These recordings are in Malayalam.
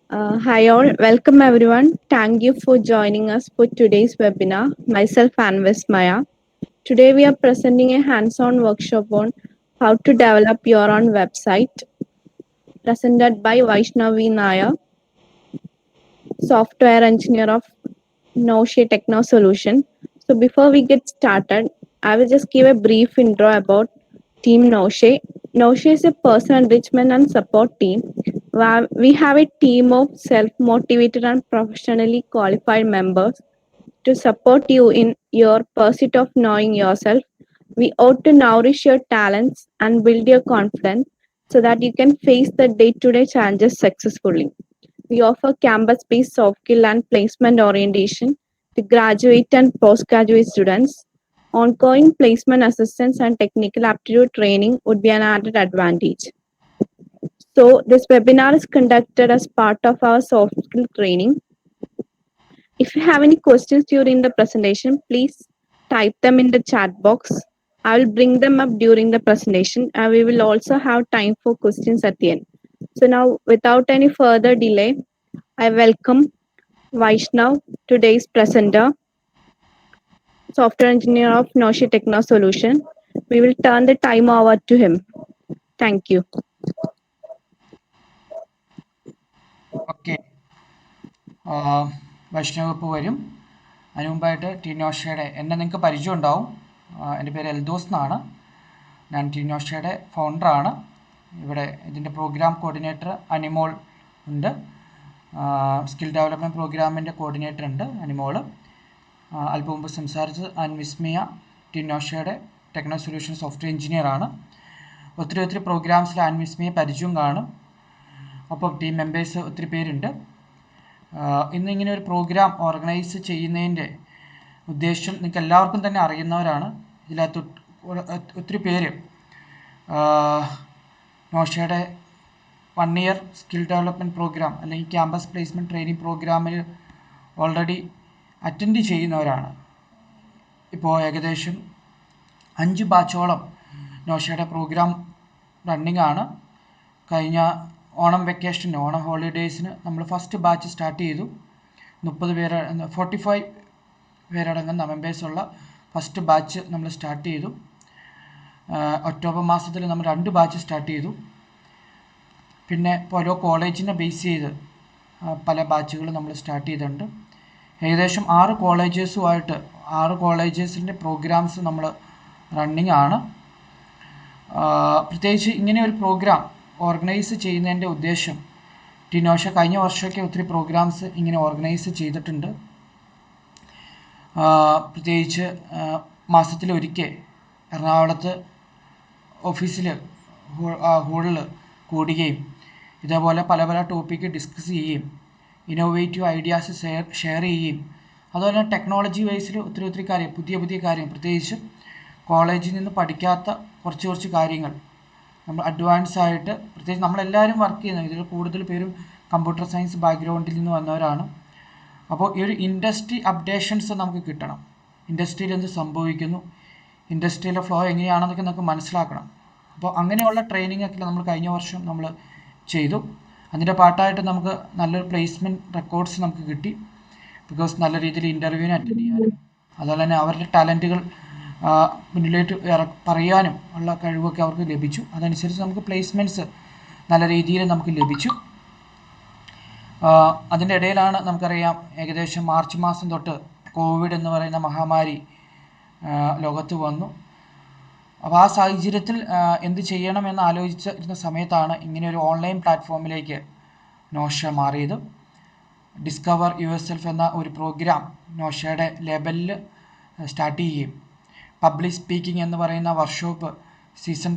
Hi all, welcome everyone. Thank you for joining us for today's webinar. Myself, Anvis Maya. Today we are presenting a hands-on workshop on how to develop your own website, presented by Vaishnavi Nair, software engineer of Noshi Techno Solution. So before we get started, I will just give a brief intro about Team Noshi. Noshi is a personal enrichment and support team. We have a team of self-motivated and professionally qualified members to support you in your pursuit of knowing yourself. We ought to nourish your talents and build your confidence so that you can face the day-to-day challenges successfully. We offer campus-based soft skill and placement orientation to graduate and postgraduate students. Ongoing placement assistance and technical aptitude training would be an added advantage. So, this webinar is conducted as part of our soft skill training. If you have any questions during the presentation, please type them in the chat box. I will bring them up during the presentation and we will also have time for questions at the end. So now, without any further delay, I welcome Vaishnav, today's presenter, software engineer of Noshi Techno Solution. We will turn the time over to him. Thank you. Okay Vaishnav ഇപ്പോൾ വരും. അതിന് മുമ്പായിട്ട് ടീനോഷയുടെ എന്നെ നിങ്ങൾക്ക് പരിചയം ഉണ്ടാവും. എൻ്റെ പേര് എൽദോസ് എന്നാണ്. ഞാൻ ടീനോഷയുടെ ഫൗണ്ടറാണ്. ഇവിടെ ഇതിൻ്റെ പ്രോഗ്രാം കോർഡിനേറ്റർ അനിമോൾ ഉണ്ട്. സ്കിൽ ഡെവലപ്മെൻറ്റ് പ്രോഗ്രാമിൻ്റെ കോർഡിനേറ്റർ ഉണ്ട് അനിമോൾ. അല്പം മുമ്പ് സംസാരിച്ചത് അൻവിസ്മിയ ടീനോഷയുടെ ടെക്നോ സൊല്യൂഷൻ സോഫ്റ്റ്വെയർ എഞ്ചിനീയറാണ്. ഒത്തിരി പ്രോഗ്രാംസിൽ അൻവിസ്മിയെ പരിചയം കാണും. അപ്പോൾ ടീം മെമ്പേഴ്സ് ഒത്തിരി പേരുണ്ട്. ഇന്ന് ഇങ്ങനെ ഒരു പ്രോഗ്രാം ഓർഗനൈസ് ചെയ്യുന്നതിൻ്റെ ഉദ്ദേശം നിങ്ങൾക്ക് എല്ലാവർക്കും തന്നെ അറിയുന്നവരാണ്. ഇതിനകത്ത് ഒത്തിരി പേര് നോഷയുടെ 1 ഇയർ സ്കിൽ ഡെവലപ്മെൻറ്റ് പ്രോഗ്രാം അല്ലെങ്കിൽ ക്യാമ്പസ് പ്ലേസ്മെൻറ്റ് ട്രെയിനിങ് പ്രോഗ്രാമിൽ ഓൾറെഡി അറ്റൻഡ് ചെയ്യുന്നവരാണ്. ഇപ്പോൾ ഏകദേശം 5 ബാച്ചോളം നോഷയുടെ പ്രോഗ്രാം റണ്ണിങ് ആണ്. കഴിഞ്ഞ ഓണം വെക്കേഷന് ഓണം ഹോളിഡേയ്സിന് നമ്മൾ ഫസ്റ്റ് ബാച്ച് സ്റ്റാർട്ട് ചെയ്തു. 45 പേരടങ്ങുന്ന മെമ്പേഴ്സുള്ള ഫസ്റ്റ് ബാച്ച് നമ്മൾ സ്റ്റാർട്ട് ചെയ്തു. ഒക്ടോബർ മാസത്തിൽ നമ്മൾ 2 ബാച്ച് സ്റ്റാർട്ട് ചെയ്തു. പിന്നെ ഓരോ കോളേജിനെ ബേസ് ചെയ്ത് പല ബാച്ചുകൾ നമ്മൾ സ്റ്റാർട്ട് ചെയ്തിട്ടുണ്ട്. ഏകദേശം 6 കോളേജസുമായിട്ട് 6 കോളേജസിൻ്റെ പ്രോഗ്രാംസ് നമ്മൾ റണ്ണിങ് ആണ്. പ്രത്യേകിച്ച് ഇങ്ങനെ ഒരു പ്രോഗ്രാം ഓർഗനൈസ് ചെയ്യുന്നതിൻ്റെ ഉദ്ദേശം ടിനോഷ കഴിഞ്ഞ വർഷമൊക്കെ ഒത്തിരി പ്രോഗ്രാംസ് ഇങ്ങനെ ഓർഗനൈസ് ചെയ്തിട്ടുണ്ട്. പ്രത്യേകിച്ച് മാസത്തിലൊരിക്കൽ എറണാകുളത്ത് ഓഫീസിൽ ഹോളിൽ കൂടുകയും ഇതേപോലെ പല ടോപ്പിക്ക് ഡിസ്കസ് ചെയ്യുകയും ഇന്നോവേറ്റീവ് ഐഡിയാസ് ഷെയർ ചെയ്യുകയും അതുപോലെ ടെക്നോളജി വൈസിൽ ഒത്തിരി കാര്യം പുതിയ കാര്യം പ്രത്യേകിച്ച് കോളേജിൽ നിന്ന് പഠിക്കാത്ത കുറച്ച് കാര്യങ്ങൾ നമ്മൾ അഡ്വാൻസ് ആയിട്ട് പ്രത്യേകിച്ച് നമ്മളെല്ലാവരും വർക്ക് ചെയ്യുന്നത് ഇതിൽ കൂടുതൽ പേരും കമ്പ്യൂട്ടർ സയൻസ് ബാക്ക്ഗ്രൗണ്ടിൽ നിന്ന് വന്നവരാണ്. അപ്പോൾ ഈ ഒരു ഇൻഡസ്ട്രി അപ്ഡേഷൻസ് നമുക്ക് കിട്ടണം. ഇൻഡസ്ട്രിയിൽ എന്ത് സംഭവിക്കുന്നു, ഇൻഡസ്ട്രിയിലെ ഫ്ലോ എങ്ങനെയാണെന്നൊക്കെ നമുക്ക് മനസ്സിലാക്കണം. അപ്പോൾ അങ്ങനെയുള്ള ട്രെയിനിങ് ഒക്കെ നമ്മൾ കഴിഞ്ഞ വർഷം നമ്മൾ ചെയ്തു. അതിൻ്റെ പാർട്ടായിട്ട് നമുക്ക് നല്ലൊരു പ്ലേസ്മെൻറ്റ് റെക്കോർഡ്സ് നമുക്ക് കിട്ടി. ബിക്കോസ് നല്ല രീതിയിൽ ഇൻ്റർവ്യൂവിന് അറ്റൻഡ് ചെയ്യാനും അതുപോലെ തന്നെ അവരുടെ ടാലൻറ്റുകൾ മുന്നിലേക്ക് പറയാനും ഉള്ള കഴിവൊക്കെ അവർക്ക് ലഭിച്ചു. അതനുസരിച്ച് നമുക്ക് പ്ലേസ്മെൻറ്റ്സ് നല്ല രീതിയിൽ നമുക്ക് ലഭിച്ചു. അതിൻ്റെ ഇടയിലാണ് നമുക്കറിയാം ഏകദേശം മാർച്ച് മാസം തൊട്ട് കോവിഡ് എന്ന് പറയുന്ന മഹാമാരി ലോകത്ത് വന്നു. അപ്പോൾ ആ സാഹചര്യത്തിൽ എന്ത് ചെയ്യണമെന്ന് ആലോചിച്ചിരുന്ന സമയത്താണ് ഇങ്ങനെ ഒരു ഓൺലൈൻ പ്ലാറ്റ്ഫോമിലേക്ക് നോഷ മാറിയത്. ഡിസ്കവർ യുവർ സെൽഫ് എന്ന ഒരു പ്രോഗ്രാം നോഷയുടെ ലെവലിൽ സ്റ്റാർട്ട് ചെയ്യുകയും പബ്ലിക് സ്പീക്കിംഗ് എന്ന് പറയുന്ന വർക്ക്ഷോപ്പ് സീസൺ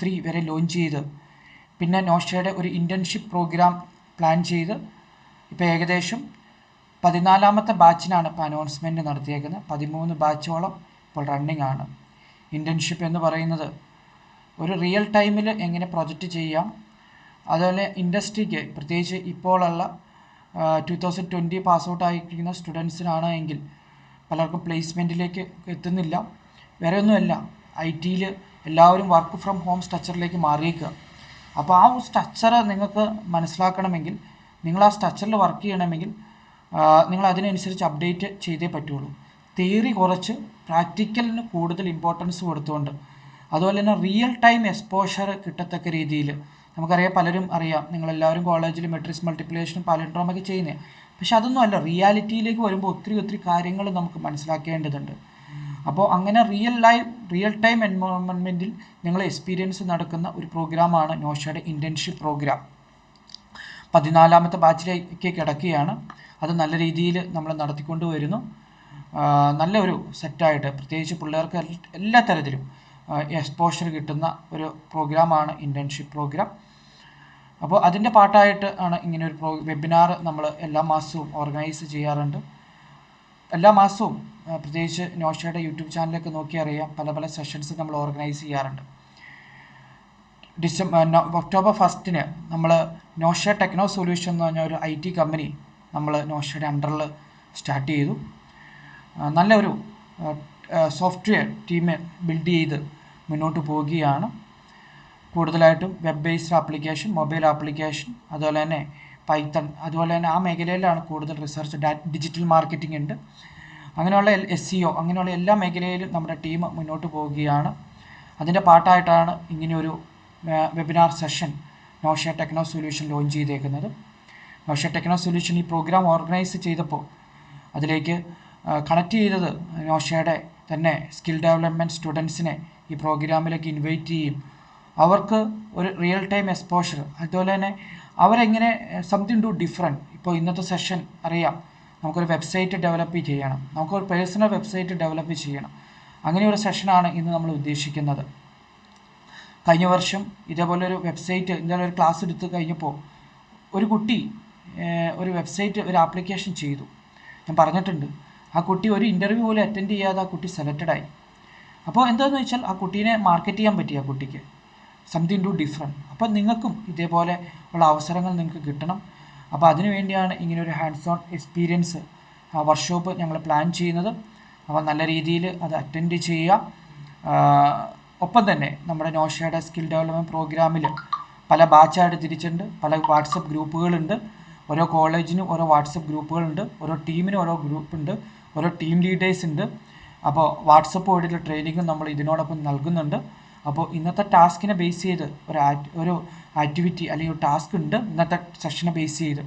3 വരെ ലോഞ്ച് ചെയ്ത് പിന്നെ നോഷയുടെ ഒരു ഇൻറ്റേൺഷിപ്പ് പ്രോഗ്രാം പ്ലാൻ ചെയ്ത് ഇപ്പോൾ ഏകദേശം 14ാമത്തെ ബാച്ചിനാണ് ഇപ്പോൾ അനൗൺസ്മെൻറ്റ് നടത്തിയേക്കുന്നത്. 13 ബാച്ചോളം ഇപ്പോൾ റണ്ണിങ് ആണ്. ഇൻറ്റേൺഷിപ്പ് എന്ന് പറയുന്നത് ഒരു റിയൽ ടൈമിൽ എങ്ങനെ പ്രൊജക്റ്റ് ചെയ്യാം, അതുപോലെ ഇൻഡസ്ട്രിക്ക് പ്രത്യേകിച്ച് ഇപ്പോഴുള്ള 2020 പാസ് ഔട്ട് ആയിരിക്കുന്ന സ്റ്റുഡൻസിനാണ് എങ്കിൽ പലർക്കും പ്ലേസ്മെൻറ്റിലേക്ക് എത്തുന്നില്ല. വേറെ ഒന്നുമല്ല, IT-യിൽ എല്ലാവരും വർക്ക് ഫ്രം ഹോം സ്ട്രക്ചറിലേക്ക് മാറിയേക്കുക. അപ്പോൾ ആ ഒരു സ്ട്രക്ചർ നിങ്ങൾക്ക് മനസ്സിലാക്കണമെങ്കിൽ നിങ്ങൾ ആ സ്ട്രക്ചറിൽ വർക്ക് ചെയ്യണമെങ്കിൽ നിങ്ങൾ അതിനനുസരിച്ച് അപ്ഡേറ്റ് ചെയ്തേ പറ്റുള്ളൂ. തിയറി കുറച്ച് പ്രാക്ടിക്കലിന് കൂടുതൽ ഇമ്പോർട്ടൻസ് കൊടുത്തുകൊണ്ട്, അതുപോലെ തന്നെ റിയൽ ടൈം എക്സ്പോഷർ കിട്ടത്തക്ക രീതിയിൽ, നമുക്കറിയാം പലരും അറിയാം, നിങ്ങളെല്ലാവരും കോളേജിൽ മെട്രിക്സ് മൾട്ടിപ്ലിക്കേഷനും പാലിൻഡ്രോമൊക്കെ ചെയ്യുന്നത്. പക്ഷെ അതൊന്നും അല്ല, റിയാലിറ്റിയിലേക്ക് വരുമ്പോൾ ഒത്തിരി കാര്യങ്ങൾ നമുക്ക് മനസ്സിലാക്കേണ്ടതുണ്ട്. അപ്പോൾ അങ്ങനെ റിയൽ ടൈം എൻവയോൺമെൻറ്റിൽ നിങ്ങൾ എക്സ്പീരിയൻസ് നടക്കുന്ന ഒരു പ്രോഗ്രാമാണ് നോഷയുടെ ഇൻറ്റേൺഷിപ്പ് പ്രോഗ്രാം. 14ാമത്തെ ബാച്ചിലേക്ക് കിടക്കുകയാണ്. അത് നല്ല രീതിയിൽ നമ്മൾ നടത്തിക്കൊണ്ട് വരുന്നു. നല്ലൊരു സെറ്റായിട്ട്, പ്രത്യേകിച്ച് പിള്ളേർക്ക് എല്ലാ തരത്തിലും എക്സ്പോഷർ കിട്ടുന്ന ഒരു പ്രോഗ്രാമാണ് ഇൻറ്റേൺഷിപ്പ് പ്രോഗ്രാം. അപ്പോൾ അതിൻ്റെ പാർട്ടായിട്ട് ആണ് ഇങ്ങനെ ഒരു വെബിനാർ നമ്മൾ എല്ലാ മാസവും ഓർഗനൈസ് ചെയ്യാറുണ്ട്. എല്ലാ മാസവും പ്രത്യേകിച്ച് നോഷയുടെ യൂട്യൂബ് ചാനലൊക്കെ നോക്കി അറിയാം, പല സെഷൻസ് നമ്മൾ ഓർഗനൈസ് ചെയ്യാറുണ്ട്. ഒക്ടോബർ 1 നമ്മൾ നോഷ ടെക്നോ സൊല്യൂഷൻ എന്ന് പറഞ്ഞ ഒരു IT കമ്പനി നമ്മൾ നോഷയുടെ അണ്ടറിൽ സ്റ്റാർട്ട് ചെയ്തു. നല്ലൊരു സോഫ്റ്റ്വെയർ ടീം ബിൽഡ് ചെയ്ത് മുന്നോട്ട് പോവുകയാണ്. കൂടുതലായിട്ടും web based application, mobile application, അതുപോലെ തന്നെ പൈത്തൺ, അതുപോലെ തന്നെ ആ മേഖലയിലാണ് കൂടുതൽ റിസർച്ച്. ഡിജിറ്റൽ മാർക്കറ്റിംഗ് ഉണ്ട്. അങ്ങനെയുള്ള SEO, അങ്ങനെയുള്ള എല്ലാ മേഖലയിലും നമ്മുടെ ടീം മുന്നോട്ട് പോവുകയാണ്. അതിൻ്റെ പാർട്ടായിട്ടാണ് ഇങ്ങനെയൊരു webinar session Nosha Techno Solution launch ചെയ്തേക്കുന്നത്. നോഷ ടെക്നോ സൊല്യൂഷൻ ഈ പ്രോഗ്രാം ഓർഗനൈസ് ചെയ്തപ്പോൾ അതിലേക്ക് കണക്ട് ചെയ്തത് നോഷയുടെ തന്നെ സ്കിൽ ഡെവലപ്മെൻറ്റ് സ്റ്റുഡൻസിനെ ഈ പ്രോഗ്രാമിലേക്ക് ഇൻവൈറ്റ് ചെയ്യും. അവർക്ക് ഒരു റിയൽ ടൈം എക്സ്പോഷർ, അതുപോലെ തന്നെ അവരെങ്ങനെ സംതിങ് ടു ഡിഫറെൻറ്റ്. ഇപ്പോൾ ഇന്നത്തെ സെഷൻ അറിയാം, നമുക്കൊരു വെബ്സൈറ്റ് ഡെവലപ്പ് ചെയ്യണം, നമുക്കൊരു പേഴ്സണൽ വെബ്സൈറ്റ് ഡെവലപ്പ് ചെയ്യണം. അങ്ങനെയൊരു സെഷനാണ് ഇന്ന് നമ്മൾ ഉദ്ദേശിക്കുന്നത്. കഴിഞ്ഞ വർഷം ഇതേപോലൊരു വെബ്സൈറ്റ്, ഇതേപോലെ ഒരു ക്ലാസ് എടുത്ത് കഴിഞ്ഞപ്പോൾ ഒരു കുട്ടി ഒരു വെബ്സൈറ്റ്, ഒരു ആപ്ലിക്കേഷൻ ചെയ്തു. ഞാൻ പറഞ്ഞിട്ടുണ്ട്, ആ കുട്ടി ഒരു ഇൻ്റർവ്യൂ പോലും അറ്റൻഡ് ചെയ്യാതെ ആ കുട്ടി സെലക്റ്റഡായി. അപ്പോൾ എന്താണെന്ന് വെച്ചാൽ ആ കുട്ടീനെ മാർക്കറ്റ് ചെയ്യാൻ പറ്റി, ആ കുട്ടിക്ക് സംതിങ് ടു ഡിഫറെൻറ്റ്. അപ്പോൾ നിങ്ങൾക്കും ഇതേപോലെ ഉള്ള അവസരങ്ങൾ നിങ്ങൾക്ക് കിട്ടണം. അപ്പോൾ അതിനു വേണ്ടിയാണ് ഇങ്ങനെയൊരു ഹാൻഡ്സ് ഓൺ എക്സ്പീരിയൻസ് വർക്ക്ഷോപ്പ് ഞങ്ങൾ പ്ലാൻ ചെയ്യുന്നത്. അപ്പോൾ നല്ല രീതിയിൽ അത് അറ്റൻഡ് ചെയ്യുക. ഒപ്പം തന്നെ നമ്മുടെ നോഷയുടെ സ്കിൽ ഡെവലപ്മെൻറ്റ് പ്രോഗ്രാമിൽ പല ബാച്ചായിട്ട് തിരിച്ചിട്ടുണ്ട്, പല വാട്സപ്പ് ഗ്രൂപ്പുകളുണ്ട്. ഓരോ കോളേജിനും ഓരോ വാട്സപ്പ് ഗ്രൂപ്പുകളുണ്ട്, ഓരോ ടീമിനും ഓരോ ഗ്രൂപ്പുണ്ട്, ഓരോ ടീം ലീഡേഴ്സ് ഉണ്ട്. അപ്പോൾ വാട്സപ്പ് വഴിയുള്ള ട്രെയിനിങ്ങും നമ്മൾ ഇതിനോടൊപ്പം നൽകുന്നുണ്ട്. അപ്പോൾ ഇന്നത്തെ ടാസ്കിനെ ബേസ് ചെയ്ത് ഒരു ആക്ടിവിറ്റി അല്ലെങ്കിൽ ഒരു ടാസ്ക് ഉണ്ട് ഇന്നത്തെ സെഷനെ ബേസ് ചെയ്ത്.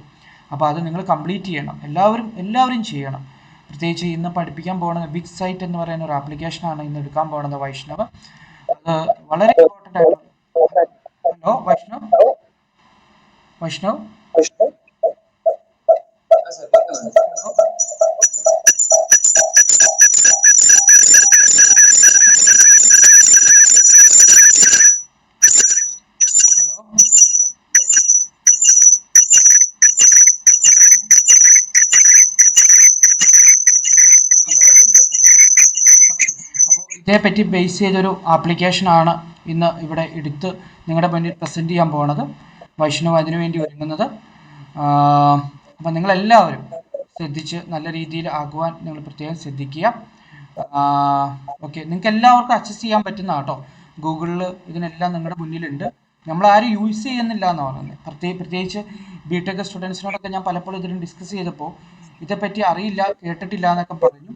അപ്പോൾ അത് നിങ്ങൾ കംപ്ലീറ്റ് ചെയ്യണം, എല്ലാവരും ചെയ്യണം. പ്രത്യേകിച്ച് ഇന്ന് പഠിപ്പിക്കാൻ പോകുന്നത് ബിഗ് സൈറ്റ് എന്ന് പറയുന്ന ഒരു ആപ്ലിക്കേഷനാണ് ഇന്ന് എടുക്കാൻ പോകുന്നത് വൈഷ്ണവ്. അത് വളരെ ഇമ്പോർട്ടൻ്റ് ആയിട്ട്. ഹലോ വൈഷ്ണവ്. ഇതേപ്പറ്റി ബേസ് ചെയ്തൊരു ആപ്ലിക്കേഷനാണ് ഇന്ന് ഇവിടെ എടുത്ത് നിങ്ങളുടെ മുന്നിൽ പ്രസൻറ്റ് ചെയ്യാൻ പോകുന്നത്. വൈഷ്ണവ് അതിനു വേണ്ടി ഒരുങ്ങുന്നത്. അപ്പം നിങ്ങളെല്ലാവരും ശ്രദ്ധിച്ച് നല്ല രീതിയിൽ ആക്കുവാൻ നിങ്ങൾ പ്രത്യേകം ശ്രദ്ധിക്കുക. ഓക്കെ, നിങ്ങൾക്ക് എല്ലാവർക്കും ആക്സസ് ചെയ്യാൻ പറ്റുന്ന കേട്ടോ. ഗൂഗിളിൽ ഇതിനെല്ലാം നിങ്ങളുടെ മുന്നിലുണ്ട്. നമ്മളാരും യൂസ് ചെയ്യുന്നില്ല എന്ന് പറയുന്നത്. പ്രത്യേകിച്ച് ബിടെക് സ്റ്റുഡൻസിനോടൊക്കെ ഞാൻ പലപ്പോഴും ഇതിന് ഡിസ്കസ് ചെയ്തപ്പോൾ ഇതേപ്പറ്റി അറിയില്ല, കേട്ടിട്ടില്ല എന്നൊക്കെ പറഞ്ഞു.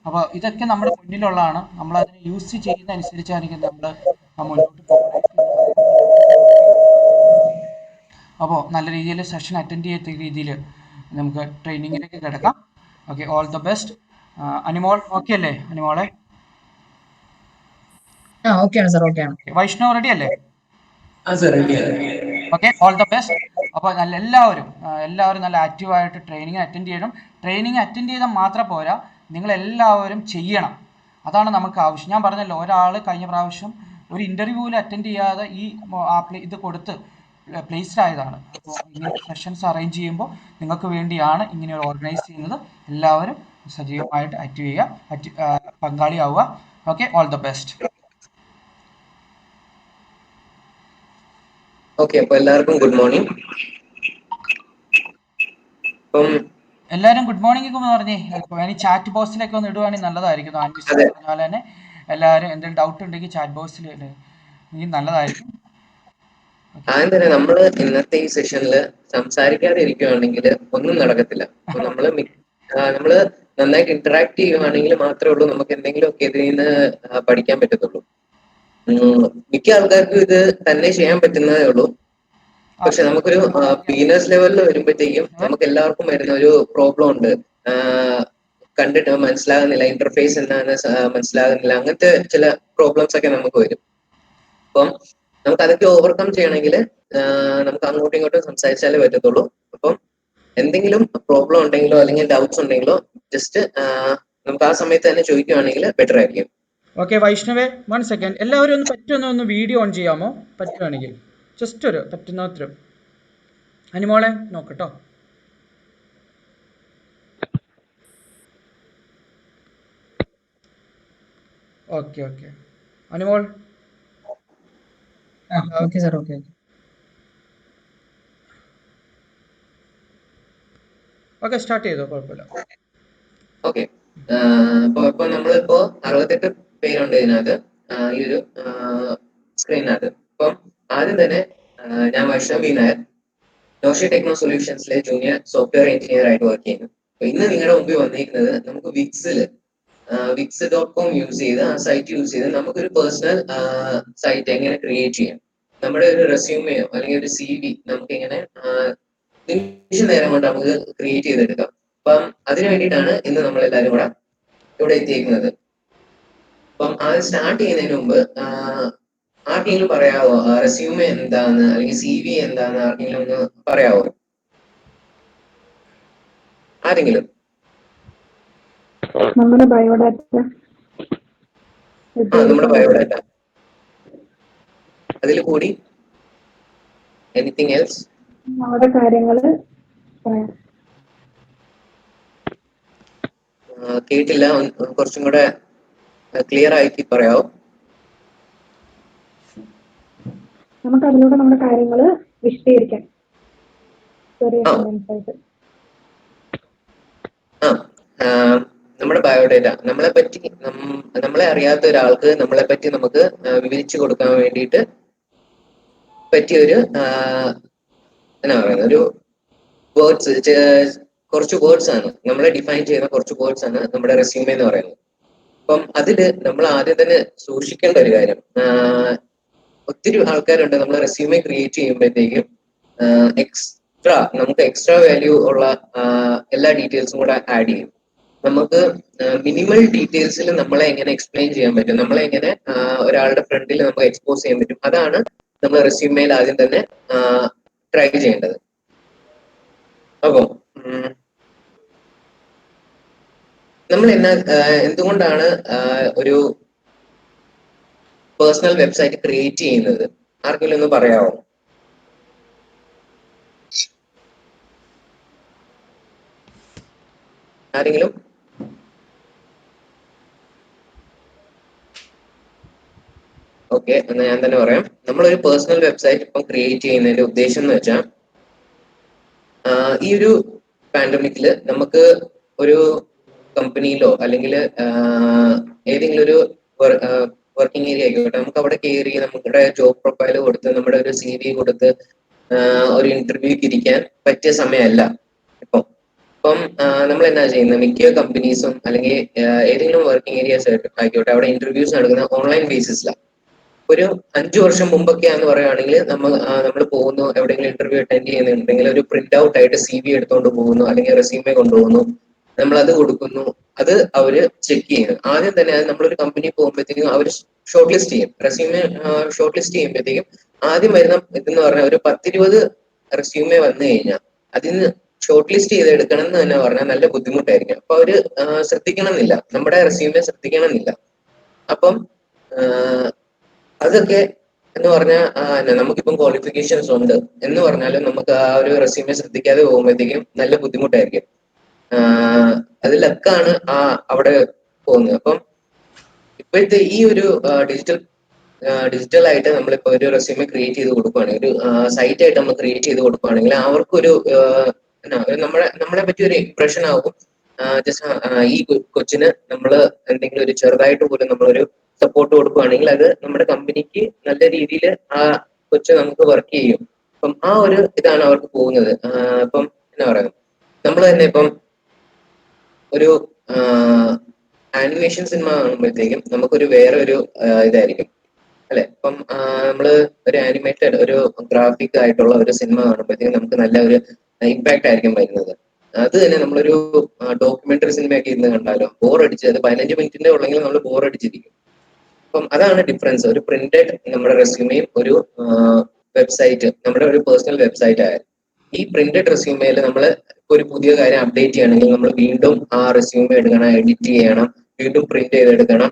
അപ്പോൾ ഇതൊക്കെ നമ്മുടെ മുന്നിലുള്ളതാണ്. നമ്മൾ അതിനെ യൂസ് ചെയ്യുന്ന അനുസരിച്ചായിരിക്കും നമ്മൾ മുന്നോട്ട് പോകുന്നത്. അപ്പോൾ നല്ല രീതിയിൽ സെഷൻ അറ്റൻഡ് ചെയ്ത രീതിയിൽ നമുക്ക് ട്രെയിനിങ്ങിലേക്ക് കിടക്കാം. Okay, all the best. Animol okay അല്ലേ? അനിമോളെ വൈഷ്ണവ് റെഡി അല്ലേ? Okay, all the best. അപ്പോൾ എല്ലാവരും നല്ല ആക്റ്റീവായിട്ട് ട്രെയിനിങ് അറ്റൻഡ് ചെയ്യണം. ട്രെയിനിങ് അറ്റൻഡ് ചെയ്താൽ മാത്രം പോരാ, നിങ്ങളെല്ലാവരും ചെയ്യണം. അതാണ് നമുക്ക് ആവശ്യം. ഞാൻ പറഞ്ഞല്ലോ, ഒരാൾ കഴിഞ്ഞ പ്രാവശ്യം ഒരു ഇൻ്റർവ്യൂവിൽ അറ്റൻഡ് ചെയ്യാതെ ഈ ഇത് കൊടുത്ത് പ്ലേസ്ഡ് ആയതാണ്. അപ്പോൾ ഇങ്ങനെ സെഷൻസ് അറേഞ്ച് ചെയ്യുമ്പോൾ നിങ്ങൾക്ക് വേണ്ടിയാണ് ഇങ്ങനെ ഓർഗനൈസ് ചെയ്യുന്നത്. എല്ലാവരും സജീവമായിട്ട് ആക്റ്റീവ് ചെയ്യുക, പങ്കാളിയാവുക. Okay, all the best. Okay, അപ്പോൾ എല്ലാവർക്കും ഗുഡ് മോർണിംഗ്. എല്ലാവരും ഗുഡ് മോർണിംഗ് എന്ന് പറഞ്ഞേ. ഇനി ചാറ്റ് ബോക്സിലൊക്കെ ഒന്ന് ഇടുവാണെങ്കിൽ നല്ലതായിരിക്കും. പറഞ്ഞാൽ തന്നെ എല്ലാവരും എന്തെങ്കിലും ഡൗട്ട് ഉണ്ടെങ്കിൽ ചാറ്റ് ബോക്സിൽ ഇനി നല്ലതായിരിക്കും. ആദ്യം തന്നെ നമ്മൾ ഇന്നത്തെ ഈ സെഷനിൽ സംസാരിക്കാതെ ഇരിക്കുകയാണെങ്കിൽ ഒന്നും നടക്കത്തില്ല. അപ്പൊ നമ്മള് നന്നായിട്ട് ഇന്ററാക്ട് ചെയ്യുവാണെങ്കിൽ മാത്രമേ ഉള്ളൂ നമുക്ക് എന്തെങ്കിലുമൊക്കെ ഇതിൽ നിന്ന് പഠിക്കാൻ പറ്റത്തുള്ളൂ. മിക്ക ആൾക്കാർക്കും ഇത് തന്നെ ചെയ്യാൻ പറ്റുന്നതേ ഉള്ളൂ. പക്ഷെ നമുക്കൊരു ബിഗിനേഴ്സ് ലെവലിൽ വരുമ്പോഴത്തേക്കും നമുക്ക് എല്ലാവർക്കും വരുന്ന ഒരു പ്രോബ്ലം ഉണ്ട്. കണ്ടിട്ട് മനസ്സിലാകുന്നില്ല, ഇന്റർഫേസ് എന്താണ് മനസ്സിലാകുന്നില്ല, അങ്ങനത്തെ ചില പ്രോബ്ലംസ് ഒക്കെ നമുക്ക് വരും. അപ്പം നമുക്ക് അതൊക്കെ ഓവർകം ചെയ്യണമെങ്കിൽ നമുക്ക് അങ്ങോട്ടും ഇങ്ങോട്ടും സംസാരിച്ചാലേ പറ്റത്തുള്ളൂ. അപ്പം എന്തെങ്കിലും പ്രോബ്ലം ഉണ്ടെങ്കിലോ അല്ലെങ്കിൽ ഡൗട്ട്സ് ഉണ്ടെങ്കിലോ ജസ്റ്റ് നമുക്ക് ആ സമയത്ത് തന്നെ ചോദിക്കുകയാണെങ്കിൽ ബെറ്റർ ആയിരിക്കും. ഓക്കെ വൈഷ്ണവേ, 1 സെക്കൻഡ്. എല്ലാവരും ഒന്ന് വീഡിയോ ഓൺ ചെയ്യാമോ? പറ്റുവാണെങ്കിൽ ജസ്റ്റ് ഒരു പറ്റുന്നത്ര. അനുമോളെ നോക്കട്ടോ. Okay okay Anumol. Okay sir. Okay okay start ചെയ്തോ, കുഴപ്പമില്ല. ഓക്കെ, ഇപ്പൊ നമ്മളിപ്പോ 68 പേരുണ്ട് ഇതിനകത്ത്, ഈ ഒരു സ്ക്രീനകത്ത്. അപ്പം ആദ്യം തന്നെ ഞാൻ വൈഷ്ണവി നായർ, നോഷി ടെക്നോ സൊല്യൂഷൻസിലെ ജൂനിയർ സോഫ്റ്റ്വെയർ എഞ്ചിനീയർ ആയിട്ട് വർക്ക് ചെയ്യുന്നു. അപ്പൊ ഇന്ന് നിങ്ങളുടെ മുമ്പിൽ വന്നിരിക്കുന്നത് നമുക്ക് wix.com യൂസ് ചെയ്ത്, ആ സൈറ്റ് യൂസ് ചെയ്ത് നമുക്കൊരു പേഴ്സണൽ സൈറ്റ് എങ്ങനെ ക്രിയേറ്റ് ചെയ്യാം, നമ്മുടെ ഒരു റെസ്യൂമെയോ അല്ലെങ്കിൽ ഒരു CV നമുക്ക് എങ്ങനെ നിമിഷ നേരം കൊണ്ട് നമുക്ക് ക്രിയേറ്റ് ചെയ്തെടുക്കാം. അപ്പം അതിനു വേണ്ടിയിട്ടാണ് ഇന്ന് നമ്മൾ എല്ലാവരും കൂടെ ഇവിടെ എത്തിയിരിക്കുന്നത്. അപ്പം അത് സ്റ്റാർട്ട് ചെയ്യുന്നതിന് മുമ്പ് ആർക്കെങ്കിലും പറയാവോ റെസ്യൂമെ എന്താന്ന് അല്ലെങ്കിൽ CV എന്താന്ന് ആർക്കെങ്കിലും ഒന്ന് പറയാവോ? ആരെങ്കിലും? നമ്മുടെ ബയോഡാറ്റ. നമ്മുടെ ബയോഡാറ്റ. അതിൽ കൂടി എനിത്തിങ് എൽസ്? നമ്മുടെ കാര്യങ്ങള് കേട്ടില്ല, കുറച്ചും കൂടെ ക്ലിയർ ആക്കി പറയാവോ? നമുക്ക് അതിലൂടെ നമ്മുടെ കാര്യങ്ങള് വിശദീകരിക്കാം. നമ്മുടെ ബയോഡേറ്റ, നമ്മളെ അറിയാത്ത ഒരാൾക്ക് നമ്മളെ പറ്റി നമുക്ക് വിവരിച്ചു കൊടുക്കാൻ വേണ്ടിയിട്ട് പറ്റിയ ഒരു എന്നാ പറയുന്നത്, ഒരു കുറച്ച് വേർഡ്സ് ആണ്, നമ്മളെ ഡിഫൈൻ ചെയ്യുന്ന കുറച്ച് വേർഡ്സ് ആണ് നമ്മുടെ റെസ്യൂമെ എന്ന് പറയുന്നത്. അപ്പം അതില് നമ്മൾ ആദ്യം തന്നെ സൂക്ഷിക്കേണ്ട ഒരു കാര്യം, ഒത്തിരി ആൾക്കാരുണ്ട് നമ്മൾ റെസ്യൂമെ ക്രിയേറ്റ് ചെയ്യുമ്പോഴത്തേക്കും നമുക്ക് എക്സ്ട്രാ വാല്യൂ ഉള്ള എല്ലാ ഡീറ്റെയിൽസും കൂടെ ആഡ് ചെയ്യും. നമുക്ക് മിനിമൽ ഡീറ്റെയിൽസിൽ നമ്മളെ എങ്ങനെ എക്സ്പ്ലെയിൻ ചെയ്യാൻ പറ്റും, നമ്മളെ എങ്ങനെ ഒരാളുടെ ഫ്രണ്ടിൽ നമുക്ക് എക്സ്പോസ് ചെയ്യാൻ പറ്റും, അതാണ് നമ്മൾ റെസ്യൂമേയിൽ ആദ്യം തന്നെ ട്രൈ ചെയ്യേണ്ടത്. അപ്പം നമ്മൾ എന്തുകൊണ്ടാണ് ഒരു പേഴ്സണൽ വെബ്സൈറ്റ് ക്രിയേറ്റ് ചെയ്യുന്നത്? ആർക്കെങ്കിലും ഒന്ന് പറയാമോ? ആരെങ്കിലും? ഓക്കെ, എന്നാ ഞാൻ തന്നെ പറയാം. നമ്മളൊരു പേഴ്സണൽ വെബ്സൈറ്റ് ഇപ്പം ക്രിയേറ്റ് ചെയ്യുന്നതിന്റെ ഉദ്ദേശം എന്ന് വെച്ചാൽ, ഈ ഒരു പാൻഡമിക്കില് നമുക്ക് ഒരു കമ്പനിയിലോ അല്ലെങ്കിൽ ഏതെങ്കിലും ഒരു വർക്കിംഗ് ഏരിയ ആയിക്കോട്ടെ, നമുക്ക് അവിടെ കയറി നമ്മുടെ ജോബ് പ്രൊഫൈൽ കൊടുത്ത് നമ്മുടെ ഒരു CV കൊടുത്ത് ഒരു ഇന്റർവ്യൂക്ക് ഇരിക്കാൻ പറ്റിയ സമയമല്ല ഇപ്പം നമ്മൾ എന്നാ ചെയ്യുന്നത്, മിക്ക കമ്പനീസും അല്ലെങ്കിൽ ഏതെങ്കിലും വർക്കിംഗ് ഏരിയാസ് ആയിക്കോട്ടെ, അവിടെ ഇന്റർവ്യൂസ് നടക്കുന്ന ഓൺലൈൻ ബേസിസിലാണ്. ഒരു 5 വർഷം മുമ്പൊക്കെയാന്ന് പറയുകയാണെങ്കിൽ നമ്മൾ പോകുന്നു, എവിടെയെങ്കിലും ഇന്റർവ്യൂ അറ്റൻഡ് ചെയ്യുന്നുണ്ടെങ്കിൽ ഒരു പ്രിന്റ് ഔട്ട് ആയിട്ട് CV എടുത്തുകൊണ്ട് പോകുന്നു, അല്ലെങ്കിൽ റെസ്യൂമെ കൊണ്ടുപോകുന്നു, നമ്മൾ അത് കൊടുക്കുന്നു, അത് അവര് ചെക്ക് ചെയ്യുന്നു. ആദ്യം തന്നെ അത് നമ്മളൊരു കമ്പനി പോകുമ്പോഴത്തേക്കും അവർ ഷോർട്ട് ലിസ്റ്റ് ചെയ്യും. റെസ്യൂമെ ഷോർട്ട് ലിസ്റ്റ് ചെയ്യുമ്പോഴത്തേക്കും ആദ്യം വരുന്ന ഇതെന്ന് പറഞ്ഞാൽ ഒരു 10-20 റെസ്യൂമെ വന്നു കഴിഞ്ഞാൽ അതിന് ഷോർട്ട് ലിസ്റ്റ് ചെയ്ത് എടുക്കണം എന്ന് തന്നെ പറഞ്ഞാൽ നല്ല ബുദ്ധിമുട്ടായിരിക്കും. അപ്പൊ അവര് ശ്രദ്ധിക്കണമെന്നില്ല, നമ്മുടെ റെസ്യൂമെ ശ്രദ്ധിക്കണമെന്നില്ല. അപ്പം അതൊക്കെ എന്ന് പറഞ്ഞാൽ നമുക്കിപ്പം ക്വാളിഫിക്കേഷൻസ് ഉണ്ട് എന്ന് പറഞ്ഞാലും നമുക്ക് ആ ഒരു റെസ്യൂമെ ശ്രദ്ധിക്കാതെ പോകുമ്പോഴത്തേക്കും നല്ല ബുദ്ധിമുട്ടായിരിക്കും. അതിലൊക്കെയാണ് അവിടെ പോകുന്നത്. അപ്പം ഇപ്പോഴത്തെ ഈ ഒരു ഡിജിറ്റൽ ആയിട്ട് നമ്മളിപ്പോ ഒരു റെസ്യൂമെ ക്രിയേറ്റ് ചെയ്ത് കൊടുക്കുകയാണെങ്കിൽ, ഒരു സൈറ്റ് ആയിട്ട് നമ്മൾ ക്രിയേറ്റ് ചെയ്ത് കൊടുക്കുകയാണെങ്കിൽ അവർക്കൊരു നമ്മളെ പറ്റി ഒരു ഇംപ്രഷൻ ആകും. ജസ്റ്റ് ഈ കൊച്ചിന് നമ്മൾ എന്തെങ്കിലും ഒരു ചെറുതായിട്ട് പോലും നമ്മളൊരു സപ്പോർട്ട് കൊടുക്കുകയാണെങ്കിൽ അത് നമ്മുടെ കമ്പനിക്ക് നല്ല രീതിയിൽ ആ കൊച്ചു നമുക്ക് വർക്ക് ചെയ്യും. അപ്പം ആ ഒരു ഇതാണ് അവർക്ക് പോകുന്നത്. ഇപ്പം എന്നാ പറയുന്നത്, നമ്മൾ തന്നെ ഇപ്പം ഒരു ആനിമേഷൻ സിനിമ കാണുമ്പോഴത്തേക്കും നമുക്കൊരു വേറെ ഒരു ഇതായിരിക്കും അല്ലെ. ഇപ്പം നമ്മള് ഒരു ആനിമേറ്റഡ് ഒരു ഗ്രാഫിക് ആയിട്ടുള്ള ഒരു സിനിമ കാണുമ്പോഴത്തേക്കും നമുക്ക് നല്ല ഒരു ഇമ്പാക്ട് ആയിരിക്കും വരുന്നത്. അത് തന്നെ നമ്മളൊരു ഡോക്യുമെന്ററി സിനിമയൊക്കെ ഇരുന്ന് കണ്ടാലോ ബോർ അടിച്ച്, അത് 15 മിനിറ്റിന്റെ ഉള്ളെങ്കിൽ നമ്മൾ ബോർ അടിച്ചിരിക്കും. അപ്പം അതാണ് ഡിഫറൻസ്. ഒരു പ്രിന്റഡ് നമ്മുടെ റെസ്യൂമെയും ഒരു വെബ്സൈറ്റ്, നമ്മുടെ ഒരു പേഴ്സണൽ വെബ്സൈറ്റ് ആയാലും, ഈ പ്രിന്റഡ് റെസ്യൂമേയിൽ നമ്മൾ ഒരു പുതിയ കാര്യം അപ്ഡേറ്റ് ചെയ്യണമെങ്കിൽ നമ്മൾ വീണ്ടും ആ റെസ്യൂമെ എടുക്കണം, എഡിറ്റ് ചെയ്യണം, വീണ്ടും പ്രിന്റ് ചെയ്തെടുക്കണം.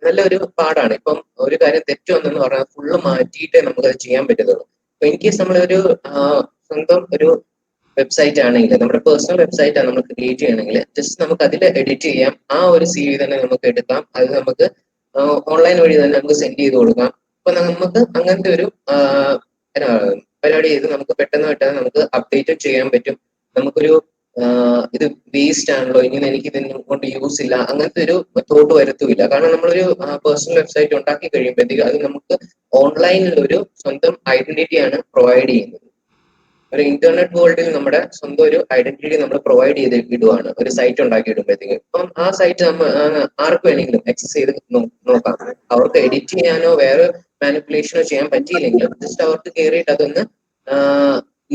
നല്ലൊരു പാടാണ്. ഇപ്പം ഒരു കാര്യം തെറ്റ് വന്നെന്ന് പറഞ്ഞാൽ ഫുള്ള് മാറ്റിയിട്ടേ നമുക്ക് അത് ചെയ്യാൻ പറ്റത്തുള്ളൂ. അപ്പൊ ഇൻ കേസ് നമ്മളൊരു സ്വന്തം ഒരു വെബ്സൈറ്റ് ആണെങ്കിൽ, നമ്മുടെ പേഴ്സണൽ വെബ്സൈറ്റ് ആണ് നമ്മൾ ക്രിയേറ്റ് ചെയ്യണമെങ്കിൽ ജസ്റ്റ് നമുക്ക് അതിൽ എഡിറ്റ് ചെയ്യാം. ആ ഒരു CV തന്നെ നമുക്ക് എടുക്കാം, അത് നമുക്ക് ഓൺലൈൻ വഴി തന്നെ നമുക്ക് സെൻഡ് ചെയ്ത് കൊടുക്കാം. അപ്പൊ നമുക്ക് അങ്ങനത്തെ ഒരു പരിപാടി ചെയ്ത് നമുക്ക് പെട്ടെന്ന് പെട്ടെന്ന് നമുക്ക് അപ്ഡേറ്റ് ചെയ്യാൻ പറ്റും. നമുക്കൊരു ഇത് വേസ്റ്റ് ആണല്ലോ, ഇങ്ങനെ എനിക്ക് ഇതിനെ കൊണ്ട് യൂസ് ഇല്ല, അങ്ങനത്തെ ഒരു തോട്ട് വരത്തുമില്ല. കാരണം നമ്മളൊരു പേഴ്സണൽ വെബ്സൈറ്റ് ഉണ്ടാക്കി കഴിയുമ്പോഴത്തേക്ക് അത് നമുക്ക് ഓൺലൈനിൽ ഒരു സ്വന്തം ഐഡന്റിറ്റിയാണ് പ്രൊവൈഡ് ചെയ്യുന്നത്. ഒരു ഇന്റർനെറ്റ് വേൾഡിൽ നമ്മുടെ സ്വന്തം ഒരു ഐഡന്റിറ്റി നമ്മൾ പ്രൊവൈഡ് ചെയ്ത് ഇടുവാണ് ഒരു സൈറ്റ് ഉണ്ടാക്കി ഇടുമ്പോഴത്തേക്ക്. അപ്പം ആ സൈറ്റ് നമ്മൾ ആർക്ക് വേണമെങ്കിലും ആക്സസ് ചെയ്ത് നോക്കാം. അവർക്ക് എഡിറ്റ് ചെയ്യാനോ വേറെ മാനിപ്പുലേഷനോ ചെയ്യാൻ പറ്റിയില്ലെങ്കിലും ജസ്റ്റ് അവർക്ക് കയറിയിട്ട് അതൊന്ന്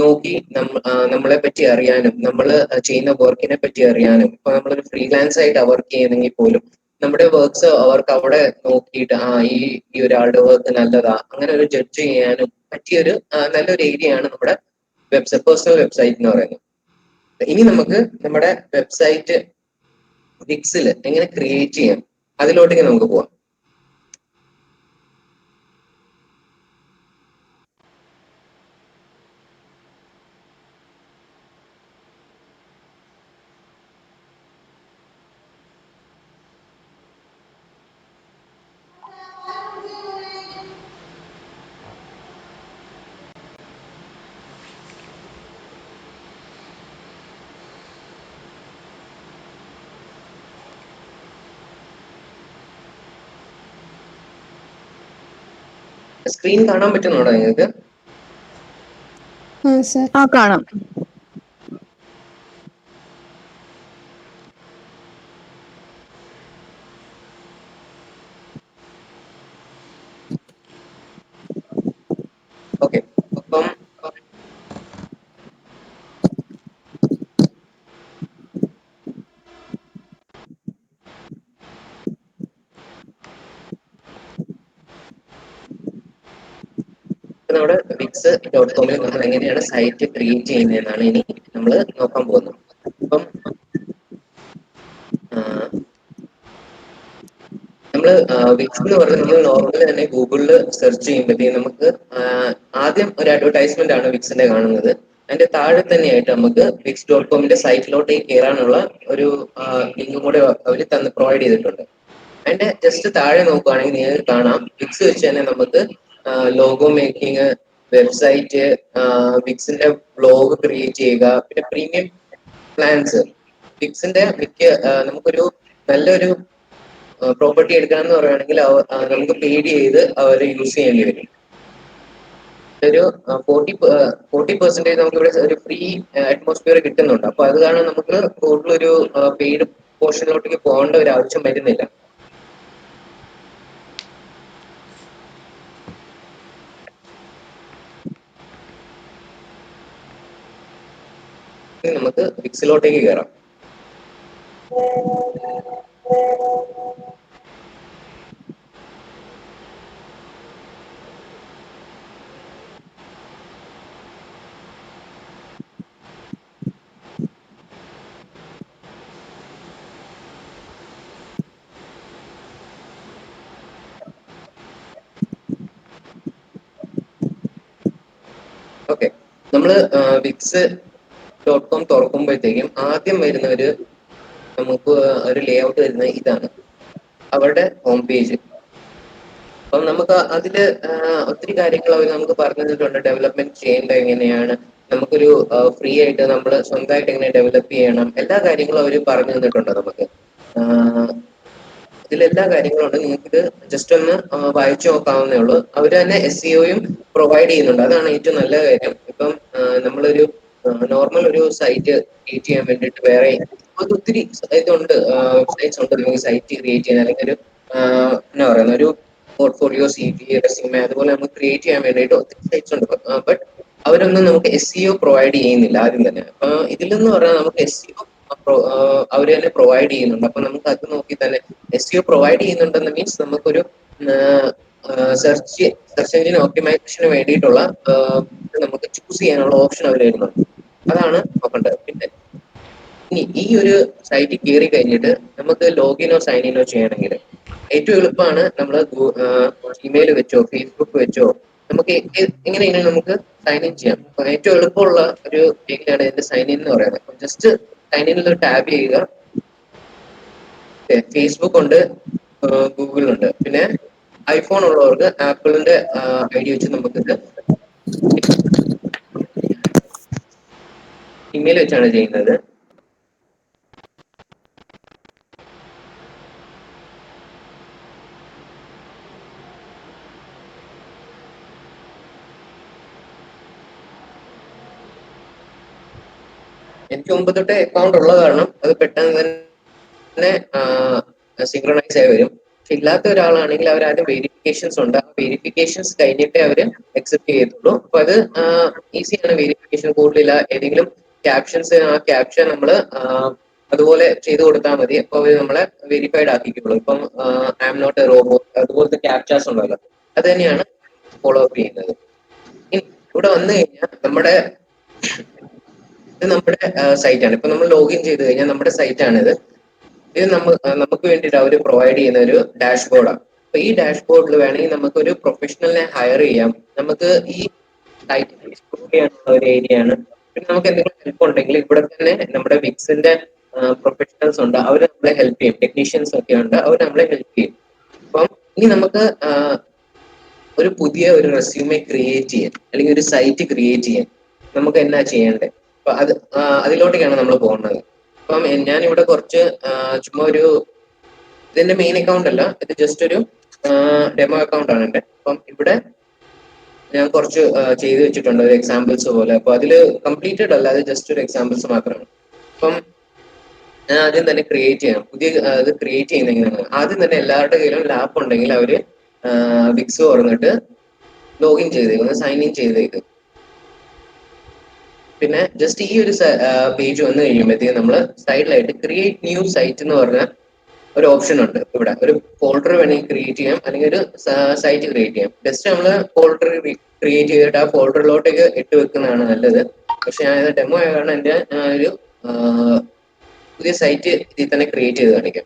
നോക്കി നമ്മളെ പറ്റി അറിയാനും, നമ്മൾ ചെയ്യുന്ന വർക്കിനെ പറ്റി അറിയാനും, ഇപ്പൊ നമ്മളൊരു ഫ്രീലാൻസ് ആയിട്ട് വർക്ക് ചെയ്യുന്നെങ്കിൽ പോലും നമ്മുടെ വർക്ക്സ് അവർക്ക് അവിടെ നോക്കിയിട്ട് ഈ ഒരാളുടെ വർക്ക് നല്ലതാ അങ്ങനെ ഒരു ജഡ്ജ് ചെയ്യാനും പറ്റിയൊരു നല്ലൊരു ഏരിയയാണ് നമ്മുടെ പേഴ്സണൽ വെബ്സൈറ്റ് എന്ന് പറയുന്നത്. ഇനി നമുക്ക് നമ്മുടെ വെബ്സൈറ്റ് വിക്സിൽ എങ്ങനെ ക്രിയേറ്റ് ചെയ്യാം അതിലോട്ടേക്ക് നമുക്ക് പോവാം. സ്ക്രീൻ കാണാൻ പറ്റുന്നുണ്ടോ നിങ്ങൾക്ക്? കാണാം. ഓക്കെ, അപ്പം നമ്മുടെ wix.com നമ്മൾ എങ്ങനെയാണ് സൈറ്റ് ക്രിയേറ്റ് ചെയ്യുന്നതെന്നാണ് ഇനി നമ്മൾ നോക്കാൻ പോകുന്നത്. അപ്പം നമ്മൾ വിക്സ് എന്ന് പറഞ്ഞാൽ നമ്മൾ നോർമലി തന്നെ ഗൂഗിളിൽ സെർച്ച് ചെയ്യുമ്പോഴത്തേക്കും നമുക്ക് ആദ്യം ഒരു അഡ്വർടൈസ്മെന്റ് ആണ് വിക്സിന്റെ കാണുന്നത്. അതിന്റെ താഴെ തന്നെയായിട്ട് നമുക്ക് wix.comന്റെ സൈറ്റിലോട്ടേക്ക് കയറാനുള്ള ഒരു ലിങ്ക് കൂടെ അവർ പ്രൊവൈഡ് ചെയ്തിട്ടുണ്ട്. അതിന്റെ ജസ്റ്റ് താഴെ നോക്കുകയാണെങ്കിൽ നിങ്ങൾക്ക് കാണാം വിക്സ് വെച്ച് തന്നെ നമുക്ക് ലോഗോ മേക്കിംഗ്, വെബ്സൈറ്റ്, വിക്സിന്റെ ബ്ലോഗ് ക്രിയേറ്റ് ചെയ്യുക, പിന്നെ പ്രീമിയം പ്ലാൻസ്. വിക്സിന്റെ നമുക്കൊരു നല്ലൊരു പ്രോപ്പർട്ടി എടുക്കണം എന്ന് പറയുകയാണെങ്കിൽ നമുക്ക് പെയ്ഡ് ചെയ്ത് അവർ യൂസ് ചെയ്യേണ്ടി വരും. ഒരു 40% നമുക്ക് ഇവിടെ ഒരു ഫ്രീ അറ്റ്മോസ്ഫിയർ കിട്ടുന്നുണ്ട്. അപ്പൊ അത് കാരണം നമുക്ക് കൂടുതലൊരു പെയ്ഡ് പോർഷനിലോട്ടേക്ക് പോകേണ്ട ഒരു ആവശ്യം വരുന്നില്ല. നമുക്ക് വിക്സിലോട്ടേക്ക് കയറാം. ഓക്കെ, നമ്മള് wix.com തുറക്കുമ്പോഴത്തേക്കും ആദ്യം വരുന്ന നമുക്ക് ഒരു ലേ ഔട്ട് വരുന്നത് ഇതാണ്, അവരുടെ ഹോം പേജ്. അപ്പം നമുക്ക് അതില് ഒത്തിരി കാര്യങ്ങൾ അവർ നമുക്ക് പറഞ്ഞു തന്നിട്ടുണ്ട്. ഡെവലപ്മെന്റ് ചെയ്യേണ്ടത് എങ്ങനെയാണ്, നമുക്കൊരു ഫ്രീ ആയിട്ട് നമ്മൾ സ്വന്തമായിട്ട് എങ്ങനെ ഡെവലപ്പ് ചെയ്യണം, എല്ലാ കാര്യങ്ങളും അവർ പറഞ്ഞു തന്നിട്ടുണ്ട് നമുക്ക്. ഇതിലെല്ലാ കാര്യങ്ങളും ഉണ്ട്. നിങ്ങൾക്ക് ഇത് ജസ്റ്റ് ഒന്ന് വായിച്ചു നോക്കാവുന്നേ ഉള്ളൂ. അവർ തന്നെ SEOയും പ്രൊവൈഡ് ചെയ്യുന്നുണ്ട്. അതാണ് ഏറ്റവും നല്ല കാര്യം. ഇപ്പം നമ്മളൊരു നോർമൽ ഒരു സൈറ്റ് ക്രിയേറ്റ് ചെയ്യാൻ വേണ്ടിയിട്ട് വേറെ അത് ഒത്തിരി ഇതുണ്ട്, വെബ്സൈറ്റ്സ് ഉണ്ട്. നിങ്ങൾക്ക് സൈറ്റ് ക്രിയേറ്റ് ചെയ്യാൻ അല്ലെങ്കിൽ ഒരു എന്നാ പറയുന്ന ഒരു പോർട്ട്ഫോളിയോ, CV, റെസ്യൂമെ അതുപോലെ നമുക്ക് ക്രിയേറ്റ് ചെയ്യാൻ വേണ്ടിയിട്ട് ഒത്തിരി സൈറ്റ്സ് ഉണ്ട്. ബട്ട് അവരൊന്നും നമുക്ക് SEO പ്രൊവൈഡ് ചെയ്യുന്നില്ല ആദ്യം തന്നെ. ഇതിലെന്ന് പറഞ്ഞാൽ നമുക്ക് SEO അവർ തന്നെ പ്രൊവൈഡ് ചെയ്യുന്നുണ്ട്. അപ്പൊ നമുക്ക് അത് നോക്കി തന്നെ SEO പ്രൊവൈഡ് ചെയ്യുന്നുണ്ടെന്ന് മീൻസ് നമുക്കൊരു സെർച്ച് എഞ്ചിൻ ഓപ്റ്റിമൈസേഷന് വേണ്ടിയിട്ടുള്ള നമുക്ക് ചൂസ് ചെയ്യാനുള്ള ഓപ്ഷൻ അവർ തരുന്നുണ്ട്. അതാണ് നോക്കേണ്ടത്. പിന്നെ ഇനി ഈ ഒരു സൈറ്റിൽ കയറി കഴിഞ്ഞിട്ട് നമുക്ക് ലോഗിനോ സൈൻ ഇനോ ചെയ്യണമെങ്കിൽ ഏറ്റവും എളുപ്പമാണ് നമ്മൾ ജിമെയിൽ വെച്ചോ ഫേസ്ബുക്ക് വെച്ചോ നമുക്ക് എങ്ങനെയെങ്കിലും നമുക്ക് സൈൻ ഇൻ ചെയ്യാം. അപ്പൊ ഏറ്റവും എളുപ്പമുള്ള ഒരു രീതിയാണ് ഇതിന്റെ സൈൻ ഇൻ എന്ന് പറയുന്നത്. അപ്പൊ ജസ്റ്റ് സൈൻ ഇനിൽ ടാബ് ചെയ്യുക. ഫേസ്ബുക്ക് ഉണ്ട്, ഗൂഗിളുണ്ട്, പിന്നെ ഐഫോൺ ഉള്ളവർക്ക് ആപ്പിളിന്റെ ID വെച്ച് നമുക്കിത് ഇമെയിൽ വെച്ചാണ് ചെയ്യുന്നത്. എനിക്ക് മുമ്പ് തൊട്ടേ അക്കൗണ്ട് ഉള്ളത് കാരണം അത് പെട്ടെന്ന് തന്നെ സിങ്ക്രണൈസ് ആയി വരും. പക്ഷെ ഇല്ലാത്ത ഒരാളാണെങ്കിൽ അവർ ആദ്യം വെരിഫിക്കേഷൻസ് ഉണ്ട്. ആ വെരിഫിക്കേഷൻസ് കഴിഞ്ഞിട്ടേ അവർ അക്സെപ്റ്റ് ചെയ്യത്തുള്ളൂ. അപ്പൊ അത് ഈസിയാണ്. വെരിഫിക്കേഷൻ കൂടുതലില്ല. ഏതെങ്കിലും ക്യാപ്ഷൻസ്, ആ ക്യാപ്ഷൻ നമ്മൾ അതുപോലെ ചെയ്തു കൊടുത്താൽ മതി. അപ്പൊ അവർ നമ്മളെ വെരിഫൈഡ് ആക്കിക്കുള്ളൂ. ഇപ്പം I am not a robot അതുപോലത്തെ ക്യാപ്ചാസ് ഉണ്ടല്ലോ, അത് തന്നെയാണ് ഫോളോ അപ്പ് ചെയ്യുന്നത്. ഇവിടെ വന്നു കഴിഞ്ഞാൽ ഇത് നമ്മുടെ സൈറ്റാണ്. ഇപ്പൊ നമ്മൾ ലോഗിൻ ചെയ്ത് കഴിഞ്ഞാൽ നമ്മുടെ സൈറ്റാണിത്. ഇത് നമുക്ക് വേണ്ടിയിട്ട് അവർ പ്രൊവൈഡ് ചെയ്യുന്ന ഒരു ഡാഷ്ബോർഡാണ്. അപ്പൊ ഈ ഡാഷ്ബോർഡിൽ വേണമെങ്കിൽ നമുക്ക് ഒരു പ്രൊഫഷണലിനെ ഹയർ ചെയ്യാം. നമുക്ക് ഈ സൈറ്റ് എക്സ്പ്ലോർ ചെയ്യാനുള്ള ഒരു ഏരിയ ആണ്. പിന്നെ നമുക്ക് എന്തെങ്കിലും ഹെൽപ്പ് ഉണ്ടെങ്കിൽ ഇവിടെ തന്നെ നമ്മുടെ വിക്സിന്റെ പ്രൊഫഷണൽസ് ഉണ്ട്, അവർ നമ്മളെ ഹെൽപ്പ് ചെയ്യും. ടെക്നീഷ്യൻസ് ഒക്കെ ഉണ്ട്, അവർ നമ്മളെ ഹെൽപ്പ് ചെയ്യും. അപ്പം ഇനി നമുക്ക് ഒരു പുതിയ ഒരു റെസ്യൂമെ ക്രിയേറ്റ് ചെയ്യാൻ അല്ലെങ്കിൽ ഒരു സൈറ്റ് ക്രിയേറ്റ് ചെയ്യാൻ നമുക്ക് എന്നാ ചെയ്യേണ്ടത്? അപ്പൊ അതിലോട്ടേക്കാണ് നമ്മൾ പോകുന്നത്. അപ്പം ഞാൻ ഇവിടെ കുറച്ച് ചുമ്മാ ഇതെന്റെ മെയിൻ അക്കൗണ്ട് അല്ല, ഇത് ജസ്റ്റ് ഒരു ഡെമോ അക്കൗണ്ട് ആണ് എന്റെ. അപ്പം ഇവിടെ ഞാൻ കുറച്ച് ചെയ്തു വെച്ചിട്ടുണ്ട് ഒരു എക്സാമ്പിൾസ് പോലെ. അപ്പൊ അതില് കംപ്ലീറ്റഡ് അല്ല, അത് ജസ്റ്റ് ഒരു എക്സാമ്പിൾസ് മാത്രമാണ്. അപ്പം ഞാൻ ആദ്യം തന്നെ ക്രിയേറ്റ് ചെയ്യണം. പുതിയ ഇത് ക്രിയേറ്റ് ചെയ്യുന്ന എങ്ങനെയാണ്? ആദ്യം തന്നെ എല്ലാവരുടെ കയ്യിലും ലാപ്പ് ഉണ്ടെങ്കിൽ അവര് വിക്സ് തുറന്നിട്ട് ലോഗിൻ ചെയ്തേക്കും, സൈൻ ഇൻ ചെയ്തേക്കും. പിന്നെ ജസ്റ്റ് ഈ ഒരു പേജ് വന്നു കഴിയുമ്പോഴത്തേക്കും നമ്മൾ സൈഡിലായിട്ട് ക്രിയേറ്റ് ന്യൂ സൈറ്റ് എന്ന് പറഞ്ഞ ഒരു ഓപ്ഷൻ ഉണ്ട്. ഇവിടെ ഒരു ഫോൾഡർ വേണമെങ്കിൽ ക്രിയേറ്റ് ചെയ്യാം, അല്ലെങ്കിൽ ഒരു സൈറ്റ് ക്രിയേറ്റ് ചെയ്യാം. ജസ്റ്റ് നമ്മൾ ഫോൾഡർ ക്രിയേറ്റ് ചെയ്തിട്ട് ആ ഫോൾഡറിലോട്ടേക്ക് ഇട്ട് വെക്കുന്നതാണ് നല്ലത്. പക്ഷെ ഞാൻ ഇത് ഡെമോ ആയ കാരണം എൻ്റെ ഒരു പുതിയ സൈറ്റ് ഇതിൽ തന്നെ ക്രിയേറ്റ് ചെയ്ത് കാണിക്കാം.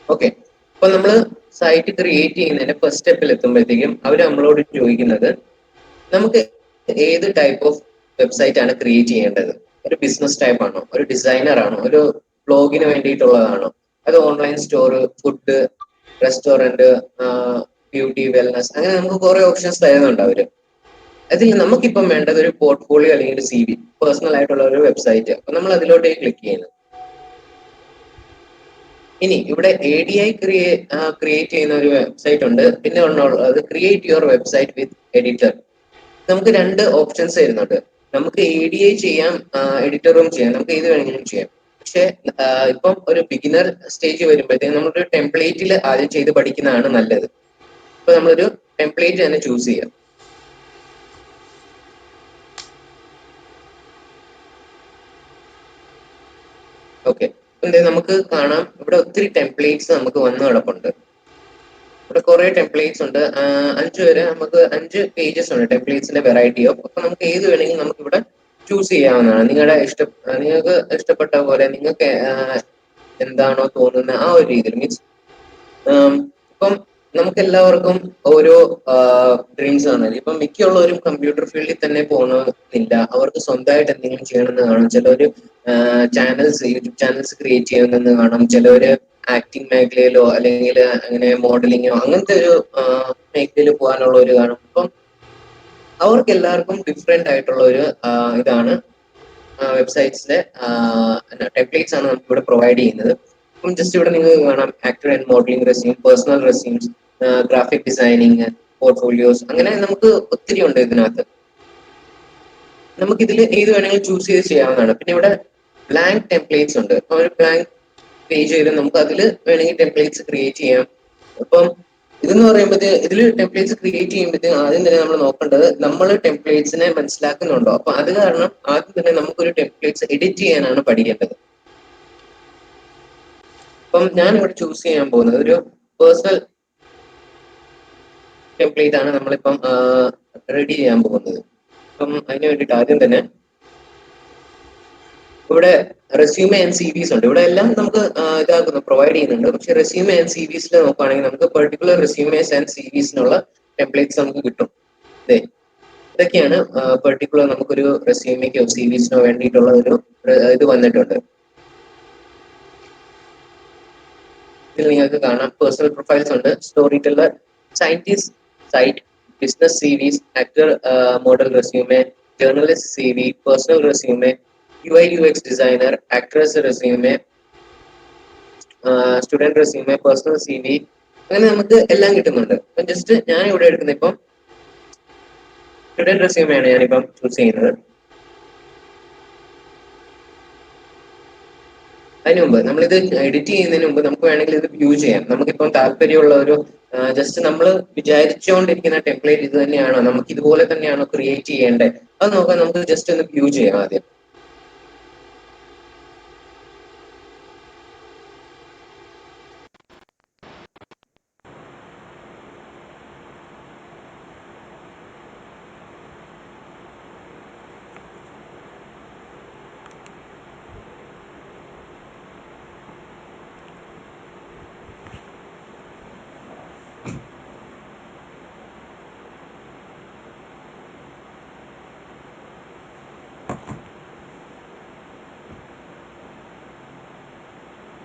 ഓക്കെ, അപ്പൊ നമ്മൾ സൈറ്റ് ക്രിയേറ്റ് ചെയ്യുന്നതിന്റെ ഫസ്റ്റ് സ്റ്റെപ്പിൽ എത്തുമ്പോഴത്തേക്കും അവർ നമ്മളോട് ചോദിക്കുന്നത് നമുക്ക് ഏത് ടൈപ്പ് ഓഫ് വെബ്സൈറ്റ് ആണ് ക്രിയേറ്റ് ചെയ്യേണ്ടത്. ഒരു ബിസിനസ് ടൈപ്പ് ആണോ, ഒരു ഡിസൈനർ ആണോ, ഒരു ബ്ലോഗിന് വേണ്ടിയിട്ടുള്ളതാണോ, അത് online store, food, restaurant, beauty, wellness, അങ്ങനെ നമുക്ക് കുറെ ഓപ്ഷൻസ് തരുന്നുണ്ട് അവര്. അതിൽ നമുക്കിപ്പം വേണ്ടത് ഒരു പോർട്ട്ഫോളിയോ അല്ലെങ്കിൽ ഒരു CV, പേഴ്സണൽ ആയിട്ടുള്ള ഒരു വെബ്സൈറ്റ്. അപ്പൊ നമ്മൾ അതിലോട്ടേക്ക് ക്ലിക്ക് ചെയ്യുന്നത്. ഇനി ഇവിടെ ADI ക്രിയേറ്റ് ചെയ്യുന്ന ഒരു വെബ്സൈറ്റ് ഉണ്ട്. പിന്നെ ഉള്ളത് create your website with editor. നമുക്ക് രണ്ട് ഓപ്ഷൻസ് വരുന്നുണ്ട്. നമുക്ക് ADI ചെയ്യാം, എഡിറ്ററും ചെയ്യാം, നമുക്ക് ഏത് വേണമെങ്കിലും ചെയ്യാം. പക്ഷെ ഇപ്പം ഒരു ബിഗിനർ സ്റ്റേജ് വരുമ്പോഴത്തേക്കും നമ്മളൊരു ടെംപ്ലേറ്റിൽ ആദ്യം ചെയ്ത് പഠിക്കുന്നതാണ് നല്ലത്. ഇപ്പൊ നമ്മളൊരു ടെംപ്ലേറ്റ് തന്നെ ചൂസ് ചെയ്യാം. ഓക്കെ, നമുക്ക് കാണാം ഇവിടെ ഒത്തിരി ടെംപ്ലേറ്റ്സ് നമുക്ക് വന്നു കിടപ്പുണ്ട്. ഇവിടെ കുറെ ടെംപ്ലേറ്റ്സ് ഉണ്ട്. 5 വരെ നമുക്ക് 5 പേജസ് ഉണ്ട് ടെംപ്ലേറ്റ്സിന്റെ വെറൈറ്റി ഓഫ്. അപ്പൊ നമുക്ക് ഏത് വേണമെങ്കിലും നമുക്ക് ഇവിടെ ചൂസ് ചെയ്യാവുന്നതാണ്. നിങ്ങൾക്ക് ഇഷ്ടപ്പെട്ട പോലെ നിങ്ങൾക്ക് എന്താണോ തോന്നുന്നത് ആ ഒരു രീതിയിൽ. മീൻസ് ഇപ്പം നമുക്ക് എല്ലാവർക്കും ഓരോ ഡ്രീംസ് ആണ്. ഇപ്പം മിക്കുള്ളവരും കമ്പ്യൂട്ടർ ഫീൽഡിൽ തന്നെ പോകണമെന്നില്ല. അവർക്ക് സ്വന്തമായിട്ട് എന്തെങ്കിലും ചെയ്യണമെന്ന് കാണും. ചിലവര് യൂട്യൂബ് ചാനൽസ് ക്രിയേറ്റ് ചെയ്യണമെന്ന് കാണും. ചിലവര് ആക്ടിങ് മേഖലയിലോ അല്ലെങ്കിൽ അങ്ങനെ മോഡലിങ്ങോ അങ്ങനത്തെ ഒരു മേഖലയിൽ പോകാനുള്ള ഒരു കാണും. അപ്പം അവർക്ക് എല്ലാവർക്കും ഡിഫറെന്റ് ആയിട്ടുള്ള ഒരു ഇതാണ് വെബ്സൈറ്റ്സിന്റെ ടെംപ്ലേറ്റ്സ് ആണ് നമുക്ക് ഇവിടെ പ്രൊവൈഡ് ചെയ്യുന്നത്. അപ്പം ജസ്റ്റ് ഇവിടെ നിങ്ങൾക്ക് കാണാം actor and modelling resume, personal resumes, graphic designing, portfolios, അങ്ങനെ നമുക്ക് ഒത്തിരി ഉണ്ട് ഇതിനകത്ത്. നമുക്ക് ഇതിൽ ഏത് വേണമെങ്കിലും ചൂസ് ചെയ്ത് ചെയ്യാവുന്നതാണ്. പിന്നെ ഇവിടെ ബ്ലാങ്ക് ടെംപ്ലേറ്റ്സ് ഉണ്ട്. അപ്പൊ ഒരു ബ്ലാങ്ക് പേജ് ചെയ്ത് നമുക്ക് അതിൽ വേണമെങ്കിൽ ടെംപ്ലേറ്റ്സ് ക്രിയേറ്റ് ചെയ്യാം. അപ്പം ഇതെന്ന് പറയുമ്പോൾ ഇതിൽ ടെംപ്ലേറ്റ്സ് ക്രിയേറ്റ് ചെയ്യുമ്പോഴത്തേക്കും ആദ്യം തന്നെ നമ്മൾ നോക്കേണ്ടത് നമ്മൾ ടെംപ്ലേറ്റ്സിനെ മനസ്സിലാക്കുന്നുണ്ടോ. അപ്പൊ അത് കാരണം ആദ്യം തന്നെ നമുക്കൊരു ടെംപ്ലേറ്റ്സ് എഡിറ്റ് ചെയ്യാനാണ് പഠിക്കേണ്ടത്. അപ്പം ഞാൻ ഇവിടെ ചൂസ് ചെയ്യാൻ പോകുന്നത് ഒരു പേഴ്സണൽ ടെംപ്ലേറ്റ് ആണ് നമ്മളിപ്പം റെഡി ചെയ്യാൻ പോകുന്നത്. അപ്പം അതിന് വേണ്ടിയിട്ട് ആദ്യം തന്നെ ഇവിടെ റെസ്യൂമെ ആൻഡ് സി വിസ് ഉണ്ട്. ഇവിടെ എല്ലാം നമുക്ക് ഇതാക്കുന്നു പ്രൊവൈഡ് ചെയ്യുന്നുണ്ട്. പക്ഷെ റെസ്യൂമെ ആൻഡ് സി വിസിൽ നോക്കുകയാണെങ്കിൽ നമുക്ക് പെർട്ടിക്കുലർ റെസ്യൂമേസ് ആൻഡ് സി വിസിനുള്ള ടെംപ്ലേറ്റ്സ് നമുക്ക് കിട്ടും. ഇതൊക്കെയാണ് പെർട്ടിക്കുലർ നമുക്കൊരു റെസ്യൂമേക്കോ സി വിസിനോ വേണ്ടിയിട്ടുള്ള ഒരു ഇത് വന്നിട്ടുണ്ട്. ഇതിൽ നിങ്ങൾക്ക് കാണാം പേഴ്സണൽ പ്രൊഫൈൽസ് ഉണ്ട്, storyteller, scientist, site, business C Vs, actor model resume, journalist C V, personal resume, UI UX designer, actress resume, student resume, personal C V, അങ്ങനെ നമുക്ക് എല്ലാം കിട്ടുന്നുണ്ട്. അപ്പം ജസ്റ്റ് ഞാൻ ഇവിടെ എടുക്കുന്നത് ഇപ്പം സ്റ്റുഡന്റ് റെസ്യൂമെയാണ് ഞാനിപ്പം ചൂസ് ചെയ്യുന്നത്. അതിന് മുമ്പ് നമ്മളിത് എഡിറ്റ് ചെയ്യുന്നതിന് മുമ്പ് നമുക്ക് വേണമെങ്കിൽ ഇത് വ്യൂ ചെയ്യാം. നമുക്കിപ്പം താല്പര്യമുള്ള ഒരു ജസ്റ്റ് നമ്മൾ വിചാരിച്ചുകൊണ്ടിരിക്കുന്ന ടെംപ്ലേറ്റ് ഇത് തന്നെയാണോ, നമുക്ക് ഇതുപോലെ തന്നെയാണോ ക്രിയേറ്റ് ചെയ്യേണ്ടത്, അത് നോക്കാൻ നമുക്ക് ജസ്റ്റ് ഒന്ന് വ്യൂ ചെയ്യാം ആദ്യം.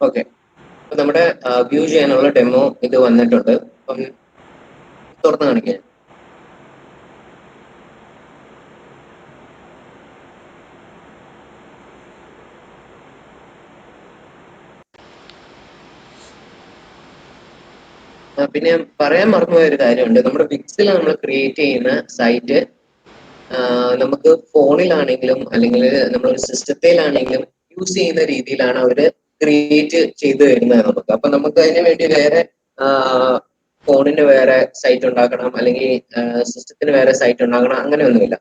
ഓക്കെ, അപ്പൊ നമ്മുടെ വ്യൂ ചെയ്യാനുള്ള ഡെമോ ഇത് വന്നിട്ടുണ്ട്. അപ്പം തുറന്ന് കാണിക്കാം. പിന്നെ പറയാൻ മറന്നുപോയ ഒരു കാര്യമുണ്ട്. നമ്മുടെ വിക്സിൽ നമ്മൾ ക്രിയേറ്റ് ചെയ്യുന്ന സൈറ്റ് നമുക്ക് ഫോണിലാണെങ്കിലും അല്ലെങ്കിൽ നമ്മളൊരു സിസ്റ്റത്തിലാണെങ്കിലും യൂസ് ചെയ്യുന്ന രീതിയിലാണ് അവര് ക്രിയേറ്റ് ചെയ്ത് തരുന്നത് നമുക്ക്. അപ്പൊ നമുക്ക് അതിന് വേണ്ടി വേറെ ഫോണിന് വേറെ സൈറ്റ് ഉണ്ടാക്കണം, അല്ലെങ്കിൽ സിസ്റ്റത്തിന് വേറെ സൈറ്റ് ഉണ്ടാക്കണം, അങ്ങനെയൊന്നുമില്ല.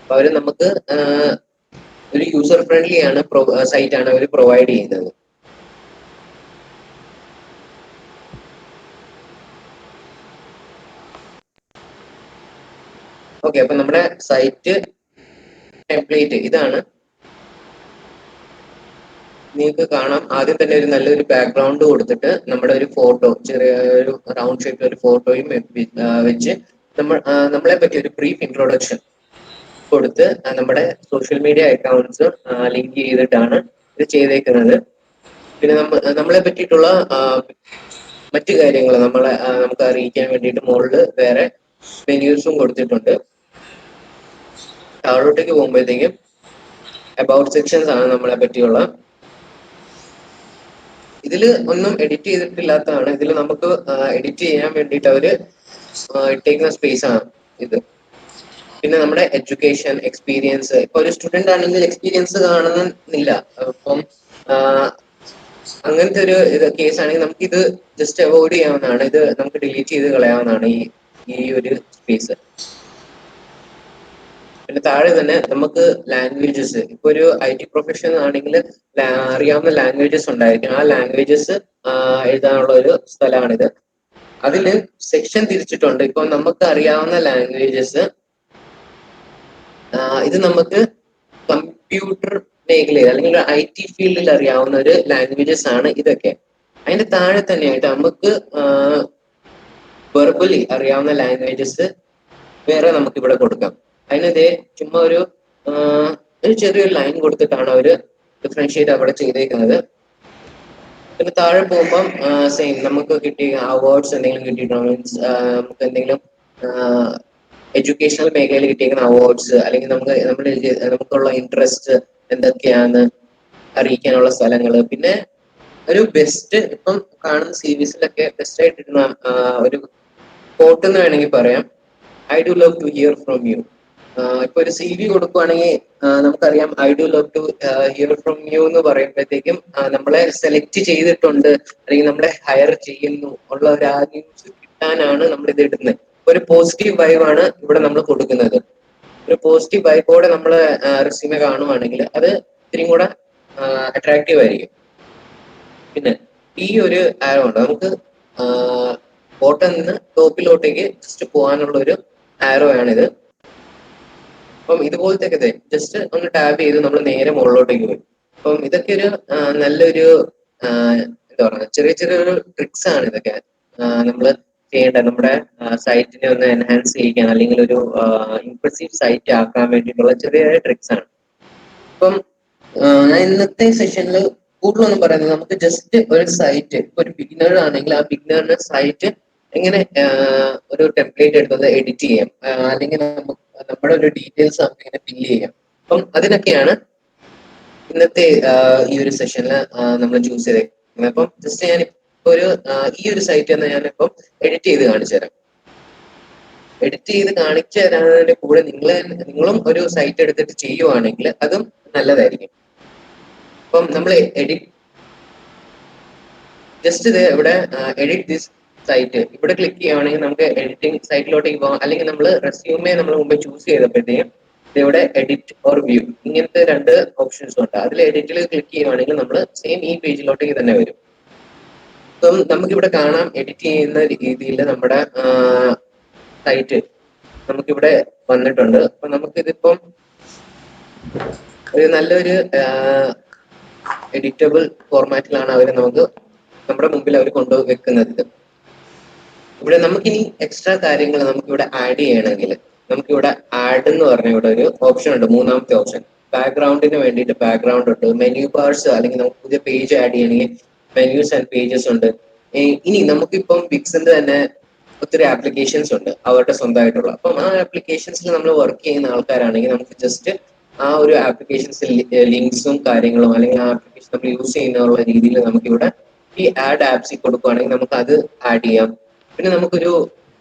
അപ്പൊ അവര് നമുക്ക് ഒരു യൂസർ ഫ്രണ്ട്ലി ആണ് സൈറ്റ് ആണ് അവർ പ്രൊവൈഡ് ചെയ്യുന്നത്. ഓക്കെ, അപ്പൊ നമ്മുടെ സൈറ്റ് ടെംപ്ലേറ്റ് ഇതാണ്. നിങ്ങൾക്ക് കാണാം ആദ്യം തന്നെ ഒരു നല്ലൊരു ബാക്ക്ഗ്രൗണ്ട് കൊടുത്തിട്ട് നമ്മുടെ ഒരു ഫോട്ടോ, ചെറിയ ഒരു റൗണ്ട് ഷേപ്പിൽ ഒരു ഫോട്ടോയും വെച്ച് നമ്മളെ പറ്റി ഒരു ബ്രീഫ് ഇൻട്രൊഡക്ഷൻ കൊടുത്ത് നമ്മുടെ സോഷ്യൽ മീഡിയ അക്കൗണ്ട്സ് ലിങ്ക് ചെയ്തിട്ടാണ് ഇത് ചെയ്തേക്കുന്നത്. പിന്നെ നമ്മളെ പറ്റിയിട്ടുള്ള മറ്റു കാര്യങ്ങൾ നമുക്ക് അറിയിക്കാൻ വേണ്ടിയിട്ട് മുകളിൽ വേറെ മെന്യൂസും കൊടുത്തിട്ടുണ്ട്. താഴോട്ടേക്ക് പോകുമ്പോഴത്തേക്കും അബൌട്ട് സെക്ഷൻസ് ആണ് നമ്മളെ പറ്റിയുള്ള. ഇതിൽ ഒന്നും എഡിറ്റ് ചെയ്തിട്ടില്ലാത്തതാണ്. ഇതിൽ നമുക്ക് എഡിറ്റ് ചെയ്യാൻ വേണ്ടിയിട്ട് അവര് ഇട്ടേക്കുന്ന സ്പേസ് ആണ് ഇത്. പിന്നെ നമ്മുടെ എഡ്യൂക്കേഷൻ, എക്സ്പീരിയൻസ്, ഇപ്പൊ ഒരു സ്റ്റുഡന്റ് ആണെങ്കിൽ എക്സ്പീരിയൻസ് കാണുന്നില്ല. അപ്പം അങ്ങനത്തെ ഒരു കേസ് ആണെങ്കിൽ നമുക്ക് ഇത് ജസ്റ്റ് അവോയ്ഡ് ചെയ്യാവുന്നതാണ്. ഇത് നമുക്ക് ഡിലീറ്റ് ചെയ്ത് കളയാവുന്നതാണ് ഈ ഒരു സ്പേസ്. പിന്നെ താഴെ തന്നെ നമുക്ക് ലാംഗ്വേജസ്, ഇപ്പൊ ഒരു IT പ്രൊഫഷൻ ആണെങ്കിൽ അറിയാവുന്ന ലാംഗ്വേജസ് ഉണ്ടായിരിക്കും. ആ ലാംഗ്വേജസ് എഴുതാനുള്ള ഒരു സ്ഥലമാണിത്. അതില് സെക്ഷൻ തിരിച്ചിട്ടുണ്ട്. ഇപ്പൊ നമുക്ക് അറിയാവുന്ന ലാംഗ്വേജസ്, ഇത് നമുക്ക് കമ്പ്യൂട്ടർ മേഖലയിൽ അല്ലെങ്കിൽ IT ഫീൽഡിൽ അറിയാവുന്ന ഒരു ലാംഗ്വേജസ് ആണ് ഇതൊക്കെ. അതിന്റെ താഴെ തന്നെയായിട്ട് നമുക്ക് വെർബലി അറിയാവുന്ന ലാംഗ്വേജസ് വേറെ നമുക്ക് ഇവിടെ കൊടുക്കാം. അതിനിതേ ചുമ്മാ ഒരു ചെറിയൊരു ലൈൻ കൊടുത്തിട്ടാണ് അവര് ഡിഫറൻഷിയേറ്റ് അവിടെ ചെയ്തേക്കുന്നത്. പിന്നെ താഴെ പോകുമ്പം സെയിം നമുക്ക് കിട്ടിയ അവാർഡ്സ് എന്തെങ്കിലും കിട്ടിയിട്ടുണ്ടോ, മീൻസ് നമുക്ക് എന്തെങ്കിലും എഡ്യൂക്കേഷണൽ മേഖലയിൽ കിട്ടിയിരിക്കുന്ന അവാർഡ്സ്, അല്ലെങ്കിൽ നമുക്കുള്ള ഇൻട്രസ്റ്റ്, എന്തൊക്കെയാന്ന് അറിയിക്കാനുള്ള സ്ഥലങ്ങള്. പിന്നെ ഒരു ബെസ്റ്റ് ഇപ്പം കാണുന്ന സീരീസിലൊക്കെ ബെസ്റ്റ് ആയിട്ടിരുന്ന ഒരു കോട്ട് എന്ന് വേണമെങ്കിൽ പറയാം, I do love to hear from you. ഇപ്പൊ ഒരു സി വി കൊടുക്കുവാണെങ്കിൽ നമുക്കറിയാം I do love to hear from you എന്ന് പറയുമ്പോഴത്തേക്കും നമ്മളെ സെലക്ട് ചെയ്തിട്ടുണ്ട് അല്ലെങ്കിൽ നമ്മളെ ഹയർ ചെയ്യുന്നു ഉള്ള ഒരു ആ ന്യൂസ് കിട്ടാനാണ് നമ്മൾ ഇത് ഇടുന്നത്. ഒരു പോസിറ്റീവ് വൈബാണ് ഇവിടെ നമ്മൾ കൊടുക്കുന്നത്. ഒരു പോസിറ്റീവ് വൈബോടെ നമ്മൾ റെസ്യൂമെ കാണുവാണെങ്കിൽ അത് ഇത്തിരി കൂടെ അട്രാക്റ്റീവ് ആയിരിക്കും. പിന്നെ ഈ ഒരു ആരോ ഉണ്ട്, നമുക്ക് ബോട്ടം നിന്ന് ടോപ്പിലോട്ടേക്ക് ജസ്റ്റ് പോകാനുള്ള ഒരു ആരോ ആണിത്. അപ്പം ഇതുപോലത്തെ ജസ്റ്റ് ഒന്ന് ടാപ്പ് ചെയ്ത് നമ്മൾ നേരെ മുകളിലോട്ടേക്ക് വരും. അപ്പം ഇതൊക്കെ ഒരു നല്ലൊരു എന്താ പറയുക, ചെറിയ ചെറിയൊരു ട്രിക്സ് ആണ് ഇതൊക്കെ നമ്മൾ ചെയ്യേണ്ട നമ്മുടെ സൈറ്റിനെ ഒന്ന് എൻഹാൻസ് ചെയ്യിക്കാൻ അല്ലെങ്കിൽ ഒരു ഇംപ്രസീവ് സൈറ്റ് ആക്കാൻ വേണ്ടിയിട്ടുള്ള ചെറിയ ട്രിക്സ് ആണ്. അപ്പം ഞാൻ ഇന്നത്തെ സെഷനിൽ കൂടുതലൊന്നും പറയുന്നത്, നമുക്ക് ജസ്റ്റ് ഒരു സൈറ്റ്, ഒരു ബിഗിനർ ആണെങ്കിൽ ആ ബിഗിനറിന്റെ സൈറ്റ് എങ്ങനെ ഒരു ടെംപ്ലേറ്റ് എടുത്തത് എഡിറ്റ് ചെയ്യാം, അല്ലെങ്കിൽ നമുക്ക് നമ്മുടെ ഒരു ഡീറ്റെയിൽസ് നമുക്ക് ഇങ്ങനെ ഫില്ല് ചെയ്യാം. അപ്പം അതിനൊക്കെയാണ് ഇന്നത്തെ ഈ ഒരു സെഷനിൽ നമ്മൾ ചൂസ് ചെയ്തേക്കുന്നത്. അപ്പം ജസ്റ്റ് ഞാൻ ഒരു ഈ ഒരു സൈറ്റ് തന്നെ ഞാനിപ്പം എഡിറ്റ് ചെയ്ത് കാണിച്ചു തരാം. എഡിറ്റ് ചെയ്ത് കാണിച്ചു തരാനതിന്റെ കൂടെ നിങ്ങളും ഒരു സൈറ്റ് എടുത്തിട്ട് ചെയ്യുവാണെങ്കിൽ അതും നല്ലതായിരിക്കും. അപ്പം നമ്മൾ ജസ്റ്റ് ഇത് ഇവിടെ എഡിറ്റ് ദിസ് സൈറ്റ് ഇവിടെ ക്ലിക്ക് ചെയ്യുവാണെങ്കിൽ നമുക്ക് എഡിറ്റിംഗ് സൈറ്റിലോട്ടേക്ക് പോകാം. അല്ലെങ്കിൽ നമ്മൾ റെസ്യൂമെ നമ്മൾ മുമ്പ് ചൂസ് ചെയ്തപ്പോഴത്തേക്കും ഇവിടെ എഡിറ്റ് ഓർ വ്യൂ ഇങ്ങനത്തെ 2 ഓപ്ഷൻസ് ഉണ്ട്. അതിൽ എഡിറ്റിൽ ക്ലിക്ക് ചെയ്യുവാണെങ്കിൽ നമ്മൾ സെയിം ഈ പേജിലോട്ടേക്ക് തന്നെ വരും. അപ്പം നമുക്കിവിടെ കാണാം എഡിറ്റ് ചെയ്യുന്ന രീതിയിൽ നമ്മുടെ സൈറ്റ് നമുക്കിവിടെ വന്നിട്ടുണ്ട്. അപ്പൊ നമുക്കിതിപ്പം ഒരു നല്ലൊരു എഡിറ്റബിൾ ഫോർമാറ്റിലാണ് അവർ നമുക്ക് നമ്മുടെ മുമ്പിൽ അവർ കൊണ്ടുവെക്കുന്നത്. ഇവിടെ നമുക്കിനി എക്സ്ട്രാ കാര്യങ്ങൾ നമുക്കിവിടെ ആഡ് ചെയ്യണമെങ്കിൽ നമുക്കിവിടെ ആഡ് എന്ന് പറഞ്ഞ ഇവിടെ ഒരു ഓപ്ഷൻ ഉണ്ട്, 3ാമത്തെ ഓപ്ഷൻ. ബാക്ക്ഗ്രൗണ്ടിന് വേണ്ടിയിട്ട് ബാക്ക്ഗ്രൗണ്ട് ഉണ്ട്, മെനു ബാർസ് അല്ലെങ്കിൽ നമുക്ക് പുതിയ പേജ് ആഡ് ചെയ്യണമെങ്കിൽ മെനുസ് ആൻഡ് പേജസ് ഉണ്ട്. ഇനി നമുക്കിപ്പം വിക്സിന്റെ തന്നെ ഒത്തിരി ആപ്ലിക്കേഷൻസ് ഉണ്ട് അവരുടെ സ്വന്തമായിട്ടുള്ള. അപ്പം ആ ആപ്ലിക്കേഷൻസിൽ നമ്മൾ വർക്ക് ചെയ്യുന്ന ആൾക്കാരാണെങ്കിൽ നമുക്ക് ജസ്റ്റ് ആ ഒരു ആപ്ലിക്കേഷൻസിൽ ലിങ്ക്സും കാര്യങ്ങളും അല്ലെങ്കിൽ ആ ആപ്ലിക്കേഷൻ നമ്മൾ യൂസ് ചെയ്യുന്നുള്ള രീതിയിൽ നമുക്കിവിടെ ഈ ആഡ് ആപ്സിൽ കൊടുക്കുകയാണെങ്കിൽ നമുക്ക് അത് ആഡ് ചെയ്യാം. പിന്നെ നമുക്കൊരു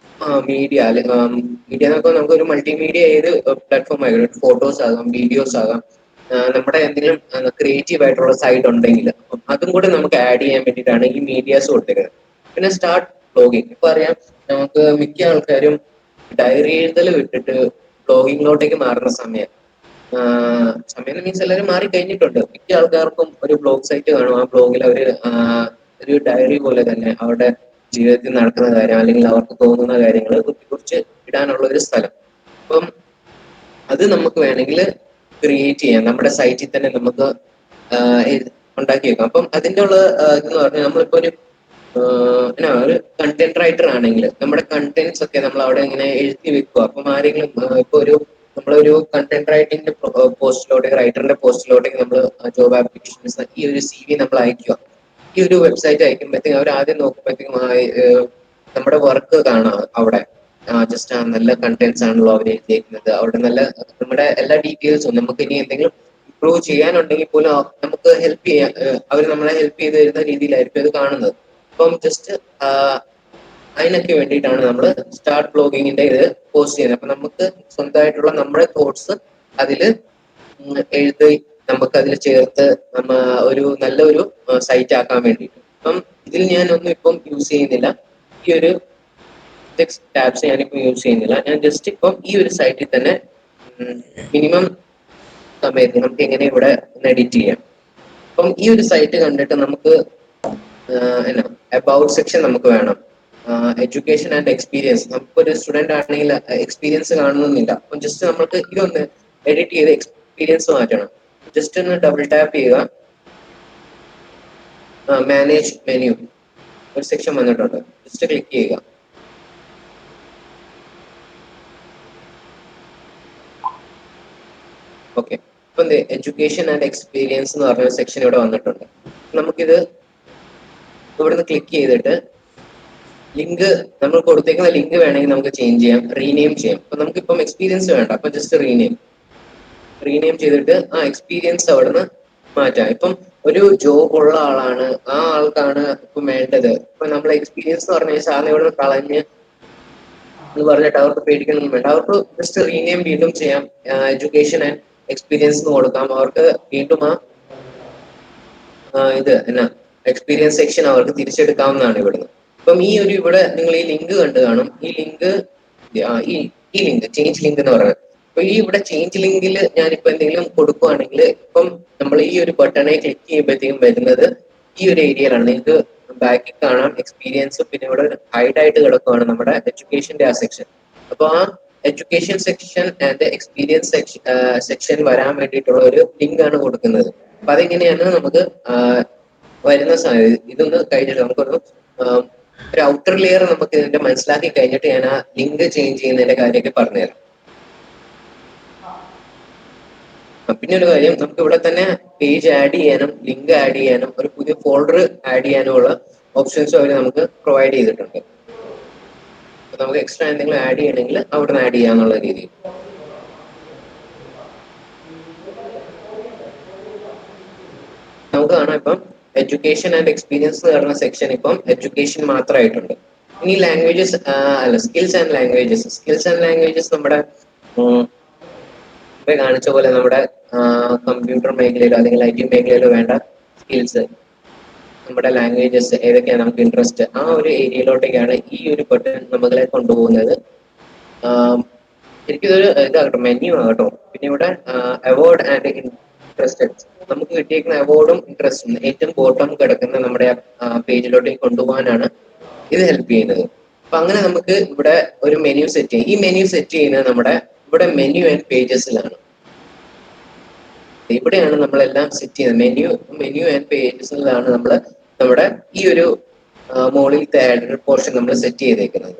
മീഡിയ എന്നൊക്കെ നമുക്കൊരു മൾട്ടിമീഡിയ ഏത് പ്ലാറ്റ്ഫോം ആയിരിക്കും, ഫോട്ടോസ് ആകാം, വീഡിയോസ് ആകാം, നമ്മുടെ എന്തെങ്കിലും ക്രിയേറ്റീവ് ആയിട്ടുള്ള സൈറ്റ് ഉണ്ടെങ്കിൽ അതും കൂടെ നമുക്ക് ആഡ് ചെയ്യാൻ വേണ്ടിയിട്ടാണ് ഈ മീഡിയാസ് കൊടുത്തേക്കുന്നത്. പിന്നെ സ്റ്റാർട്ട് ബ്ലോഗിങ്. ഇപ്പൊ അറിയാം നമുക്ക് മിക്ക ആൾക്കാരും ഡയറി എഴുതൽ വിട്ടിട്ട് ബ്ലോഗിങ്ങിലോട്ടേക്ക് മാറുന്ന സമയം മീൻസ് എല്ലാവരും മാറി കഴിഞ്ഞിട്ടുണ്ട്. മിക്ക ആൾക്കാർക്കും ഒരു ബ്ലോഗ് സൈറ്റ് കാണും, ആ ബ്ലോഗിൽ അവർ ഒരു ഡയറി പോലെ തന്നെ അവരുടെ ജീവിതത്തിൽ നടക്കുന്ന കാര്യം അല്ലെങ്കിൽ അവർക്ക് തോന്നുന്ന കാര്യങ്ങൾ കുറിച്ച് ഇടാനുള്ള ഒരു സ്ഥലം. അപ്പം അത് നമുക്ക് വേണമെങ്കിൽ ക്രിയേറ്റ് ചെയ്യാം, നമ്മുടെ സൈറ്റിൽ തന്നെ നമുക്ക് ഉണ്ടാക്കി വെക്കാം. അപ്പം അതിൻ്റെ ഉള്ള ഇതെന്ന് പറഞ്ഞാൽ നമ്മളിപ്പോ ഒരു കണ്ടന്റ് റൈറ്റർ ആണെങ്കിൽ നമ്മുടെ കണ്ടന്റ്സ് ഒക്കെ നമ്മൾ അവിടെ ഇങ്ങനെ എഴുതി വെക്കുക. അപ്പം ആരെങ്കിലും ഇപ്പൊ നമ്മളൊരു കണ്ടന്റ് റൈറ്റിംഗിന്റെ പോസ്റ്റിലോട്ടേക്ക്, റൈറ്ററിന്റെ പോസ്റ്റിലോട്ടേക്ക് നമ്മൾ ജോബ് ആപ്ലിക്കേഷൻസ് ഈ ഒരു CV നമ്മൾ അയക്കുക. ഈ ഒരു വെബ്സൈറ്റ് അയക്കുമ്പോഴത്തേക്കും അവർ ആദ്യം നോക്കുമ്പോഴത്തേക്കും നമ്മുടെ വർക്ക് കാണാം അവിടെ. ജസ്റ്റ് നല്ല കണ്ടന്റ്സ് ആണല്ലോ അവർ എഴുതിയേക്കുന്നത്, അവിടെ നല്ല നമ്മുടെ എല്ലാ ഡീറ്റെയിൽസും നമുക്ക് ഇനി എന്തെങ്കിലും ഇംപ്രൂവ് ചെയ്യാനുണ്ടെങ്കിൽ പോലും നമുക്ക് ഹെൽപ്പ് ചെയ്യാൻ അവർ നമ്മളെ ഹെൽപ്പ് ചെയ്ത് തരുന്ന രീതിയിലായിരിക്കും അത് കാണുന്നത്. അപ്പം ജസ്റ്റ് അതിനൊക്കെ വേണ്ടിയിട്ടാണ് നമ്മൾ സ്റ്റാർട്ട് ബ്ലോഗിങ്ങിന്റെ ഇത് പോസ്റ്റ് ചെയ്യുന്നത്. അപ്പൊ നമുക്ക് സ്വന്തമായിട്ടുള്ള നമ്മുടെ തോട്ട്സ് അതിൽ എഴുതി നമുക്ക് അതിൽ ചേർത്ത് ഒരു നല്ലൊരു സൈറ്റ് ആക്കാൻ വേണ്ടിയിട്ട്. അപ്പം ഇതിൽ ഞാനൊന്നും ഇപ്പം യൂസ് ചെയ്യുന്നില്ല, ഈ ഒരു ടാബ്സ് ഞാനിപ്പോൾ യൂസ് ചെയ്യുന്നില്ല. ഞാൻ ജസ്റ്റ് ഇപ്പം ഈ ഒരു സൈറ്റിൽ തന്നെ മിനിമം സമയത്ത് നമുക്ക് എങ്ങനെ ഇവിടെ ഒന്ന് എഡിറ്റ് ചെയ്യാം. അപ്പം ഈ ഒരു സൈറ്റ് കണ്ടിട്ട് നമുക്ക് അബൌട്ട് സെക്ഷൻ നമുക്ക് വേണം, എഡ്യൂക്കേഷൻ ആൻഡ് എക്സ്പീരിയൻസ്. നമുക്കൊരു സ്റ്റുഡന്റ് ആണെങ്കിൽ എക്സ്പീരിയൻസ് കാണണമെന്നില്ല. അപ്പം ജസ്റ്റ് നമുക്ക് ഇതൊന്ന് എഡിറ്റ് ചെയ്ത് എക്സ്പീരിയൻസ് മാറ്റണം. ജസ്റ്റ് ഒന്ന് ഡബിൾ ടാപ്പ് ചെയ്യുക, മാനേജ് മെനു ഒരു സെക്ഷൻ വന്നിട്ടുണ്ട്, ജസ്റ്റ് ക്ലിക്ക് ചെയ്യുക. ഓക്കെ, ഇപ്പൊ എഡ്യൂക്കേഷൻ ആൻഡ് എക്സ്പീരിയൻസ് എന്ന് പറഞ്ഞ സെക്ഷൻ ഇവിടെ വന്നിട്ടുണ്ട്. നമുക്കിത് ഇവിടുന്ന് ക്ലിക്ക് ചെയ്തിട്ട് ലിങ്ക് നമ്മൾ കൊടുത്തേക്കുന്ന ലിങ്ക് വേണമെങ്കിൽ നമുക്ക് ചേഞ്ച് ചെയ്യാം, റീനെയിം ചെയ്യാം. അപ്പൊ നമുക്കിപ്പം എക്സ്പീരിയൻസ് വേണ്ട, അപ്പൊ ജസ്റ്റ് റീനെയിം. റീനെയിം ചെയ്തിട്ട് ആ എക്സ്പീരിയൻസ് അവിടുന്ന് മാറ്റാം. ഇപ്പം ഒരു ജോബ് ഉള്ള ആളാണ്, ആ ആൾക്കാണ് ഇപ്പം വേണ്ടത്. ഇപ്പൊ നമ്മൾ എക്സ്പീരിയൻസ് എന്ന് പറഞ്ഞാൽ സാറിന് ഇവിടെ കളഞ്ഞ് എന്ന് പറഞ്ഞിട്ട് അവർക്ക് പേടിക്കണമെന്ന് വേണ്ട. അവർക്ക് ജസ്റ്റ് റീനെയിം വീണ്ടും ചെയ്യാം, എഡ്യൂക്കേഷൻ ആൻഡ് എക്സ്പീരിയൻസ് കൊടുക്കാം. അവർക്ക് വീണ്ടും ഇത് എന്നാ എക്സ്പീരിയൻസ് സെക്ഷൻ അവർക്ക് തിരിച്ചെടുക്കാവുന്നതാണ് ഇവിടുന്ന്. ഇപ്പം ഈ ഒരു ഇവിടെ നിങ്ങൾ ഈ ലിങ്ക് കണ്ടു കാണും. ഈ ലിങ്ക് ഈ ലിങ്ക് ചേഞ്ച് ലിങ്ക് എന്ന് പറയുന്നത്. അപ്പൊ ഈ ഇവിടെ ചേഞ്ച് ലിങ്കിൽ ഞാനിപ്പോ എന്തെങ്കിലും കൊടുക്കുവാണെങ്കിൽ ഇപ്പം നമ്മൾ ഈ ഒരു ബട്ടണെ ക്ലിക്ക് ചെയ്യുമ്പോഴത്തേക്കും വരുന്നത് ഈ ഒരു ഏരിയയിലാണ്. നിങ്ങൾക്ക് ബാക്കിൽ കാണാം എക്സ്പീരിയൻസും, പിന്നെ ഇവിടെ ഹൈഡ് ആയിട്ട് കിടക്കുവാണ് നമ്മുടെ എഡ്യൂക്കേഷന്റെ ആ സെക്ഷൻ. അപ്പൊ ആ education section and experience section വരാൻ വേണ്ടിയിട്ടുള്ള ഒരു ലിങ്ക് ആണ് കൊടുക്കുന്നത്. അപ്പൊ അതെങ്ങനെയാണ് നമുക്ക് വരുന്ന സാധനം ഇതൊന്ന് കഴിഞ്ഞിട്ട് നമുക്കൊന്ന് ഒരു ഔട്ടർ ലെയർ നമുക്ക് ഇതിന്റെ മനസ്സിലാക്കി കഴിഞ്ഞിട്ട് ഞാൻ ആ ലിങ്ക് ചേഞ്ച് ചെയ്യുന്നതിന്റെ കാര്യമൊക്കെ പറഞ്ഞുതരാം. പിന്നെ ഒരു കാര്യം, നമുക്ക് ഇവിടെ തന്നെ പേജ് ആഡ് ചെയ്യാനും ലിങ്ക് ആഡ് ചെയ്യാനും ഒരു പുതിയ ഫോൾഡർ ആഡ് ചെയ്യാനുമുള്ള ഓപ്ഷൻസും അവർ നമുക്ക് പ്രൊവൈഡ് ചെയ്തിട്ടുണ്ട്. നമുക്ക് എക്സ്ട്രാ എന്തെങ്കിലും ആഡ് ചെയ്യണമെങ്കിൽ അവിടെ നിന്ന് ആഡ് ചെയ്യാന്നുള്ള രീതിയിൽ. നമുക്ക് കാണാം ഇപ്പം എഡ്യൂക്കേഷൻ ആൻഡ് എക്സ്പീരിയൻസ് എന്ന് പറയുന്ന സെക്ഷൻ ഇപ്പം എഡ്യൂക്കേഷൻ മാത്രമായിട്ടുണ്ട്. ഇനി ലാംഗ്വേജസ് അല്ല, skills and languages. Skills and languages നമ്മുടെ കാണിച്ച പോലെ നമ്മുടെ കമ്പ്യൂട്ടർ മേഖലയിലോ അല്ലെങ്കിൽ IT മേഖലയിലോ വേണ്ട സ്കിൽസ്, നമ്മുടെ ലാംഗ്വേജസ് ഏതൊക്കെയാണ് നമുക്ക് ഇൻട്രസ്റ്റ്, ആ ഒരു ഏരിയയിലോട്ടേക്കാണ് ഈ ഒരു ബട്ടൺ നമ്മളെ കൊണ്ടുപോകുന്നത്. എനിക്കിതൊരു ഇതാകട്ടോ, മെനു ആകട്ടോ. പിന്നെ ഇവിടെ അവാർഡ് ആൻഡ് ഇൻട്രസ്റ്റഡ്, നമുക്ക് കിട്ടിയേക്കുന്ന അവാർഡും ഇൻട്രസ്റ്റും ഏറ്റവും ബോട്ടം കിടക്കുന്ന നമ്മുടെ പേജിലോട്ടേക്ക് കൊണ്ടുപോകാനാണ് ഇത് ഹെൽപ്പ് ചെയ്യുന്നത്. അപ്പൊ അങ്ങനെ നമുക്ക് ഇവിടെ ഒരു മെനു സെറ്റ് ചെയ്യും. ഈ മെനു സെറ്റ് ചെയ്യുന്നത് നമ്മുടെ ഇവിടെ മെനു ആൻഡ് പേജസിലാണ്. ഇവിടെയാണ് നമ്മളെല്ലാം സെറ്റ് ചെയ്യുന്നത്. മെനു ആൻഡ് പേജസിലാണ് നമ്മൾ നമ്മുടെ ഈ ഒരു മുകളിലത്തെ ആഡ് പോർഷൻ നമ്മൾ സെറ്റ് ചെയ്തേക്കുന്നത്.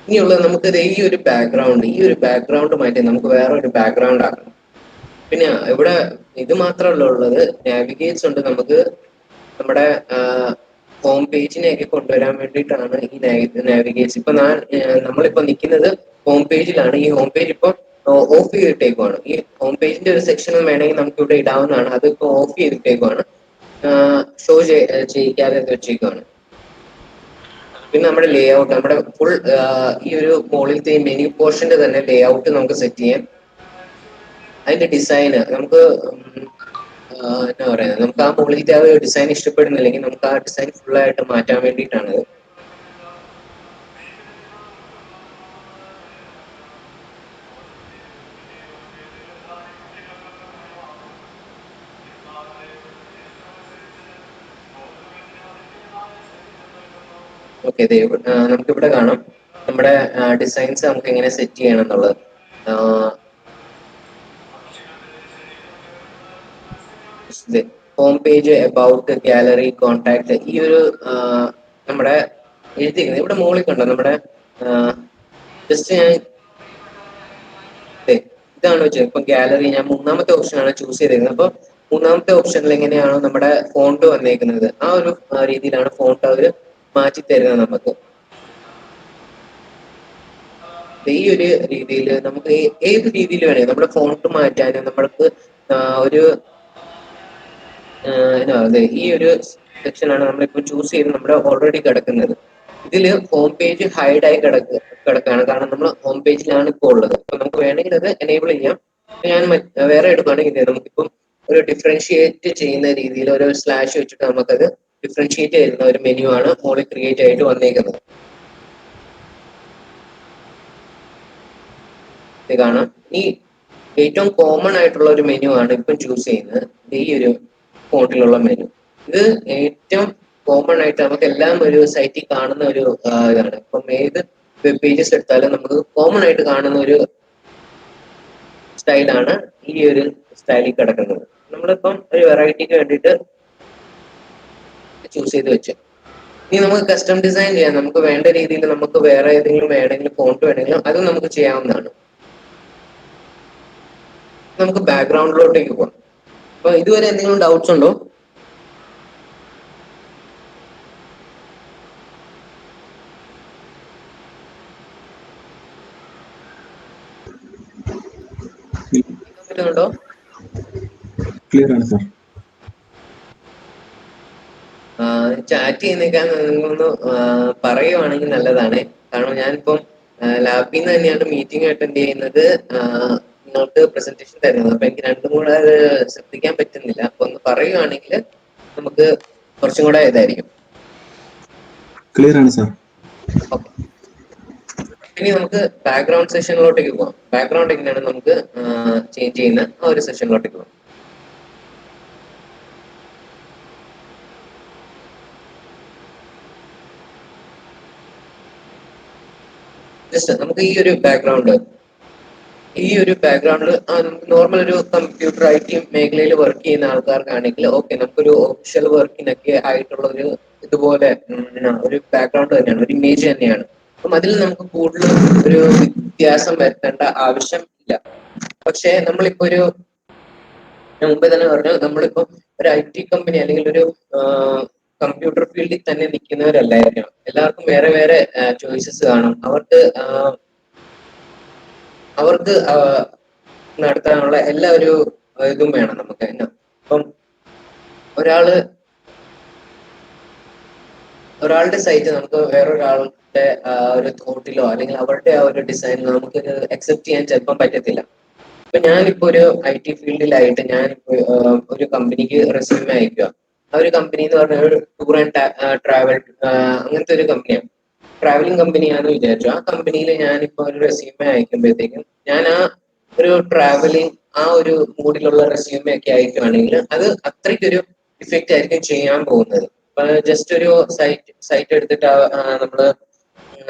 ഇനിയുള്ളത് നമുക്ക് ഈ ഒരു ബാക്ക്ഗ്രൗണ്ട് മാറ്റി നമുക്ക് വേറെ ഒരു ബാക്ക്ഗ്രൗണ്ട് ആക്കണം. പിന്നെ ഇവിടെ ഇത് മാത്രമല്ല ഉള്ളത്, നാവിഗേറ്റ്സ് ഉണ്ട്. നമുക്ക് നമ്മുടെ ഹോം പേജിനെയൊക്കെ കൊണ്ടുവരാൻ വേണ്ടിയിട്ടാണ് ഈ നാവിഗേറ്റ്സ്. ഇപ്പൊ നമ്മളിപ്പോ നിൽക്കുന്നത് ഹോം പേജിലാണ്. ഈ ഹോം പേജ് ഇപ്പൊ ഓഫ് ചെയ്തിട്ടേക്കുവാണ്. ഈ ഹോം പേജിന്റെ ഒരു സെക്ഷൻ വേണമെങ്കിൽ നമുക്ക് ഇവിടെ ഇടാവുന്നതാണ്. അത് ഇപ്പൊ ഓഫ് ചെയ്തിട്ടേക്കുവാണ്, ഷോ ചെയ്യിക്കാതെ വെച്ചേക്കുവാണ്. പിന്നെ നമ്മുടെ ലേ ഔട്ട്, നമ്മുടെ ഫുൾ ഈ ഒരു മുകളിലത്തെ മെനു പോർഷന്റെ തന്നെ ലേ ഔട്ട് നമുക്ക് സെറ്റ് ചെയ്യാം. അതിന്റെ ഡിസൈന് നമുക്ക് എന്താ പറയുന്നത്, നമുക്ക് ആ മുകളിലത്തെ ആ ഒരു ഡിസൈൻ ഇഷ്ടപ്പെടുന്നില്ലെങ്കിൽ നമുക്ക് ആ ഡിസൈൻ ഫുൾ ആയിട്ട് മാറ്റാൻ വേണ്ടിയിട്ടാണ്. ഓക്കെ, നമുക്കിവിടെ കാണാം നമ്മുടെ ഡിസൈൻസ് നമുക്ക് എങ്ങനെ സെറ്റ് ചെയ്യണം എന്നുള്ളത്. Home page, about, gallery, contact, ഈ ഒരു നമ്മുടെ എഴുതിയിരിക്കുന്നത് ഇവിടെ മുകളിൽ കണ്ടോ. നമ്മുടെ ജസ്റ്റ് ഞാൻ ഇതാണ് വെച്ചത്. ഇപ്പൊ ഗാലറി ഞാൻ മൂന്നാമത്തെ ഓപ്ഷനാണ് ചൂസ് ചെയ്തിരിക്കുന്നത്. അപ്പൊ മൂന്നാമത്തെ ഓപ്ഷനിൽ എങ്ങനെയാണോ നമ്മുടെ ഫോണ്ട് വന്നേക്കുന്നത് ആ ഒരു രീതിയിലാണ് ഫോണ്ട് അവർ മാറ്റി തരുന്നത് നമുക്ക്. ഈ ഒരു രീതിയിൽ നമുക്ക് ഏത് രീതിയിൽ വേണേ നമ്മുടെ ഫോണ്ട് മാറ്റാനും നമ്മൾക്ക് ഒരു അതെ, ഈ ഒരു സെക്ഷനാണ് നമ്മളിപ്പോൾ ചൂസ് ചെയ്ത് നമ്മുടെ ഓൾറെഡി കിടക്കുന്നത്. ഇതില് ഹോം പേജ് ഹൈഡ് ആയി കിടക്കാണ്, കാരണം നമ്മൾ ഹോം പേജിലാണ് ഇപ്പോൾ ഉള്ളത്. അപ്പൊ നമുക്ക് വേണമെങ്കിൽ അത് എനേബിൾ ചെയ്യാം. ഞാൻ വേറെ എടുക്കുകയാണെങ്കിൽ നമുക്കിപ്പം ഒരു ഡിഫറൻഷിയേറ്റ് ചെയ്യുന്ന രീതിയിൽ ഒരു സ്ലാഷ് വെച്ചിട്ട് നമുക്കത് ഡിഫറൻഷിയേറ്റ് ചെയ്യുന്ന ഒരു മെനു ആണ് മോളിൽ ക്രിയേറ്റ് ആയിട്ട് വന്നേക്കുന്നത്. ഇത് കാണാം. ഈ ഏറ്റവും കോമൺ ആയിട്ടുള്ള ഒരു മെനു ആണ് ഇപ്പം ചൂസ് ചെയ്യുന്നത്, ഈ ഒരു ഫോണ്ടിലുള്ള മെനു. ഇത് ഏറ്റവും കോമൺ ആയിട്ട് നമുക്ക് എല്ലാം ഒരു സൈറ്റിൽ കാണുന്ന ഒരു ഇതാണ്. ഇപ്പം ഏത് വെബ് പേജസ് എടുത്താലും നമുക്ക് കോമൺ ആയിട്ട് കാണുന്ന ഒരു സ്റ്റൈലാണ് ഈ ഒരു സ്റ്റൈലിൽ കിടക്കുന്നത്. നമ്മളിപ്പം ഒരു വെറൈറ്റിക്ക് വേണ്ടിയിട്ട് ചൂസ് ചെയ്ത് വെച്ചു. ഇനി നമുക്ക് കസ്റ്റം ഡിസൈൻ ചെയ്യാം. നമുക്ക് വേണ്ട രീതിയിൽ നമുക്ക് വേറെ ഏതെങ്കിലും വേണമെങ്കിലും ഫോണ്ട് വേണമെങ്കിലും അതും നമുക്ക് ചെയ്യാവുന്നതാണ്. നമുക്ക് ബാക്ക്ഗ്രൗണ്ടിലോട്ടേക്ക് പോകാം. അപ്പൊ ഇതുവരെ എന്തെങ്കിലും ഡൗട്ട്സ് ഉണ്ടോ? പറ്റുന്നുണ്ടോ? ക്ലിയർ ആണ് സാർ. ചാറ്റ് ചെയ്യുന്നേക്കാൻ നിങ്ങളൊന്ന് പറയുവാണെങ്കിൽ നല്ലതാണ്. കാരണം ഞാനിപ്പം ലാബിൽ നിന്ന് തന്നെയാണ് മീറ്റിംഗ് അറ്റൻഡ് ചെയ്യുന്നത്, നിങ്ങൾക്ക് പ്രസന്റേഷൻ തരുന്നത്. അപ്പൊ എനിക്ക് രണ്ടും കൂടെ അത് ശ്രദ്ധിക്കാൻ പറ്റുന്നില്ല. അപ്പൊ ഒന്ന് പറയുവാണെങ്കിൽ നമുക്ക് കുറച്ചും കൂടെ ഇതായിരിക്കും. ക്ലിയർ ആണ് സാർ. ഓക്കെ, ഇനി നമുക്ക് ബാക്ക്ഗ്രൗണ്ട് സെഷനിലോട്ടേക്ക് പോകാം. ബാക്ക്ഗ്രൗണ്ട് എങ്ങനെയാണ് നമുക്ക് ചേഞ്ച് ചെയ്യുന്ന ആ ഒരു സെഷനിലോട്ടേക്ക് പോകാം. ജസ്റ്റ് നമുക്ക് ഈ ഒരു ബാക്ക്ഗ്രൗണ്ടിൽ നമുക്ക് നോർമൽ ഒരു കമ്പ്യൂട്ടർ IT മേഖലയിൽ വർക്ക് ചെയ്യുന്ന ആൾക്കാർക്കാണെങ്കിൽ ഓക്കെ, നമുക്കൊരു ഒഫീഷ്യൽ വർക്കിനൊക്കെ ആയിട്ടുള്ള ഒരു ഇതുപോലെ ഒരു ബാക്ക്ഗ്രൗണ്ട് തന്നെയാണ്, ഒരു ഇമേജ് തന്നെയാണ്. അപ്പം അതിൽ നമുക്ക് കൂടുതൽ ഒരു വ്യത്യാസം വരുത്തേണ്ട ആവശ്യം ഇല്ല. പക്ഷേ നമ്മളിപ്പോ ഞാൻ മുമ്പേ തന്നെ പറഞ്ഞു, നമ്മളിപ്പോ ഒരു IT കമ്പനി അല്ലെങ്കിൽ ഒരു കമ്പ്യൂട്ടർ ഫീൽഡിൽ തന്നെ നിൽക്കുന്നവരല്ലായിരിക്കണം. എല്ലാവർക്കും വേറെ വേറെ ചോയ്സസ് കാണും. അവർക്ക് നടത്താനുള്ള എല്ലാ ഒരു ഇതും വേണം നമുക്ക് തന്നെ. അപ്പം ഒരാളുടെ സൈറ്റ് നമുക്ക് വേറൊരാളുടെ ഒരു തോട്ടിലോ അല്ലെങ്കിൽ അവരുടെ ആ ഒരു ഡിസൈനിലോ നമുക്ക് അക്സെപ്റ്റ് ചെയ്യാൻ ചിലപ്പം പറ്റത്തില്ല. ഇപ്പൊ ഞാനിപ്പോ ഒരു IT ഫീൽഡിലായിട്ട് ഞാനിപ്പോ ഒരു കമ്പനിക്ക് റെസ്യൂമേ അയക്കുക. ആ ഒരു കമ്പനി എന്ന് പറഞ്ഞാൽ ഒരു ടൂർ ആൻഡ് ട്രാവൽ അങ്ങനത്തെ ഒരു കമ്പനിയാണ്, ട്രാവലിംഗ് കമ്പനിയാണെന്ന് വിചാരിച്ചു. ആ കമ്പനിയിൽ ഞാനിപ്പോ ഒരു റെസ്യൂമേ അയക്കുമ്പോഴത്തേക്കും ഞാൻ ആ ഒരു ട്രാവലിംഗ് ആ ഒരു മൂഡിലുള്ള റെസ്യൂമേ ഒക്കെ അയക്കുകയാണെങ്കിൽ അത് അത്രയ്ക്കൊരു ഇഫക്റ്റ് ആയിരിക്കും ചെയ്യാൻ പോകുന്നത്. ജസ്റ്റ് ഒരു സൈറ്റ് എടുത്തിട്ട് നമ്മള്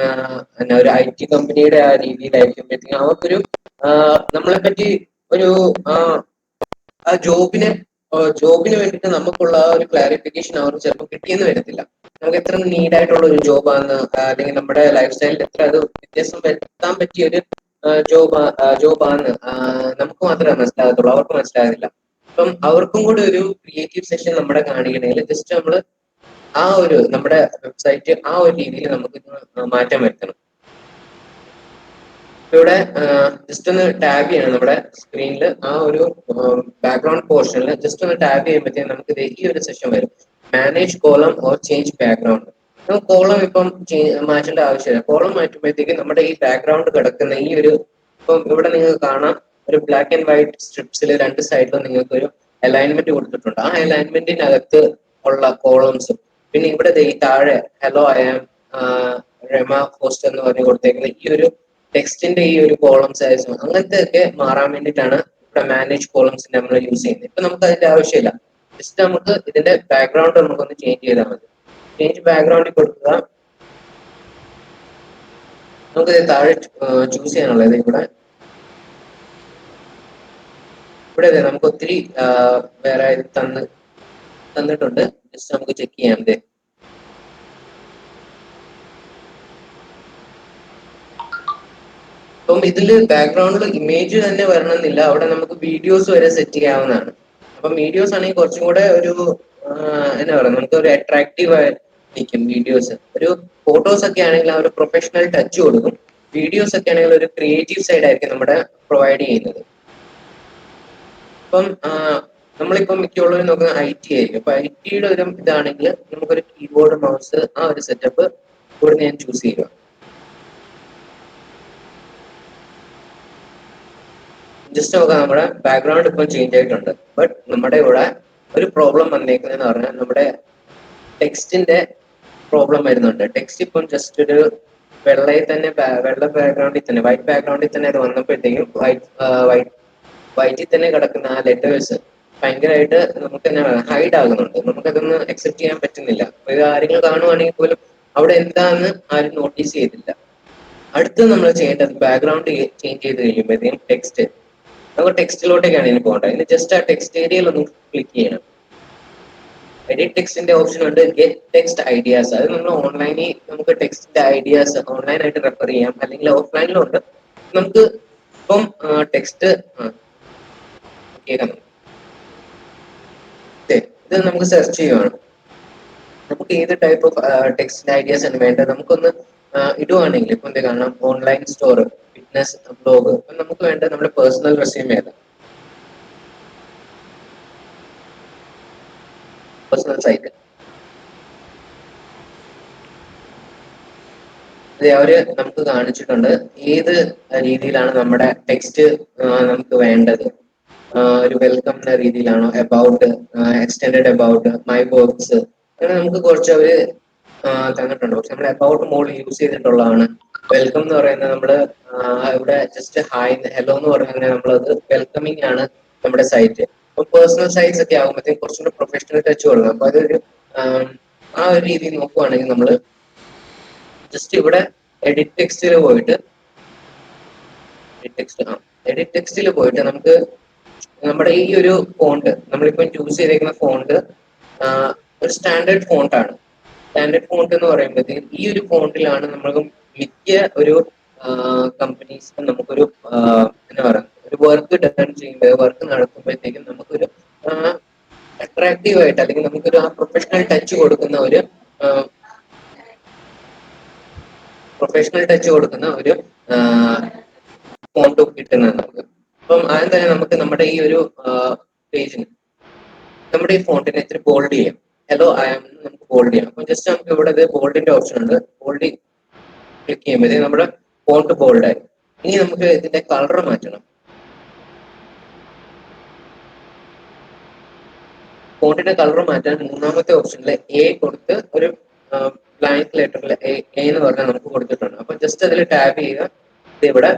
ഒരു IT കമ്പനിയുടെ ആ രീതിയിലായിരിക്കുമ്പോഴത്തേക്കും അവർക്കൊരു നമ്മളെ പറ്റി ഒരു ആ ജോബിന് വേണ്ടിയിട്ട് നമുക്കുള്ള ആ ഒരു ക്ലാരിഫിക്കേഷൻ അവർക്ക് ചിലപ്പോൾ കിട്ടിയെന്ന് വരത്തില്ല. നമുക്ക് എത്ര നീഡായിട്ടുള്ള ഒരു ജോബാണ്, അല്ലെങ്കിൽ നമ്മുടെ ലൈഫ് സ്റ്റൈലിൽ എത്ര അത് വ്യത്യാസം വരുത്താൻ പറ്റിയ ഒരു ജോബാണ് നമുക്ക് മാത്രമേ മനസ്സിലാകത്തുള്ളൂ, അവർക്ക് മനസ്സിലാകില്ല. അപ്പം അവർക്കും കൂടി ഒരു ക്രിയേറ്റീവ് സെഷൻ നമ്മുടെ കാണിക്കണമെങ്കിൽ ജസ്റ്റ് നമ്മൾ നമ്മുടെ വെബ്സൈറ്റ് ആ ഒരു രീതിയിൽ നമുക്ക് മാറ്റം വരുത്തണം. ഇവിടെ ജസ്റ്റ് ഒന്ന് ടാബ് ചെയ്യണം നമ്മുടെ സ്ക്രീനിൽ. ആ ഒരു ബാക്ക്ഗ്രൗണ്ട് പോർഷനിൽ ജസ്റ്റ് ഒന്ന് ടാബ് ചെയ്യുമ്പോഴത്തേക്കും നമുക്ക് ഈ ഒരു സെഷൻ വരും, manage column or change background. നമുക്ക് കോളം ഇപ്പം മാറ്റേണ്ട ആവശ്യമില്ല. കോളം മാറ്റുമ്പോഴത്തേക്ക് നമ്മുടെ ഈ ബാക്ക്ഗ്രൗണ്ട് കിടക്കുന്ന ഇപ്പം ഇവിടെ നിങ്ങൾക്ക് കാണാം, ഒരു ബ്ലാക്ക് ആൻഡ് വൈറ്റ് സ്ട്രിപ്സിൽ രണ്ട് സൈഡിലും നിങ്ങൾക്ക് ഒരു അലൈൻമെന്റ് കൊടുത്തിട്ടുണ്ട്. ആ അലൈൻമെന്റിനകത്ത് ഉള്ള കോളംസും പിന്നെ ഇവിടെ ഈ താഴെ ഹലോ ഐ ആം റെമ ഫോസ്റ്റ് എന്ന് പറഞ്ഞ് കൊടുത്തേക്കുന്ന ഈ ഒരു ടെക്സ്റ്റിന്റെ ഈ ഒരു കോളം സൈസും അങ്ങനത്തെ ഒക്കെ മാറാൻ വേണ്ടിയിട്ടാണ് ഇവിടെ മാനേജ് കോളംസ് നമ്മൾ യൂസ് ചെയ്യുന്നത്. ഇപ്പൊ നമുക്ക് അതിന്റെ ആവശ്യമില്ല. ജസ്റ്റ് നമുക്ക് ഇതിന്റെ ബാക്ക്ഗ്രൗണ്ട് നമുക്കൊന്ന് ചേഞ്ച് ചെയ്താൽ മതി. ചേഞ്ച് ബാക്ക്ഗ്രൗണ്ടിൽ കൊടുക്കുക. നമുക്ക് താഴെ ചൂസ് ചെയ്യാനുള്ളത് ഇവിടെ നമുക്ക് ഒത്തിരി വേറെ തന്നിട്ടുണ്ട്. ജസ്റ്റ് നമുക്ക് ചെക്ക് ചെയ്യാം. അപ്പം ഇതില് ബാക്ക്ഗ്രൗണ്ടിൽ ഇമേജ് തന്നെ വരണമെന്നില്ല, അവിടെ നമുക്ക് വീഡിയോസ് വരെ സെറ്റ് ചെയ്യാവുന്നതാണ്. അപ്പം വീഡിയോസ് ആണെങ്കിൽ കുറച്ചും കൂടെ ഒരു എന്നാ പറയുക, നമുക്ക് ഒരു അട്രാക്റ്റീവ് ആയിരിക്കും വീഡിയോസ്. ഒരു ഫോട്ടോസ് ഒക്കെ ആണെങ്കിൽ ആ ഒരു പ്രൊഫഷണൽ ടച്ച് കൊടുക്കും. വീഡിയോസ് ഒക്കെ ആണെങ്കിൽ ഒരു ക്രിയേറ്റീവ് സൈഡ് ആയിരിക്കും നമ്മുടെ പ്രൊവൈഡ് ചെയ്യുന്നത്. അപ്പം നമ്മളിപ്പം മിക്കുള്ളവരും നോക്കുന്നത് IT ആയിരിക്കും. അപ്പൊ IT ഒരു ഇതാണെങ്കിൽ നമുക്കൊരു കീബോർഡ് മൗസ് ആ ഒരു സെറ്റപ്പ് ഇവിടെ ഞാൻ ചൂസ് ചെയ്യുക. ജസ്റ്റ് നോക്കാം, നമ്മുടെ ബാക്ക്ഗ്രൗണ്ട് ഇപ്പം ചേഞ്ച് ആയിട്ടുണ്ട്. ബട്ട് നമ്മുടെ ഇവിടെ ഒരു പ്രോബ്ലം വന്നേക്കുന്നതെന്ന് പറഞ്ഞാൽ നമ്മുടെ ടെക്സ്റ്റിന്റെ പ്രോബ്ലം വരുന്നുണ്ട്. ടെക്സ്റ്റ് ഇപ്പം ജസ്റ്റ് ഒരു വെള്ള ബാക്ക്ഗ്രൗണ്ടിൽ തന്നെ വൈറ്റ് ബാക്ക്ഗ്രൗണ്ടിൽ തന്നെ അത് വന്നപ്പോഴത്തേക്കും വൈറ്റിൽ തന്നെ കിടക്കുന്ന ആ ലെറ്റേഴ്സ് ഭയങ്കരമായിട്ട് നമുക്ക് തന്നെ ഹൈഡ് ആകുന്നുണ്ട്. നമുക്കതൊന്ന് അക്സെപ്റ്റ് ചെയ്യാൻ പറ്റുന്നില്ല. ഇത് ആരെങ്കിലും കാണുവാണെങ്കിൽ പോലും അവിടെ എന്താന്ന് ആരും നോട്ടീസ് ചെയ്തില്ല. അടുത്ത് നമ്മൾ ചെയ്യേണ്ടത് ബാക്ക്ഗ്രൗണ്ട് ചേഞ്ച് ചെയ്ത് കഴിയുമ്പോഴത്തേക്കും നമുക്ക് ടെക്സ്റ്റിലോട്ടേക്കാണ് ഇനി പോകേണ്ടത്. ഇനി ജസ്റ്റ് ആ ടെക്സ്റ്റ് ഏരിയയിൽ ഒന്ന് ക്ലിക്ക് ചെയ്യണം. എഡിറ്റ് ടെക്സ്റ്റിന്റെ ഓപ്ഷൻ ഉണ്ട്, ഗെറ്റ് ടെക്സ്റ്റ് ഐഡിയാസ്. അത് നമ്മൾ ഓൺലൈനിൽ നമുക്ക് ടെക്സ്റ്റിന്റെ ഐഡിയാസ് ഓൺലൈനായിട്ട് റെഫർ ചെയ്യാം, അല്ലെങ്കിൽ ഓഫ്ലൈനിലും ഉണ്ട്. നമുക്ക് ഇപ്പം ടെക്സ്റ്റ് ഇത് നമുക്ക് സെർച്ച് ചെയ്യുവാണ്. നമുക്ക് ഏത് ടൈപ്പ് ഓഫ് ടെക്സ്റ്റ് ഐഡിയാസ് ആണ് വേണ്ടത്. നമുക്കൊന്ന് ഇടുവാണെങ്കിൽ ഇപ്പൊ എന്ത് കാണാം, ഓൺലൈൻ സ്റ്റോർ, ഫിറ്റ്നസ് ബ്ലോഗ്. നമുക്ക് വേണ്ടത് നമ്മുടെ പേഴ്സണൽ റെസ്യൂമേ ആണ്. Personal site. അവര് നമുക്ക് കാണിച്ചിട്ടുണ്ട് ഏത് രീതിയിലാണ് നമ്മുടെ ടെക്സ്റ്റ് നമുക്ക് വേണ്ടത്. ഒരു വെൽക്കം എന്ന രീതിയിലാണോ, about, extended about, my works, അങ്ങനെ നമുക്ക് കുറച്ച് അവര് തന്നിട്ടുണ്ട്. പക്ഷെ നമ്മൾ അബൌട്ട് മോഡ് യൂസ് ചെയ്തിട്ടുള്ളതാണ്. വെൽക്കം എന്ന് പറയുന്നത് നമ്മള് ഇവിടെ ജസ്റ്റ് ഹായ് ഹലോ എന്ന് പറഞ്ഞാൽ നമ്മളത് വെൽക്കമിങ് ആണ് നമ്മുടെ സൈറ്റ്. അപ്പൊ പേഴ്സണൽ സൈറ്റ്സ് ഒക്കെ ആകുമ്പോഴത്തേക്കും കുറച്ചുകൂടി പ്രൊഫഷണൽ ടച്ച് കൊടുക്കണം. അപ്പൊ അതൊരു ആ ഒരു രീതിയിൽ നോക്കുവാണെങ്കിൽ നമ്മള് ജസ്റ്റ് ഇവിടെ എഡിറ്റ് ടെക്സ്റ്റിൽ പോയിട്ട് എഡിറ്റ് ടെക്സ്റ്റിൽ പോയിട്ട് നമുക്ക് നമ്മുടെ ഈ ഒരു ഫോണ്ട് നമ്മളിപ്പോൾ ചൂസ് ചെയ്തേക്കുന്ന ഫോണ്ട് ഒരു സ്റ്റാൻഡേർഡ് ഫോണ്ട് ആണ്. സ്റ്റാൻഡേർഡ് ഫോണ്ട് എന്ന് പറയുമ്പോഴത്തേക്കും ഈ ഒരു ഫോണ്ടിലാണ് നമുക്ക് മിക്ക ഒരു കമ്പനീസിനും നമുക്കൊരു എന്താ പറയുക ഒരു വർക്ക് ഡൺ ചെയ്യുമ്പോൾ വർക്ക് നടത്തുമ്പോഴത്തേക്കും നമുക്കൊരു അട്രാക്റ്റീവ് ആയിട്ട് അല്ലെങ്കിൽ നമുക്കൊരു ആ പ്രൊഫഷണൽ ടച്ച് കൊടുക്കുന്ന ഒരു ഫോണ്ട് കിട്ടുന്നത് നമുക്ക്. അപ്പം ആദ്യം തന്നെ നമുക്ക് നമ്മുടെ ഈ ഒരു പേജിന് നമ്മുടെ ഈ ഫോണ്ടിനെ ഇത്തിരി ബോൾഡ് ചെയ്യാം. ഹലോ ഐ ആം നമുക്ക് ബോൾഡ് ചെയ്യാം. അപ്പൊ ജസ്റ്റ് നമുക്ക് ഇവിടെ ബോൾഡിന്റെ ഓപ്ഷൻ ഉണ്ട്. ബോൾഡ് ക്ലിക്ക് ചെയ്യുമ്പോഴത്തേക്ക് നമ്മുടെ ഫോണ്ട് ബോൾഡ് ആയി. ഇനി നമുക്ക് ഇതിന്റെ കളർ മാറ്റണം. ഫോണ്ടിന്റെ കളർ മാറ്റാൻ മൂന്നാമത്തെ ഓപ്ഷനിൽ എ കൊടുത്ത് ഒരു ബ്ലാങ്ക് ലെറ്ററിൽ എ എന്ന് പറഞ്ഞാൽ നമുക്ക് കൊടുത്തിട്ടുണ്ട്. അപ്പൊ ജസ്റ്റ് അതിൽ ടാപ്പ് ചെയ്യുക. ഇവിടെ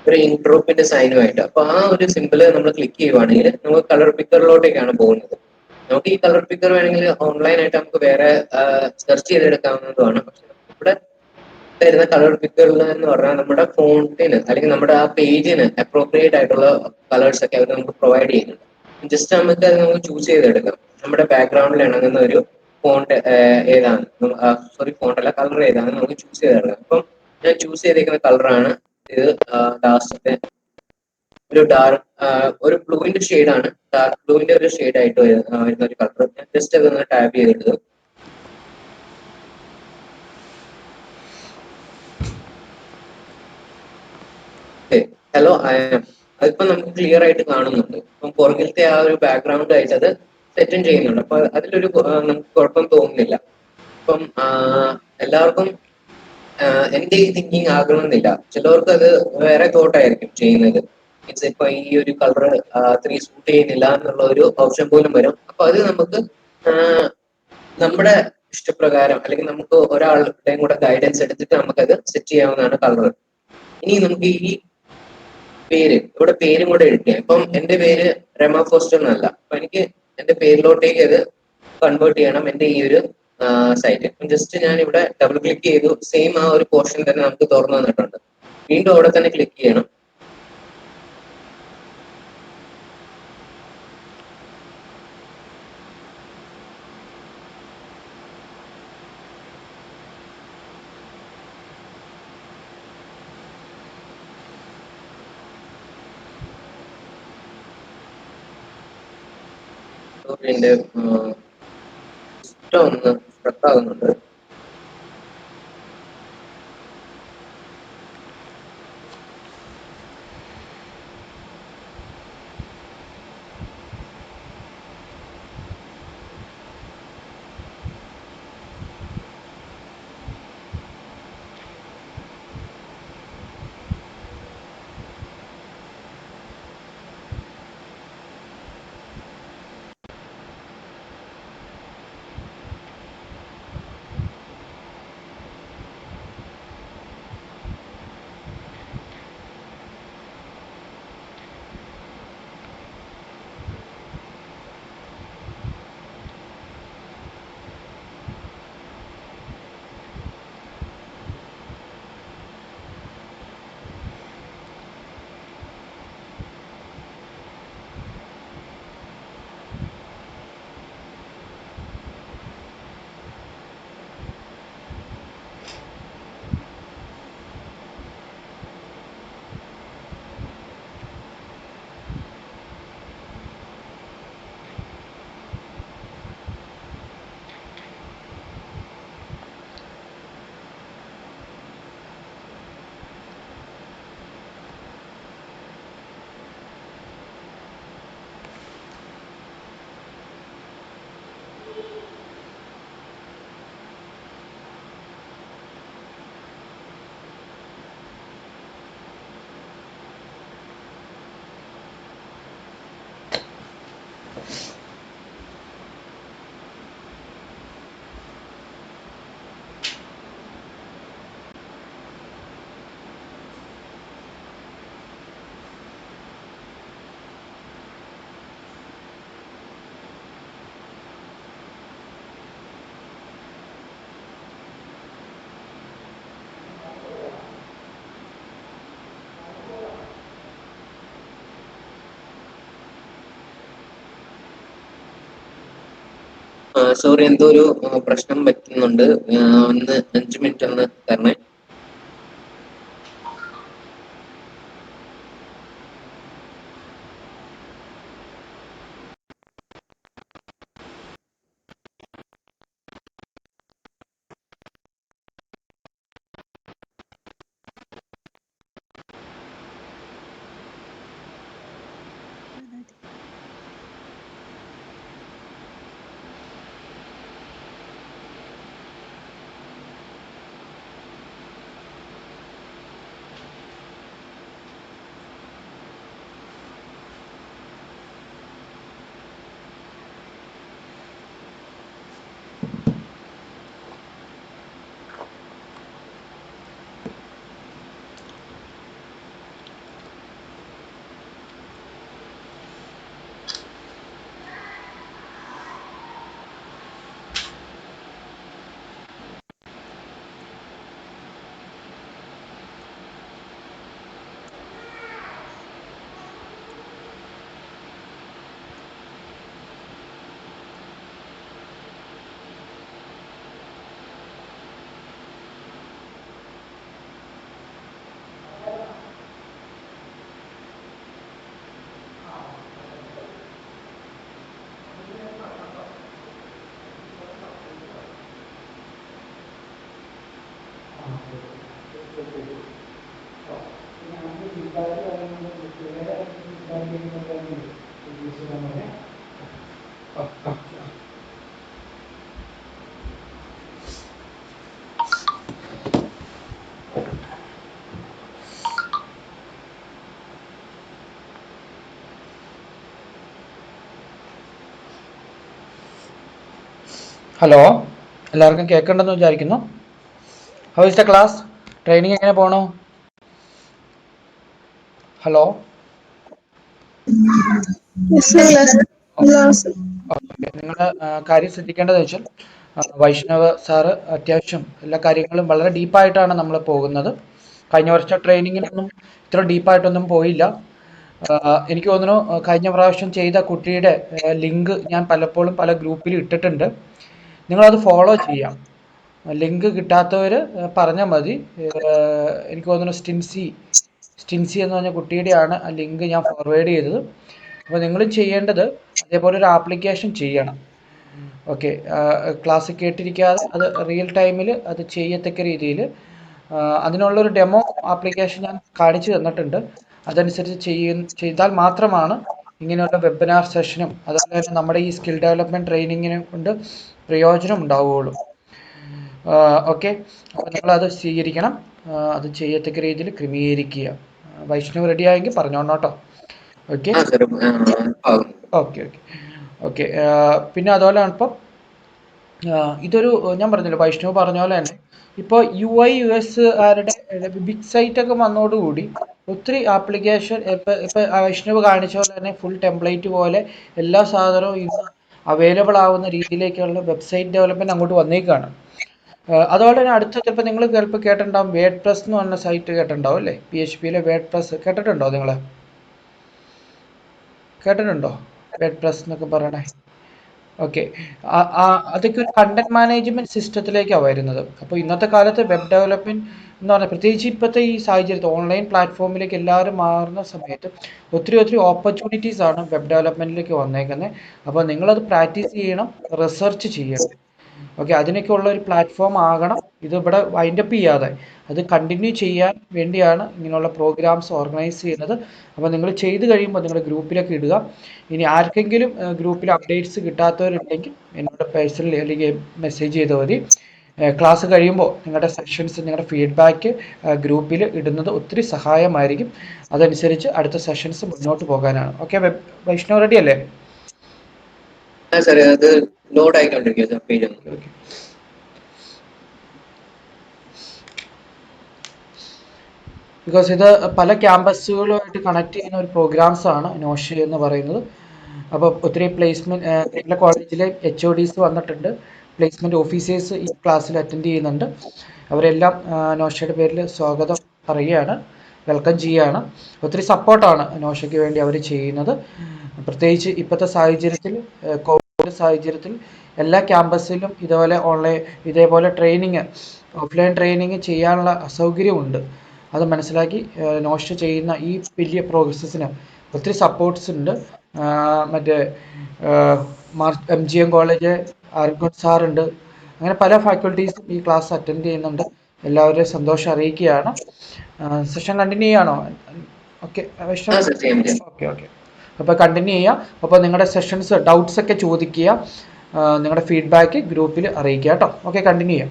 ഒരു ഇൻട്രോപ്പിന്റെ സൈനുമായിട്ട്. അപ്പൊ ആ ഒരു സിമ്പിള് നമ്മൾ ക്ലിക്ക് ചെയ്യുവാണെങ്കിൽ നമുക്ക് കളർ പിക്കറിലോട്ടേക്കാണ് പോകുന്നത്. നമുക്ക് ഈ കളർ പിക്കർ വേണമെങ്കിൽ ഓൺലൈനായിട്ട് നമുക്ക് വേറെ സെർച്ച് ചെയ്തെടുക്കാവുന്നതുമാണ്. പക്ഷെ ഇവിടെ വരുന്ന കളർ പിക്കറിൽ എന്ന് പറഞ്ഞാൽ നമ്മുടെ ഫോണ്ടിന് അല്ലെങ്കിൽ നമ്മുടെ ആ പേജിന് അപ്രോപ്രിയേറ്റ് ആയിട്ടുള്ള കളേഴ്സ് ഒക്കെ അവർ നമുക്ക് പ്രൊവൈഡ് ചെയ്യുന്നുണ്ട്. ജസ്റ്റ് നമുക്ക് അത് നമുക്ക് ചൂസ് ചെയ്തെടുക്കാം. നമ്മുടെ ബാക്ക്ഗ്രൗണ്ടിൽ ഇണങ്ങുന്ന ഒരു ഫോണ്ട് ഏതാണ്, ഫോണ്ട് അല്ല, കളർ ഏതാണ് നമുക്ക് ചൂസ് ചെയ്തെടുക്കാം. അപ്പം ഞാൻ ചൂസ് ചെയ്തേക്കുന്ന കളറാണ് ഇത്. ലാസ്റ്റത്തെ ഒരു ഒരു ബ്ലൂവിന്റെ ഷെയ്ഡാണ്. ഡാർക്ക് ബ്ലൂവിന്റെ ഒരു ഷെയ്ഡ് ആയിട്ട് വരുന്ന ഒരു കളർ. ഞാൻ ജസ്റ്റ് അതൊന്ന് ടാപ്പ് ചെയ്തെടുത്തു. ഹലോ അതിപ്പോ നമുക്ക് ക്ലിയർ ആയിട്ട് കാണുന്നുണ്ട്. അപ്പം പുറകിലത്തെ ആ ഒരു ബാക്ക്ഗ്രൗണ്ട് ആയിട്ട് അത് സെറ്റും ചെയ്യുന്നുണ്ട്. അപ്പൊ അതിലൊരു നമുക്ക് കുഴപ്പം തോന്നുന്നില്ല. അപ്പം എല്ലാവർക്കും എന്റെ ഈ തിങ്കിങ് ആകണമെന്നില്ല. ചിലവർക്ക് അത് വേറെ തോട്ടായിരിക്കും ചെയ്യുന്നത്. മീൻസ് ഇപ്പൊ ഈ ഒരു കളർ അത്രയും സൂട്ട് ചെയ്യുന്നില്ല എന്നുള്ള ഒരു ഓപ്ഷൻ പോലും വരും. അപ്പൊ അത് നമുക്ക് നമ്മുടെ ഇഷ്ടപ്രകാരം അല്ലെങ്കിൽ നമുക്ക് ഒരാളുടെയും കൂടെ ഗൈഡൻസ് എടുത്തിട്ട് നമുക്കത് സെറ്റ് ചെയ്യാവുന്നതാണ് കളർ. ഇനി നമുക്ക് ഈ പേര്, ഇവിടെ പേരും കൂടെ എഴുതിയ. ഇപ്പം എന്റെ പേര് രമ ഫോസ്റ്റർ എന്നല്ല. അപ്പൊ എനിക്ക് എന്റെ പേരിലോട്ടേക്ക് അത് കൺവേർട്ട് ചെയ്യണം എന്റെ ഈ ഒരു സൈറ്റ്. ജസ്റ്റ് ഞാൻ ഇവിടെ ഡബിൾ ക്ലിക്ക് ചെയ്തു. സെയിം ആ ഒരു പോർഷൻ തന്നെ നമുക്ക് തുറന്നു വന്നിട്ടുണ്ട്. വീണ്ടും അവിടെ തന്നെ ക്ലിക്ക് ചെയ്യണം. എന്റെ സിസ്റ്റം ഒന്ന് സ്ട്രക്ക് ആകുന്നുണ്ട്. സോറി, എന്തോ ഒരു പ്രശ്നം പറ്റുന്നുണ്ട്. ഒന്ന് 5 മിനിറ്റ് ഒന്ന് തരണേ. ഹലോ, എല്ലാവർക്കും കേൾക്കണ്ടെന്ന് വിചാരിക്കുന്നു. How is the class? Training എങ്ങനെ പോണു? ഹലോ, നിങ്ങൾ കാര്യം ശ്രദ്ധിക്കേണ്ടതെന്ന് വെച്ചാൽ വൈഷ്ണവ് സാറ് അത്യാവശ്യം എല്ലാ കാര്യങ്ങളും വളരെ ഡീപ്പായിട്ടാണ് നമ്മൾ പോകുന്നത്. കഴിഞ്ഞ വർഷം ട്രെയിനിങ്ങിനൊന്നും ഇത്ര ഡീപ്പായിട്ടൊന്നും പോയില്ല. എനിക്ക് തോന്നുന്നു കഴിഞ്ഞ പ്രാവശ്യം ചെയ്ത കുട്ടിയുടെ ലിങ്ക് ഞാൻ പലപ്പോഴും പല ഗ്രൂപ്പിൽ ഇട്ടിട്ടുണ്ട്. നിങ്ങളത് ഫോളോ ചെയ്യാം. ലിങ്ക് കിട്ടാത്തവർ പറഞ്ഞാൽ മതി. എനിക്ക് തോന്നുന്നു സ്റ്റിൻസി എന്ന് പറഞ്ഞ കുട്ടിയുടെയാണ് ആ ലിങ്ക് ഞാൻ ഫോർവേഡ് ചെയ്തത്. അപ്പോൾ നിങ്ങൾ ചെയ്യേണ്ടത് അതേപോലെ ഒരു ആപ്ലിക്കേഷൻ ചെയ്യണം. ഓക്കെ, ക്ലാസ് കേട്ടിരിക്കാതെ അത് റിയൽ ടൈമിൽ അത് ചെയ്യത്തക്ക രീതിയിൽ അതിനുള്ളൊരു ഡെമോ ആപ്ലിക്കേഷൻ ഞാൻ കാണിച്ചു തന്നിട്ടുണ്ട്. അതനുസരിച്ച് ചെയ്താൽ മാത്രമാണ് ഇങ്ങനെയുള്ള വെബിനാർ സെഷനും അതുപോലെ തന്നെ നമ്മുടെ ഈ സ്കിൽ ഡെവലപ്മെൻറ്റ് ട്രെയിനിങ്ങിനെ കൊണ്ട് പ്രയോജനം ഉണ്ടാവുകയുള്ളൂ. ഓക്കെ, അപ്പോൾ നിങ്ങളത് സ്വീകരിക്കണം. അത് ചെയ്യത്തക്ക രീതിയിൽ ക്രമീകരിക്കുക. വൈഷ്ണവ് റെഡി ആയെങ്കിൽ പറഞ്ഞോട്ടോ. Okay okay okay okay. പിന്നെ അതുപോലെ ഇപ്പം ഇതൊരു ഞാൻ പറഞ്ഞല്ലോ, വൈഷ്ണവ് പറഞ്ഞ പോലെ തന്നെ ഇപ്പോൾ UI/UX ആരുടെ ബിഗ് സൈറ്റൊക്കെ വന്നതോടുകൂടി ഒത്തിരി ആപ്ലിക്കേഷൻ ഇപ്പം വൈഷ്ണവ് കാണിച്ച പോലെ തന്നെ ഫുൾ ടെംപ്ലേറ്റ് പോലെ എല്ലാ സാധനവും ഇന്ന് അവൈലബിൾ ആവുന്ന രീതിയിലേക്കുള്ള വെബ്സൈറ്റ് ഡെവലപ്മെൻറ്റ് അങ്ങോട്ട് വന്നേക്കാണ്. അതുപോലെ തന്നെ അടുത്ത ചിലപ്പോൾ നിങ്ങൾ ചിലപ്പോൾ കേട്ടിട്ടുണ്ടാവും, വേഡ് പ്രസ് എന്ന് പറഞ്ഞ സൈറ്റ് കേട്ടിട്ടുണ്ടാവും അല്ലേ? PHPയിലെ വേഡ് പ്രസ് കേട്ടിട്ടുണ്ടോ? നിങ്ങൾ കേട്ടിട്ടുണ്ടോ വേഡ് പ്രസ് എന്നൊക്കെ പറയണേ? ഓക്കെ, അതൊക്കെ ഒരു കണ്ടന്റ് മാനേജ്മെന്റ് സിസ്റ്റത്തിലേക്കാണ് വരുന്നത്. അപ്പോൾ ഇന്നത്തെ കാലത്ത് വെബ് ഡെവലപ്മെന്റ് എന്ന് പറഞ്ഞാൽ പ്രത്യേകിച്ച് ഇപ്പോഴത്തെ ഈ സാഹചര്യത്തിൽ ഓൺലൈൻ പ്ലാറ്റ്ഫോമിലേക്ക് എല്ലാവരും മാറുന്ന സമയത്ത് ഒത്തിരി ഓപ്പർച്യൂണിറ്റീസ് ആണ് വെബ് ഡെവലപ്മെന്റിലേക്ക് വന്നേക്കുന്നത്. അപ്പോൾ നിങ്ങളത് പ്രാക്ടീസ് ചെയ്യണം, റിസർച്ച് ചെയ്യണം. ഓക്കെ, അതിനൊക്കെ ഉള്ള ഒരു പ്ലാറ്റ്ഫോം ആകണം. ഇത് ഇവിടെ വൈൻഡപ്പ് ചെയ്യാതെ അത് കണ്ടിന്യൂ ചെയ്യാൻ വേണ്ടിയാണ് ഇങ്ങനെയുള്ള പ്രോഗ്രാംസ് ഓർഗനൈസ് ചെയ്യുന്നത്. അപ്പോൾ നിങ്ങൾ ചെയ്ത് കഴിയുമ്പോൾ നിങ്ങളുടെ ഗ്രൂപ്പിലൊക്കെ ഇടുക. ഇനി ആർക്കെങ്കിലും ഗ്രൂപ്പിൽ അപ്ഡേറ്റ്സ് കിട്ടാത്തവരുണ്ടെങ്കിൽ എന്നോട് പേഴ്സണലി അല്ലെങ്കിൽ മെസ്സേജ് ചെയ്താൽ മതി. ക്ലാസ് കഴിയുമ്പോൾ നിങ്ങളുടെ സെഷൻസ്, നിങ്ങളുടെ ഫീഡ്ബാക്ക് ഗ്രൂപ്പിൽ ഇടുന്നത് ഒത്തിരി സഹായമായിരിക്കും. അതനുസരിച്ച് അടുത്ത സെഷൻസ് മുന്നോട്ട് പോകാനാണ്. ഓക്കെ, വൈഷ്ണവ് റെഡി അല്ലേ? അത് ലോഡ് ആയിക്കൊണ്ടിരിക്കും. ബിക്കോസ് ഇത് പല ക്യാമ്പസുകളുമായിട്ട് കണക്ട് ചെയ്യുന്ന ഒരു പ്രോഗ്രാംസ് ആണ് നോഷ എന്ന് പറയുന്നത്. അപ്പോൾ ഒത്തിരി പ്ലേസ്മെന്റ് എല്ലാ കോളേജിലെ HODs വന്നിട്ടുണ്ട്, പ്ലേസ്മെന്റ് ഓഫീസേഴ്സ് ഈ ക്ലാസ്സിൽ അറ്റൻഡ് ചെയ്യുന്നുണ്ട്. അവരെല്ലാം നോഷയുടെ പേരിൽ സ്വാഗതം പറയുകയാണ്, വെൽക്കം ചെയ്യുകയാണ്. ഒത്തിരി സപ്പോർട്ടാണ് നോഷയ്ക്ക് വേണ്ടി അവർ ചെയ്യുന്നത്. പ്രത്യേകിച്ച് ഇപ്പോഴത്തെ സാഹചര്യത്തിൽ, കോവിഡ് സാഹചര്യത്തിൽ എല്ലാ ക്യാമ്പസിലും ഇതേപോലെ ട്രെയിനിങ്, ഓഫ്ലൈൻ ട്രെയിനിങ് ചെയ്യാനുള്ള അസൗകര്യമുണ്ട്. അത് മനസ്സിലാക്കി നോഷ ചെയ്യുന്ന ഈ വലിയ പ്രോസസ്സിന് ഒത്തിരി സപ്പോർട്ട്സ് ഉണ്ട്. മറ്റേ MGM കോളേജ് ആർഗോൺ സാറുണ്ട്, അങ്ങനെ പല ഫാക്കൽറ്റീസും ഈ ക്ലാസ് അറ്റൻഡ് ചെയ്യുന്നുണ്ട്. എല്ലാവരെയും സന്തോഷം അറിയിക്കുകയാണ്. സെഷൻ കണ്ടിന്യൂ ചെയ്യണോ? ഓക്കെ ഓക്കെ ഓക്കെ അപ്പോൾ കണ്ടിന്യൂ ചെയ്യാം. അപ്പോൾ നിങ്ങളുടെ സെഷൻസ്, ഡൗട്ട്സ് ഒക്കെ ചോദിക്കുക, നിങ്ങളുടെ ഫീഡ്ബാക്ക് ഗ്രൂപ്പിൽ അറിയിക്കുക കേട്ടോ. ഓക്കെ, കണ്ടിന്യൂ ചെയ്യാം.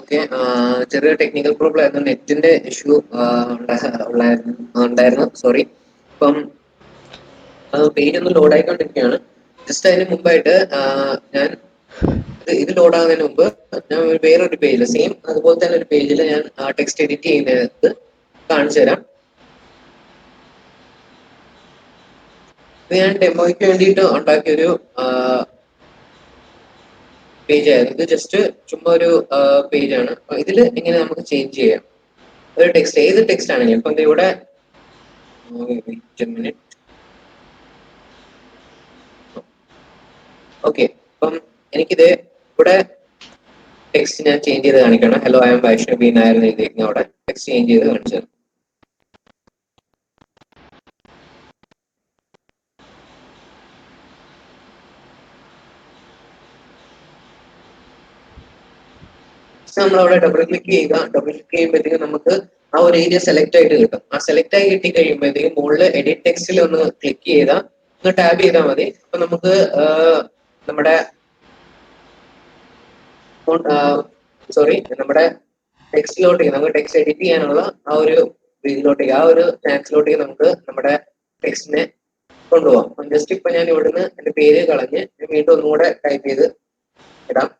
ഓക്കെ, ചെറിയ ടെക്നിക്കൽ പ്രോബ്ലം ആയിരുന്നു, നെറ്റിന്റെ ഇഷ്യൂ ഉണ്ടായിരുന്നു, സോറി. ഇപ്പം പേജ് ഒന്ന് ലോഡ് ആയിക്കൊണ്ടിരിക്കുകയാണ്. ജസ്റ്റ് അതിന് മുമ്പായിട്ട് ഞാൻ ഇത് ലോഡ് ആകുന്നതിന് മുമ്പ് ഞാൻ വേറൊരു പേജിൽ, സെയിം അതുപോലെ തന്നെ ഒരു പേജിൽ ഞാൻ ടെക്സ്റ്റ് എഡിറ്റ് ചെയ്യുന്നത് കാണിച്ചു തരാം. ഇത് ഞാൻ ഡെമോയ്ക്ക് വേണ്ടിയിട്ട് ഉണ്ടാക്കിയൊരു പേജ് ആയിരുന്നു. ഇത് ജസ്റ്റ് ചുമ്മാ ഒരു പേജാണ്. ഇതിൽ എങ്ങനെ നമുക്ക് ചേഞ്ച് ചെയ്യാം ഒരു ടെക്സ്റ്റ്, ഏത് ടെക്സ്റ്റ് ആണെങ്കിലും. ഇപ്പം ഇവിടെ ഓക്കെ, അപ്പം എനിക്കിത് ഇവിടെ ടെക്സ്റ്റ് ഞാൻ ചേഞ്ച് ചെയ്ത് കാണിക്കണം. ഹലോ, ഐ എം വൈഷ്ണവി എന്നായിരുന്നു എഴുതിയിരിക്കുന്നത്. അവിടെ ടെക്സ്റ്റ് ചേഞ്ച് ചെയ്ത് കാണിച്ചത്. നമ്മളവിടെ ഡബിൾ ക്ലിക്ക് ചെയ്യുക. ഡബിൾ ക്ലിക്ക് ചെയ്യുമ്പോഴത്തേക്കും നമുക്ക് ആ ഒരു ഏരിയ സെലക്ട് ആയിട്ട് കിട്ടും. ആ സെലക്ട് ആയി കിട്ടി കഴിയുമ്പോഴത്തേക്കും മുകളിൽ എഡിറ്റ് ടെക്സ്റ്റിൽ ഒന്ന് ക്ലിക്ക് ചെയ്താൽ, ഒന്ന് ടാബ് ചെയ്താൽ മതി. അപ്പൊ നമുക്ക് നമ്മുടെ നമ്മുടെ ടെക്സ്റ്റിലോട്ടേക്ക്, നമുക്ക് ടെക്സ്റ്റ് എഡിറ്റ് ചെയ്യാനുള്ള ആ ഒരു ഇതിലോട്ടേക്ക്, ആ ഒരു ചാൻസിലോട്ടേക്ക് നമുക്ക് നമ്മുടെ ടെക്സ്റ്റിനെ കൊണ്ടുപോകാം. ജസ്റ്റ് ഇപ്പൊ ഞാൻ ഇവിടുന്ന് എന്റെ പേര് കളഞ്ഞ് വീണ്ടും ഒന്നുകൂടെ ടൈപ്പ് ചെയ്ത് ഇടാം.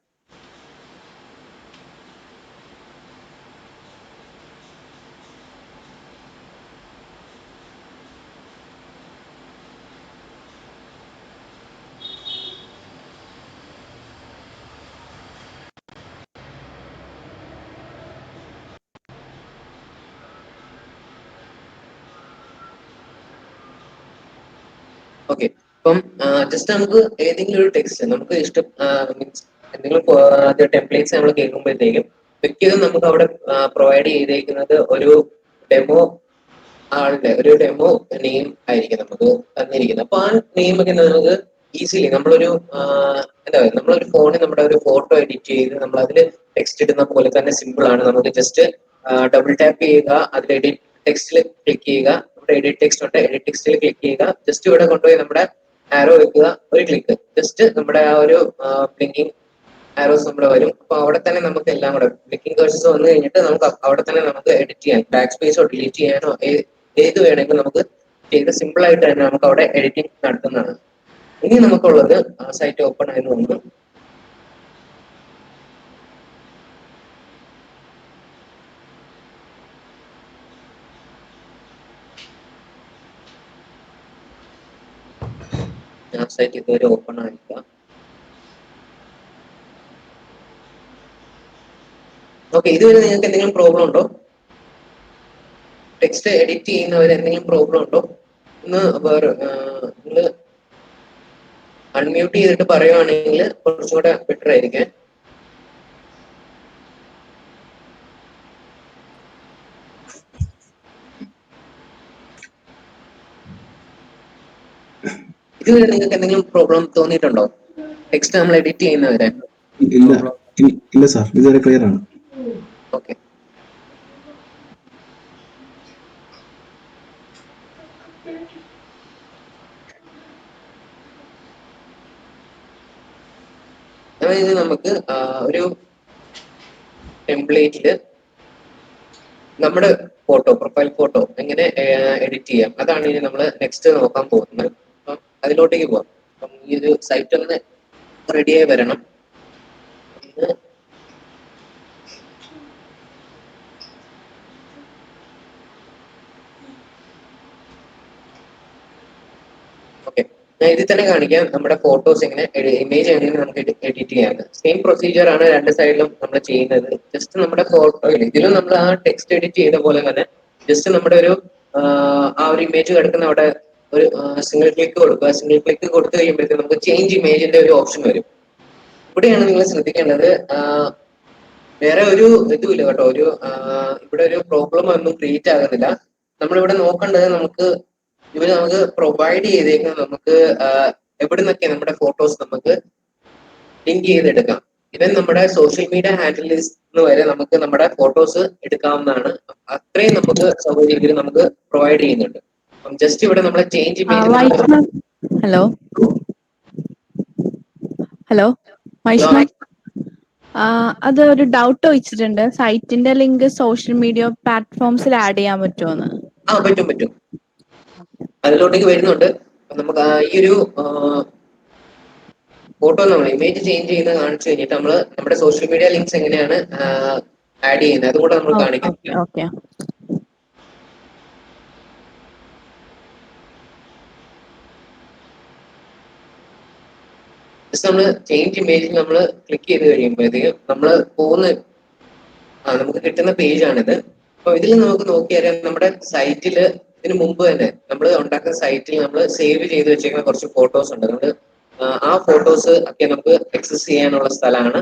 ഓക്കെ, അപ്പം ജസ്റ്റ് നമുക്ക് ഏതെങ്കിലും ഒരു ടെക്സ്റ്റ് നമുക്ക് ഇഷ്ടം, മീൻസ് എന്തെങ്കിലും ടെംപ്ലേറ്റ്സ് നമ്മൾ കേൾക്കുമ്പോഴത്തേക്കും മിക്കതും നമുക്ക് അവിടെ പ്രൊവൈഡ് ചെയ്തേക്കുന്നത് ഒരു ഡെമോ ആളുടെ ഒരു ഡെമോ നെയിം ആയിരിക്കും നമുക്ക് തന്നിരിക്കുന്നത്. അപ്പൊ ആ നെയിം ഒക്കെ നമുക്ക് ഈസിലി നമ്മളൊരു എന്താ പറയുക, നമ്മളൊരു ഫോണിൽ നമ്മുടെ ഒരു ഫോട്ടോ എഡിറ്റ് ചെയ്ത് നമ്മൾ അതിൽ ടെക്സ്റ്റ് ഇടുന്ന പോലെ തന്നെ സിമ്പിൾ ആണ്. നമുക്ക് ജസ്റ്റ് ഡബിൾ ടാപ്പ് ചെയ്യുക, അതിൽ എഡിറ്റ് ടെക്സ്റ്റിൽ ക്ലിക്ക് ചെയ്യുക, നമ്മുടെ എഡിറ്റ് ടെക്സ്റ്റ് ഉണ്ട്, എഡിറ്റ് ടെക്സ്റ്റിൽ ക്ലിക്ക് ചെയ്യുക, ജസ്റ്റ് ഇവിടെ കൊണ്ടുപോയി നമ്മുടെ ആരോ വെക്കുക, ഒരു ക്ലിക്ക്, ജസ്റ്റ് നമ്മുടെ ആ ഒരു ബ്ലിങ്കിങ് ആരോസ് നമ്മുടെ വരും. അപ്പൊ അവിടെ തന്നെ നമുക്ക് എല്ലാം കൂടെ ബ്ലിങ്കിങ് കേഴ്സസ് വന്നു കഴിഞ്ഞിട്ട് നമുക്ക് അവിടെ തന്നെ നമുക്ക് എഡിറ്റ് ചെയ്യാൻ, ബാക്ക് സ്പേസോ ഡിലീറ്റ് ചെയ്യാനോ ഏത് വേണമെങ്കിലും നമുക്ക് ചെയ്ത് സിമ്പിൾ ആയിട്ട് തന്നെ നമുക്ക് അവിടെ എഡിറ്റിംഗ് നടത്തുന്നതാണ്. ഇനി നമുക്കുള്ളത് സൈറ്റ് ഓപ്പൺ ആയെന്ന് തോന്നുന്നു. സൈറ്റ് ഇതുവരെ ഓപ്പൺ ആയില്ല. ഓക്കെ, ഇതുവരെ നിങ്ങൾക്ക് എന്തെങ്കിലും പ്രോബ്ലം ഉണ്ടോ? ടെക്സ്റ്റ് എഡിറ്റ് ചെയ്യുന്നവർ എന്തെങ്കിലും പ്രോബ്ലം ഉണ്ടോ? ഒന്ന് വേറെ നിങ്ങൾ അൺമ്യൂട്ട് ചെയ്തിട്ട് പറയുവാണെങ്കിൽ കുറച്ചുകൂടെ ബെറ്റർ ആയിരിക്കും. ഇതുവരെ നിങ്ങൾക്ക് എന്തെങ്കിലും പ്രോബ്ലം തോന്നിയിട്ടുണ്ടോ ടെക്സ്റ്റ് നമ്മൾ എഡിറ്റ് ചെയ്യുന്നവരെ? ഇല്ല സാർ, ഇതുവരെ ക്ലിയർ ആണ്. ഓക്കെ, അതായത് നമുക്ക് ഒരു ടെംപ്ലേറ്റില് നമ്മുടെ ഫോട്ടോ, പ്രൊഫൈൽ ഫോട്ടോ എങ്ങനെ എഡിറ്റ് ചെയ്യാം, അതാണ് ഇനി നമ്മൾ നെക്സ്റ്റ് നോക്കാൻ പോകുന്നത്. അപ്പം അതിലോട്ടേക്ക് പോവാം. അപ്പം ഈ ഒരു സൈറ്റ് ഒന്ന് റെഡിയായി വരണം. ഓക്കെ, ഞാൻ ഇതിൽ തന്നെ കാണിക്കാം നമ്മുടെ ഫോട്ടോസ് എങ്ങനെ, ഇമേജ് എങ്ങനെ നമുക്ക് എഡിറ്റ് ചെയ്യാം. സെയിം പ്രൊസീജിയർ ആണ് രണ്ട് സൈഡിലും നമ്മൾ ചെയ്യുന്നത്. ജസ്റ്റ് നമ്മുടെ ഫോട്ടോയിൽ ഇതിലും നമ്മൾ ആ ടെക്സ്റ്റ് എഡിറ്റ് ചെയ്ത പോലെ തന്നെ ജസ്റ്റ് നമ്മുടെ ഒരു ആ ഒരു ഇമേജ് കിടക്കുന്ന അവിടെ ഒരു സിംഗിൾ ക്ലിക്ക് കൊടുക്കുക. സിംഗിൾ ക്ലിക്ക് കൊടുത്തു കഴിയുമ്പോഴത്തേക്ക് നമുക്ക് ചേഞ്ച് ഇമേജിന്റെ ഒരു ഓപ്ഷൻ വരും. ഇവിടെയാണ് നിങ്ങൾ ശ്രദ്ധിക്കേണ്ടത്. വേറെ ഒരു ഇതുമില്ല കേട്ടോ, ഇവിടെ ഒരു പ്രോബ്ലം ഒന്നും ക്രിയേറ്റ് ആകുന്നില്ല. നമ്മളിവിടെ നോക്കേണ്ടത് നമുക്ക് പ്രൊവൈഡ് ചെയ്തേക്കുന്നത് നമുക്ക് എവിടെ നിന്നൊക്കെ നമ്മുടെ ഫോട്ടോസ് നമുക്ക് ലിങ്ക് ചെയ്തെടുക്കാം. ഇവൻ നമ്മുടെ സോഷ്യൽ മീഡിയ ഹാൻഡിലിൽ വരെ നമുക്ക് നമ്മുടെ ഫോട്ടോസ് എടുക്കാവുന്നതാണ്. അത്രയും നമുക്ക് സൗകര്യം നമുക്ക് പ്രൊവൈഡ് ചെയ്യുന്നുണ്ട്. ജസ്റ്റ് ഇവിടെ നമ്മളെ change image. Hello hello Vaishnav, അത് ഒരു ഡൗട്ട് ചോദിച്ചിട്ടുണ്ട്. സൈറ്റിന്റെ ലിങ്ക് സോഷ്യൽ മീഡിയ പ്ലാറ്റ്ഫോംസിൽ ആഡ് ചെയ്യാൻ പറ്റുമോന്ന്? പറ്റും. അതിലോട്ടേക്ക് വരുന്നുണ്ട്. നമുക്ക് ഈ ഒരു ഫോട്ടോ നമ്മൾ ഇമേജ് ചേഞ്ച് ചെയ്യുന്നത് കാണിച്ചു കഴിഞ്ഞിട്ട് നമ്മുടെ സോഷ്യൽ മീഡിയ ലിങ്ക്സ് എങ്ങനെയാണ് ആഡ് ചെയ്യുന്നത് അതുകൂടെ നമ്മൾ കാണിക്കും. ജസ്റ്റ് നമ്മൾ ചേഞ്ച് ഇമേജിൽ നമ്മൾ ക്ലിക്ക് ചെയ്ത് കഴിയുമ്പോഴത്തേക്കും നമുക്ക് കിട്ടുന്ന പേജാണിത്. അപ്പൊ ഇതിൽ നമുക്ക് നോക്കിയാൽ നമ്മുടെ സൈറ്റില് ഇതിനു മുമ്പ് തന്നെ നമ്മൾ ഉണ്ടാക്കുന്ന സൈറ്റിൽ നമ്മൾ സേവ് ചെയ്ത് വെച്ചിരിക്കുന്ന കുറച്ച് ഫോട്ടോസ് ഉണ്ട്. നമ്മൾ ആ ഫോട്ടോസ് ഒക്കെ നമുക്ക് ആക്സസ് ചെയ്യാനുള്ള സ്ഥലമാണ്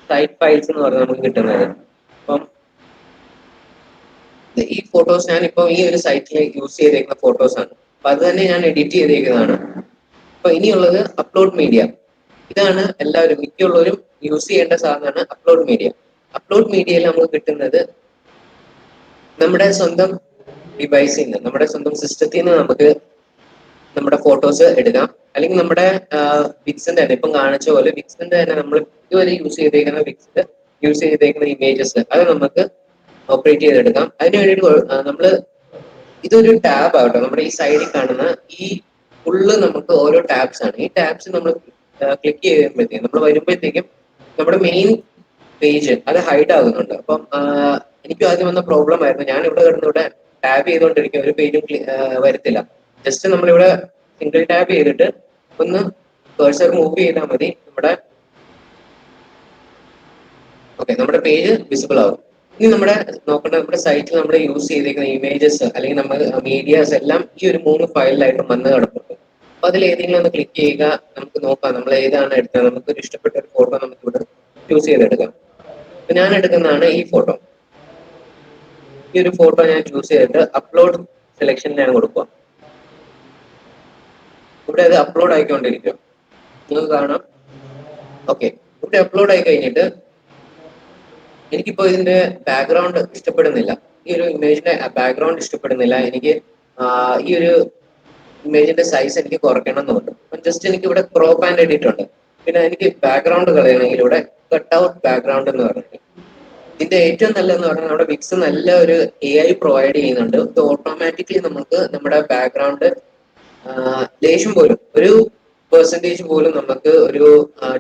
സൈറ്റ് ഫയൽസ് എന്ന് പറഞ്ഞാൽ നമുക്ക് കിട്ടുന്നത്. അപ്പം ഈ ഫോട്ടോസ് ഞാനിപ്പോ ഈ ഒരു സൈറ്റിൽ യൂസ് ചെയ്തേക്കുന്ന ഫോട്ടോസ് ആണ്. അപ്പൊ അത് തന്നെ ഞാൻ എഡിറ്റ് ചെയ്തേക്കുന്നതാണ്. അപ്പൊ ഇനിയുള്ളത് അപ്ലോഡ് മീഡിയ. ഇതാണ് എല്ലാവരും മിക്കുള്ളവരും യൂസ് ചെയ്യേണ്ട സാധനമാണ് അപ്ലോഡ് മീഡിയ. അപ്ലോഡ് മീഡിയയിൽ നമുക്ക് കിട്ടുന്നത് നമ്മുടെ സ്വന്തം ഡിവൈസിൽ നിന്ന്, നമ്മുടെ സ്വന്തം സിസ്റ്റത്തിൽ നിന്ന് നമുക്ക് നമ്മുടെ ഫോട്ടോസ് എടുക്കാം. അല്ലെങ്കിൽ നമ്മുടെ വിക്സിന്റെ തന്നെ ഇപ്പം കാണിച്ച പോലെ വിക്സിന്റെ തന്നെ നമ്മൾ ഇതുവരെ യൂസ് ചെയ്തേക്കുന്ന ഇമേജസ് അത് നമുക്ക് ഓപ്പറേറ്റ് ചെയ്തെടുക്കാം. അതിന് വേണ്ടിയിട്ട് ഇതൊരു ടാബ് ആവട്ടെ. നമ്മുടെ ഈ സൈഡിൽ കാണുന്ന ഈ ഫുള്ള് നമുക്ക് ഓരോ ടാബ്സ് ആണ്. ഈ ടാബ്സ് നമ്മൾ ക്ലിക്ക് ചെയ്യുമ്പോഴത്തേക്കും നമ്മൾ വരുമ്പോഴത്തേക്കും നമ്മുടെ മെയിൻ പേജ് അത് ഹൈഡ് ആകുന്നുണ്ട്. അപ്പം എനിക്കും ആദ്യം വന്ന പ്രോബ്ലം ആയിരുന്നു. ഞാൻ ഇവിടെ ടാബ് ചെയ്തുകൊണ്ടിരിക്കും, ഒരു പേജും വരത്തില്ല. ജസ്റ്റ് നമ്മളിവിടെ സിംഗിൾ ടാബ് ചെയ്തിട്ട് ഒന്ന് കഴ്സർ മൂവ് ചെയ്താൽ മതി, നമ്മുടെ പേജ് വിസിബിൾ ആവും. ഇനി നമ്മുടെ സൈറ്റിൽ നമ്മൾ യൂസ് ചെയ്തിരിക്കുന്ന ഇമേജസ് അല്ലെങ്കിൽ നമ്മൾ മീഡിയാസ് എല്ലാം ഈ ഒരു 3 ഫയലിലായിട്ട് വന്ന് കിടപ്പുണ്ട്. അപ്പൊ അതിൽ ഏതെങ്കിലും ഒന്ന് ക്ലിക്ക് ചെയ്യുക. നമുക്ക് നോക്കാം നമ്മൾ ഏതാണ് എടുത്തത്. നമുക്കൊരു ഇഷ്ടപ്പെട്ട ഒരു ഫോട്ടോ നമുക്ക് ഇവിടെ ചൂസ് ചെയ്തെടുക്കാം. അപ്പൊ ഞാൻ എടുക്കുന്നതാണ് ഈ ഫോട്ടോ. ഈ ഒരു ഫോട്ടോ ഞാൻ ചൂസ് ചെയ്തിട്ട് അപ്ലോഡ് സെലക്ഷനിൽ ഞാൻ കൊടുക്കുക. ഇവിടെ അത് അപ്ലോഡ് ആയിക്കൊണ്ടിരിക്കും, നിങ്ങൾക്ക് കാണാം. ഓക്കെ, ഇവിടെ അപ്ലോഡ് ആയി കഴിഞ്ഞിട്ട് എനിക്കിപ്പോ ഇതിന്റെ ബാക്ക്ഗ്രൗണ്ട് ഇഷ്ടപ്പെടുന്നില്ല. ഈ ഒരു ഇമേജിന്റെ ബാക്ക്ഗ്രൗണ്ട് ഇഷ്ടപ്പെടുന്നില്ല. എനിക്ക് ഈ ഒരു ഇമേജിന്റെ സൈസ് എനിക്ക് കുറയ്ക്കണം എന്നുണ്ട്. ജസ്റ്റ് എനിക്ക് ഇവിടെ ക്രോപ്പ് ആൻഡ് എഡിറ്റ് ഉണ്ട്. പിന്നെ എനിക്ക് ബാക്ക്ഗ്രൗണ്ട് കളയണമെങ്കിൽ ഇവിടെ കട്ട് ഔട്ട് ബാക്ക്ഗ്രൗണ്ട് എന്ന് പറഞ്ഞിട്ട്. ഇതിന്റെ ഏറ്റവും നല്ലതെന്ന് പറഞ്ഞാൽ നമ്മുടെ വിക്സ് നല്ല ഒരു AI പ്രൊവൈഡ് ചെയ്യുന്നുണ്ട്. ഇത് ഓട്ടോമാറ്റിക്കലി നമുക്ക് നമ്മുടെ ബാക്ക്ഗ്രൗണ്ട് ലേശം പോലും ഒരു പെർസെന്റേജ് പോലും നമുക്ക് ഒരു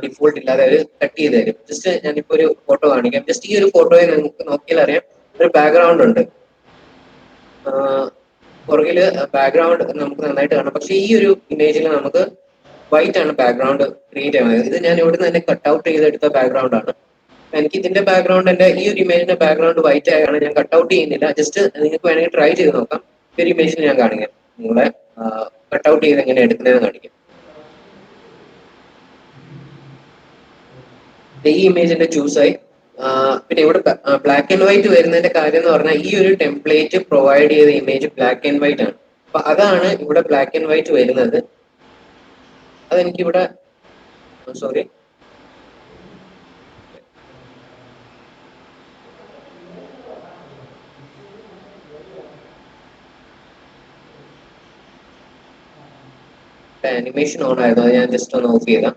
ഡിഫോൾട്ട് ഇല്ലാതെ അവർ കട്ട് ചെയ്ത് തരും. ജസ്റ്റ് ഞാനിപ്പോ ഒരു ഫോട്ടോ കാണിക്കാം. ജസ്റ്റ് ഈ ഒരു ഫോട്ടോയെ നമുക്ക് നോക്കിയാൽ അറിയാം ഒരു ബാക്ക്ഗ്രൗണ്ട് ഉണ്ട്. പുറകില് ബാക്ക്ഗ്രൗണ്ട് നമുക്ക് നന്നായിട്ട് കാണാം. പക്ഷെ ഈ ഒരു ഇമേജിൽ നമുക്ക് വൈറ്റ് ആണ് ബാക്ക്ഗ്രൗണ്ട് ക്രിയേറ്റ് ചെയ്യുന്നത്. ഇത് ഞാൻ ഇവിടെ നിന്ന് തന്നെ കട്ട് ഔട്ട് ചെയ്തെടുത്ത ബാക്ക്ഗ്രൗണ്ട് ആണ്. എനിക്ക് ഇതിന്റെ ബാക്ക്ഗ്രൗണ്ട് ഈ ഒരു ഇമേജിന്റെ ബാക്ക്ഗ്രൗണ്ട് വൈറ്റ് ആയാണ്. ഞാൻ കട്ട് ഔട്ട് ചെയ്യുന്നില്ല. ജസ്റ്റ് നിങ്ങൾക്ക് വേണമെങ്കിൽ ട്രൈ ചെയ്ത് നോക്കാം. ഈ ഒരു ഇമേജിൽ ഞാൻ കാണിക്കാം, നിങ്ങളെ കട്ട് ഔട്ട് ചെയ്ത് എങ്ങനെ എടുക്കുന്നതെന്ന് കാണിക്കാം. ഈ ഇമേജിന്റെ ചൂസായി. പിന്നെ ഇവിടെ ബ്ലാക്ക് ആൻഡ് വൈറ്റ് വരുന്നതിന്റെ കാര്യം എന്ന് പറഞ്ഞാൽ ഈ ഒരു ടെംപ്ലേറ്റ് പ്രൊവൈഡ് ചെയ്ത ഇമേജ് ബ്ലാക്ക് ആൻഡ് വൈറ്റ് ആണ്. അപ്പൊ അതാണ് ഇവിടെ ബ്ലാക്ക് ആൻഡ് വൈറ്റ് വരുന്നത്. അതെനിക്കിവിടെ സോറി ആനിമേഷൻ ഓൺ ആയിരുന്നു, അത് ഞാൻ ജസ്റ്റ് ഒന്ന് ഓഫ് ചെയ്താം.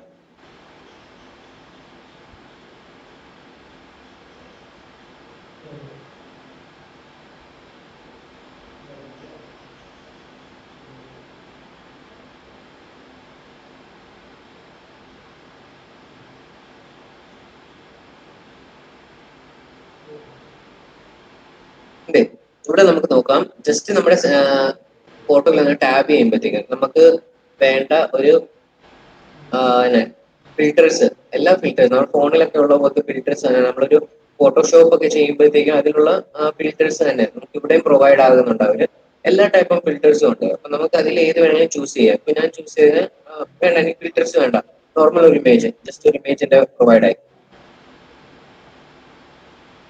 ഇവിടെ നമുക്ക് നോക്കാം. ജസ്റ്റ് നമ്മുടെ ഫോട്ടോയിൽ നിന്ന് ടാബ് ചെയ്യുമ്പോഴത്തേക്കും നമുക്ക് വേണ്ട ഒരു ഫിൽറ്റേഴ്സ്, എല്ലാ ഫിൽറ്റേഴ്സ് നമ്മുടെ ഫോണിലൊക്കെ ഉള്ള പോലത്തെ ഫിൽറ്റേഴ്സ് തന്നെ നമ്മളൊരു ഫോട്ടോഷോപ്പ് ഒക്കെ ചെയ്യുമ്പോഴത്തേക്കും അതിലുള്ള ഫിൽറ്റേഴ്സ് തന്നെ നമുക്ക് ഇവിടെയും പ്രൊവൈഡ് ആകുന്നുണ്ട് അവര്. എല്ലാ ടൈപ്പ് ഓഫ് ഫിൽറ്റേഴ്സും ഉണ്ട്. അപ്പൊ നമുക്ക് അതിൽ ഏത് വേണമെങ്കിലും ചൂസ് ചെയ്യാം. ഇപ്പൊ ഞാൻ ചൂസ് ചെയ്ത് വേണ്ട, എനിക്ക് ഫിൽറ്റേഴ്സ് വേണ്ട, നോർമൽ ഒരു ഇമേജ്, ജസ്റ്റ് ഒരു ഇമേജിന്റെ പ്രൊവൈഡ് ആയി.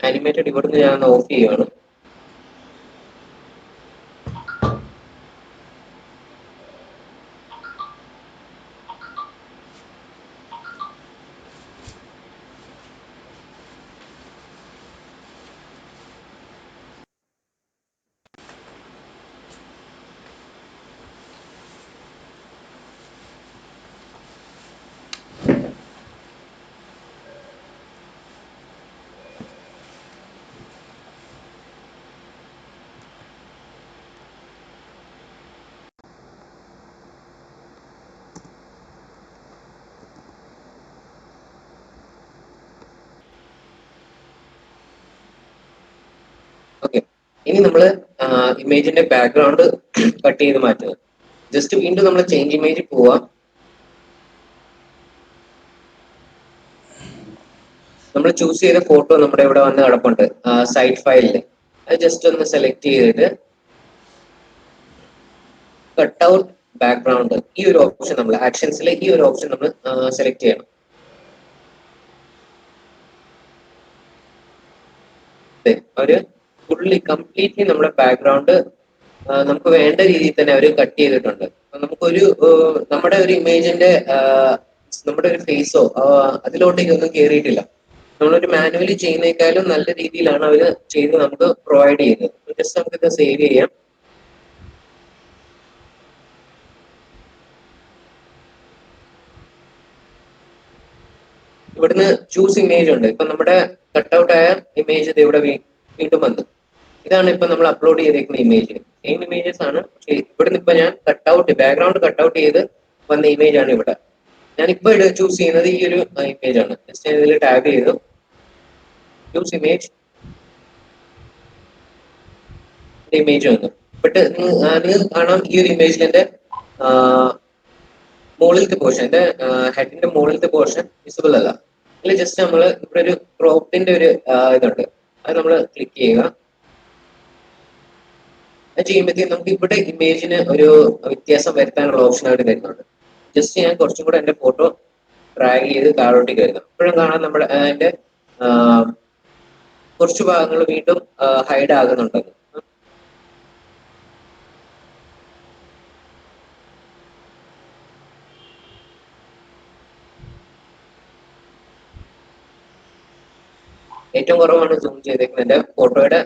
ആനിമേറ്റഡ് ഇവിടുന്ന് ഞാൻ ഓഫ് ചെയ്യുകയാണ്. ഓക്കെ, ഇനി നമ്മൾ ഇമേജിന്റെ ബാക്ക്ഗ്രൗണ്ട് കട്ട് ചെയ്ത് മാറ്റുക. ജസ്റ്റ് വീണ്ടും നമ്മൾ ചേഞ്ച് ഇമേജ് പോവാ. നമ്മൾ ചൂസ് ചെയ്ത ഫോട്ടോ നമ്മുടെ ഇവിടെ വന്ന് കിടപ്പുണ്ട് സൈറ്റ് ഫയലില്. അത് ജസ്റ്റ് ഒന്ന് സെലക്ട് ചെയ്തിട്ട് കട്ട് ഔട്ട് ബാക്ക്ഗ്രൗണ്ട്, ഈ ഒരു ഓപ്ഷൻ നമ്മൾ ആക്ഷൻസിലെ ഈ ഒരു ഓപ്ഷൻ നമ്മൾ സെലക്ട് ചെയ്യണം. അവര് ഫുള്ളി കംപ്ലീറ്റ്ലി നമ്മുടെ ബാക്ക്ഗ്രൗണ്ട് നമുക്ക് വേണ്ട രീതിയിൽ തന്നെ അവർ കട്ട് ചെയ്തിട്ടുണ്ട്. നമുക്കൊരു നമ്മുടെ ഒരു ഇമേജിന്റെ നമ്മുടെ ഒരു ഫേസോ അതിലോട്ടേക്ക് ഒന്നും കയറിയിട്ടില്ല. നമ്മളൊരു മാനുവലി ചെയ്യുന്നേക്കാളും നല്ല രീതിയിലാണ് അവർ ചെയ്ത് നമുക്ക് പ്രൊവൈഡ് ചെയ്യുന്നത്. ജസ്റ്റ് നമുക്കിത് സേവ് ചെയ്യാം. ഇവിടുന്ന് ചൂസ് ഇമേജ് ഉണ്ട്. ഇപ്പൊ നമ്മുടെ കട്ട്ഔട്ട് ആയ ഇമേജ് ഇവിടെ വീണ്ടും വന്നു. ഇതാണ് ഇപ്പൊ നമ്മൾ അപ്ലോഡ് ചെയ്തേക്കുന്ന ഇമേജ്. സെയിം ഇമേജസ് ആണ്, പക്ഷേ ഇവിടുന്ന് ഇപ്പൊ ഞാൻ കട്ട്ഔട്ട് ബാക്ക്ഗ്രൗണ്ട് കട്ട്ഔട്ട് ചെയ്ത് വന്ന ഇമേജ് ആണ് ഇവിടെ. ഞാനിപ്പോ ചൂസ് ചെയ്യുന്നത് ഈ ഒരു ഇമേജ് ആണ്. ജസ്റ്റ് ഞാൻ ഇതിൽ ടാബ് ചെയ്തു, ചൂസ് ഇമേജ്, ഇമേജ് വന്നു. ബട്ട് നിങ്ങൾക്ക് കാണാം ഈ ഒരു ഇമേജിൽ എന്റെ മുകളിലത്തെ പോർഷൻ, എന്റെ ഹെഡിന്റെ മുകളിലത്തെ പോർഷൻ വിസിബിൾ അല്ല. അതിൽ ജസ്റ്റ് നമ്മൾ ഇവിടെ ഒരു ക്രോപ്പിന്റെ ഒരു ഇതുണ്ട്, അത് നമ്മൾ ക്ലിക്ക് ചെയ്യുക. അത് ചെയ്യുമ്പോഴത്തേക്കും നമുക്ക് ഇവിടെ ഇമേജിന് ഒരു വ്യത്യാസം വരുത്താനുള്ള ഓപ്ഷൻ ആയിട്ട് തരുന്നുണ്ട്. ജസ്റ്റ് ഞാൻ കുറച്ചും കൂടെ എന്റെ ഫോട്ടോ ഡ്രാഗ് ചെയ്ത് താഴോട്ടേക്ക് വരുന്നു. ഇപ്പോഴും കാണാൻ നമ്മുടെ അതിന്റെ കുറച്ച് ഭാഗങ്ങൾ വീണ്ടും ഹൈഡ് ആകുന്നുണ്ടെന്ന്. ഏറ്റവും കുറവാണ് സൂം ചെയ്തേക്കുന്നത് എന്റെ ഫോട്ടോയുടെ.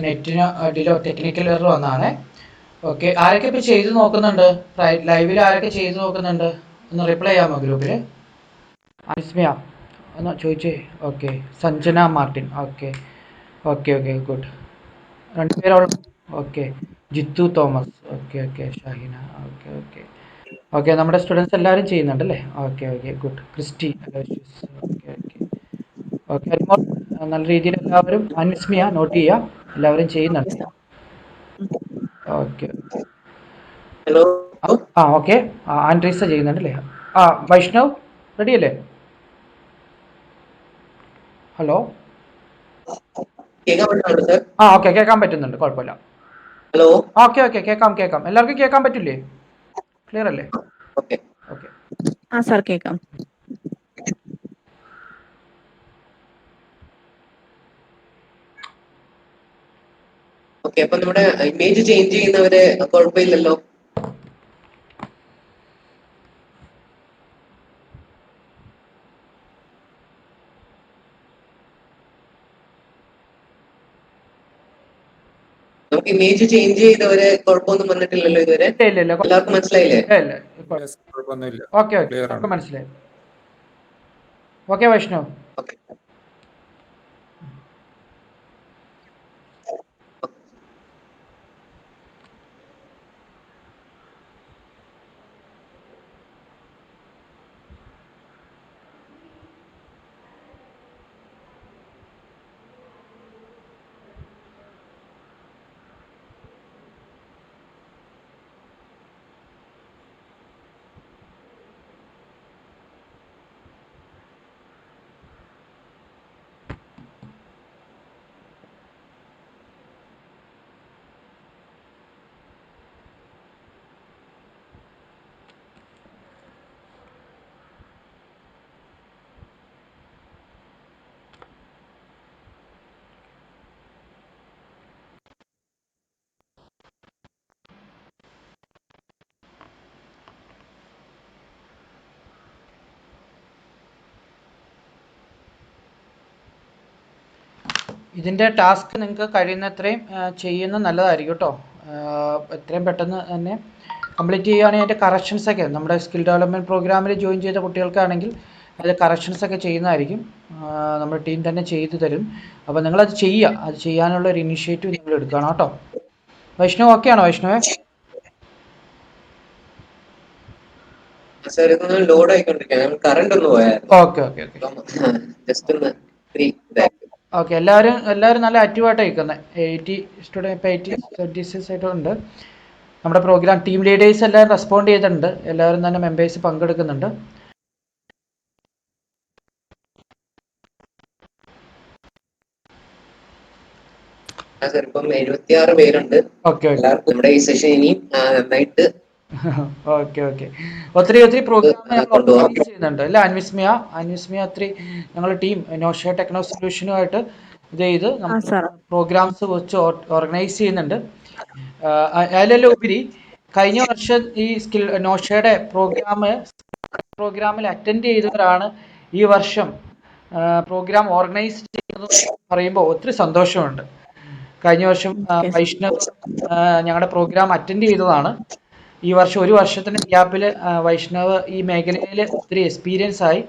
നെറ്റിന് അടിയിലോ ടെക്നിക്കൽ എറർ വന്നാണ്. ഓക്കെ, ആരൊക്കെ ഇപ്പൊ ചെയ്ത് നോക്കുന്നുണ്ട്? ലൈവിൽ ആരൊക്കെ ചെയ്ത് നോക്കുന്നുണ്ട്? ഒന്ന് റിപ്ലൈ ചെയ്യാമോ ഗ്രൂപ്പിൽ? അസ്മിയ ഒന്ന് ചോദിച്ചേ. Okay, Sanjana Martin. Okay okay okay good. രണ്ടുപേരോളം. Okay, Jithu Thomas. Okay okay, Shahina. Okay okay okay, നമ്മുടെ സ്റ്റുഡൻസ് എല്ലാവരും ചെയ്യുന്നുണ്ടല്ലേ? Okay okay good. Christy. Okay okay okay, നല്ല രീതിയിൽ എല്ലാവരും അൻസ്മിയ നോട്ട് ചെയ്യാം, എല്ലാവരും ചെയ്യുന്നുണ്ട്. ഓക്കെ ഹലോ, ഓക്കെ, ആൻഡ്രീസ ചെയ്യുന്നുണ്ടല്ലേ? വൈഷ്ണവ് റെഡി അല്ലേ? ഹലോ കേൾക്കാൻ പറ്റുന്നുണ്ടോ സർ? ഓക്കെ, കേൾക്കാൻ പറ്റുന്നുണ്ട്, കുഴപ്പമില്ല. ഹലോ. ഓക്കെ, കേൾക്കാം. എല്ലാവർക്കും കേൾക്കാൻ പറ്റില്ലേ? ക്ലിയർ അല്ലേ? ഓക്കെ. സാർ കേൾക്കാം. ഓക്കെ, അപ്പൊ നമ്മുടെ ഇമേജ് ചേഞ്ച് ചെയ്യുന്നവരെ കുഴപ്പമില്ലല്ലോ? നമുക്ക് ഇമേജ് ചേഞ്ച് ചെയ്തവരെ കുഴപ്പമൊന്നും വന്നിട്ടില്ലല്ലോ ഇതുവരെ? ഇല്ല, എല്ലാവർക്കും മനസ്സിലായില്ലേ? ഓക്കെ, മനസ്സിലായി. ഓക്കെ വൈഷ്ണവ്. ഓക്കെ. ഇതിൻ്റെ ടാസ്ക് നിങ്ങൾക്ക് കഴിയുന്നത്രയും ചെയ്യുന്നത് നല്ലതായിരിക്കും കേട്ടോ. എത്രയും പെട്ടെന്ന് തന്നെ കംപ്ലീറ്റ് ചെയ്യുകയാണെങ്കിൽ അതിൻ്റെ കറക്ഷൻസൊക്കെ നമ്മുടെ സ്കിൽ ഡെവലപ്മെൻറ്റ് പ്രോഗ്രാമിൽ ജോയിൻ ചെയ്ത കുട്ടികൾക്കാണെങ്കിൽ അതിൽ കറക്ഷൻസൊക്കെ ചെയ്യുന്നതായിരിക്കും. നമ്മുടെ ടീം തന്നെ ചെയ്തു തരും. അപ്പോൾ നിങ്ങളത് ചെയ്യുക. അത് ചെയ്യാനുള്ള ഒരു ഇനിഷ്യേറ്റീവ് നിങ്ങൾ എടുക്കണം കേട്ടോ. വൈഷ്ണവ് ഓക്കെ ആണോ? വൈഷ്ണവേ? സാർ ഇതൊന്ന് ലോഡ് ആയിക്കൊണ്ടിരിക്കുകയാണ്. കറണ്ട് ഒന്ന് പോയായിരുന്നു. ഓക്കെ. ജസ്റ്റ് ഒന്ന് ഓക്കെ, എല്ലാവരും നല്ല ആക്റ്റീവായിട്ട് നിൽക്കുന്നത്. 80 സ്റ്റുഡൻറ്റ്, ഇപ്പോൾ 76 ആയിട്ടുണ്ട്. നമ്മുടെ പ്രോഗ്രാം ടീം ലീഡേഴ്സ് എല്ലാവരും റെസ്പോണ്ട് ചെയ്തിട്ടുണ്ട്. എല്ലാവരും തന്നെ മെമ്പേഴ്സ് പങ്കെടുക്കുന്നുണ്ട്. സാർ ഇപ്പം 76 പേരുണ്ട്. എല്ലാവർക്കും നമ്മുടെ ഈ സെഷൻ ഇനിയും നന്നായിട്ട് ഓക്കെ. ഒത്തിരി പ്രോഗ്രാം ഓർഗനൈസ് ചെയ്യുന്നുണ്ട് അല്ലേ അന്വിസ്മിയ? ഒത്തിരി ഞങ്ങൾ ടീം നോഷ ടെക്നോ സൊല്യൂഷനുമായിട്ട് ഇത് ചെയ്ത് നമ്മൾ പ്രോഗ്രാംസ് വെച്ച് ഓർഗനൈസ് ചെയ്യുന്നുണ്ട്. അതിലെല്ലാം ഉപരി കഴിഞ്ഞ വർഷം ഈ സ്കിൽ നോഷയുടെ പ്രോഗ്രാമിൽ അറ്റൻഡ് ചെയ്തവരാണ് ഈ വർഷം പ്രോഗ്രാം ഓർഗനൈസ് ചെയ്യുന്നത് പറയുമ്പോൾ ഒത്തിരി സന്തോഷമുണ്ട്. കഴിഞ്ഞ വർഷം വൈഷ്ണവ് ഞങ്ങളുടെ പ്രോഗ്രാം അറ്റൻഡ് ചെയ്തതാണ്. ഈ വർഷം ഒരു വർഷത്തിന് ഗ്യാപ്പിൽ വൈഷ്ണവ് ഈ മേഖലയിൽ ഒത്തിരി എക്സ്പീരിയൻസ് ആയി.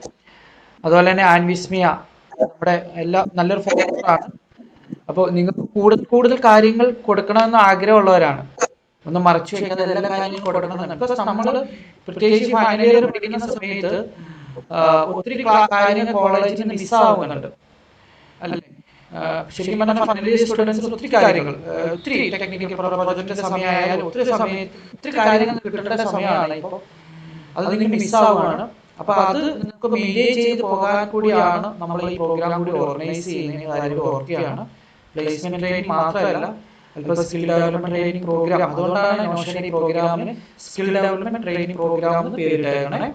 അതുപോലെ തന്നെ ആൻവിസ്മിയ നമ്മുടെ എല്ലാം നല്ലൊരു ഫോളോവറാണ്. അപ്പോൾ നിങ്ങൾക്ക് കൂടുതൽ കാര്യങ്ങൾ കൊടുക്കണമെന്ന് ആഗ്രഹമുള്ളവരാണ്. ഒന്നും മറച്ചു വയ്ക്കാതെ എല്ലാ കാര്യങ്ങളും കൊടുക്കണമെന്ന്. ബിക്കോസ് നമ്മൾ പ്രത്യേകിച്ച് ഫൈനൽ ഇയർ പഠിക്കുന്ന സമയത്ത് ഒത്തിരി കാര്യങ്ങൾ കോളേജിൽ നിന്ന് മിസ്സാവുന്നുണ്ട് അല്ലേ? ശരിക്കും പറഞ്ഞാൽ ഫൈനൽ ഇയർ സ്റ്റുഡൻസിന് ഒത്തിരി കാര്യങ്ങൾ, ഒത്തിരി ടെക്നിക്കൽ പ്രോജക്റ്റിന്റെ സമയമായാലും ഒത്തിരി കാര്യങ്ങൾ കിട്ടേണ്ട സമയമാണ് ഇപ്പോൾ. അത് നിങ്ങൾക്ക് മിസ്സാവുകയാണ്. അപ്പോൾ അത് നിങ്ങൾക്ക് മെയിൻറ്റെയിൻ ചെയ്ത് പോകാൻ കൂടിയാണ് നമ്മൾ ഈ പ്രോഗ്രാം കൂടി ഓർഗനൈസ് ചെയ്യുന്ന കാര്യം കൂടി ഓർക്കുകയാണ്. പ്ലേസ്മെന്റ് ട്രെയിനിങ് മാത്രമല്ല, അല്പം സ്കിൽ ഡെവലപ്മെന്റ് ട്രെയിനിങ് പ്രോഗ്രാം. അതുകൊണ്ടാണ് നോഷൻ ഈ പ്രോഗ്രാമിന് സ്കിൽ ഡെവലപ്മെന്റ് ട്രെയിനിങ് പ്രോഗ്രാം എന്ന് പേരിട്ടേക്കണേ.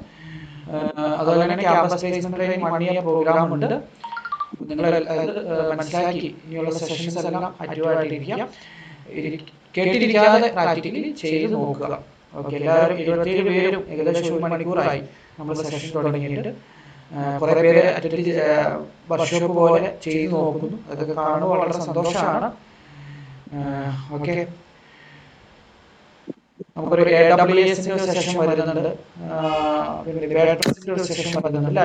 അതുപോലെ തന്നെ campus placement training 1 year programme ഉണ്ട്. നിങ്ങൾ അത് മനസ്സിലാക്കി ഇനിയുള്ള സെഷൻസ് എല്ലാം ആക്റ്റീവായിട്ടിരിക്കുക. കേട്ടിരിക്കാതെ പ്രാക്ടിക്കലി ചെയ്ത് നോക്കുക. ഓക്കെ, എല്ലാവരും 77 പേരും ഏകദേശം 1 മണിക്കൂറായി നമ്മൾ സെഷൻ തുടങ്ങിയിട്ട്. കുറേ പേര് വർക്ക്ഷോപ്പ് പോലെ ചെയ്ത് നോക്കുന്നു. അതൊക്കെ കാണുമ്പോൾ വളരെ സന്തോഷമാണ്. ഓക്കെ, നമുക്കൊരു AWSന്റെ ഒരു സെഷൻ വരുന്നുണ്ട്, പിന്നെ വേട്രസിന്റെ ഒരു സെഷൻ വരുന്നുണ്ട്.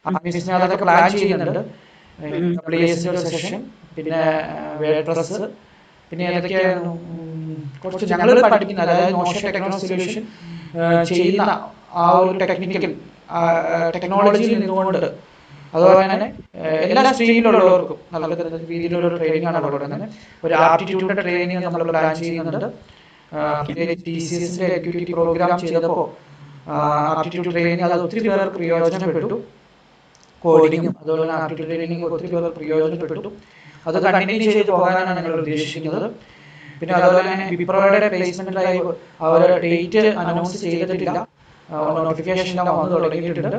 അന്വിസ്മിയ അതൊക്കെ പ്ലാൻ ചെയ്യുന്നുണ്ട്. AWSന്റെ ഒരു സെഷൻ, പിന്നെ വേട്രസ്, പിന്നെ ഏതൊക്കെയായിരുന്നു കുറച്ച് ഞങ്ങൾ പഠിക്കുന്ന, അതായത് നോഷ ടെക്നോ സൊല്യൂഷൻ ചെയ്യുന്ന ആ ഒരു ടെക്നോളജിയിൽ നിന്നുകൊണ്ട്, അതുപോലെ തന്നെ എല്ലാ സ്ട്രീമിലുള്ളവർക്കും നല്ല രീതിയിലുള്ള ട്രെയിനിങ് ആണ് കൊടുക്കുന്നത്. ഒരു ആപ്റ്റിറ്റ്യൂഡിന്റെ ട്രെയിനിങ് നമ്മൾ പ്ലാൻ ചെയ്യുന്നുണ്ട്. TCSന്റെ എക്സിക്യൂട്ടീവ് പ്രോഗ്രാം ചെയ്തപ്പോൾ ആപ്റ്റിറ്റ്യൂഡ് ട്രെയിനിങ് അത് ഒത്തിരി പേർക്ക് പ്രയോജനപ്പെട്ടു. കോഡിങ്ങും അതുപോലെ തന്നെ ആപ്റ്റിറ്റ്യൂഡ് ട്രെയിനിങ്ങും ഒത്തിരി പേർ പ്രയോജനപ്പെട്ടു. അത് കണ്ടിന്യൂ ചെയ്ത് പോകാനാണ് ഞങ്ങൾ ഉദ്ദേശിക്കുന്നത്. പിന്നെ അതുപോലെ തന്നെ വിപ്രോയുടെ പ്ലേസ്മെന്റ് ഡ്രൈവ് അവർ ഡേറ്റ് അനൗൺസ് ചെയ്തിട്ടില്ല, നോട്ടിഫിക്കേഷൻ എല്ലാം വന്നു തുടങ്ങിയിട്ടുണ്ട്.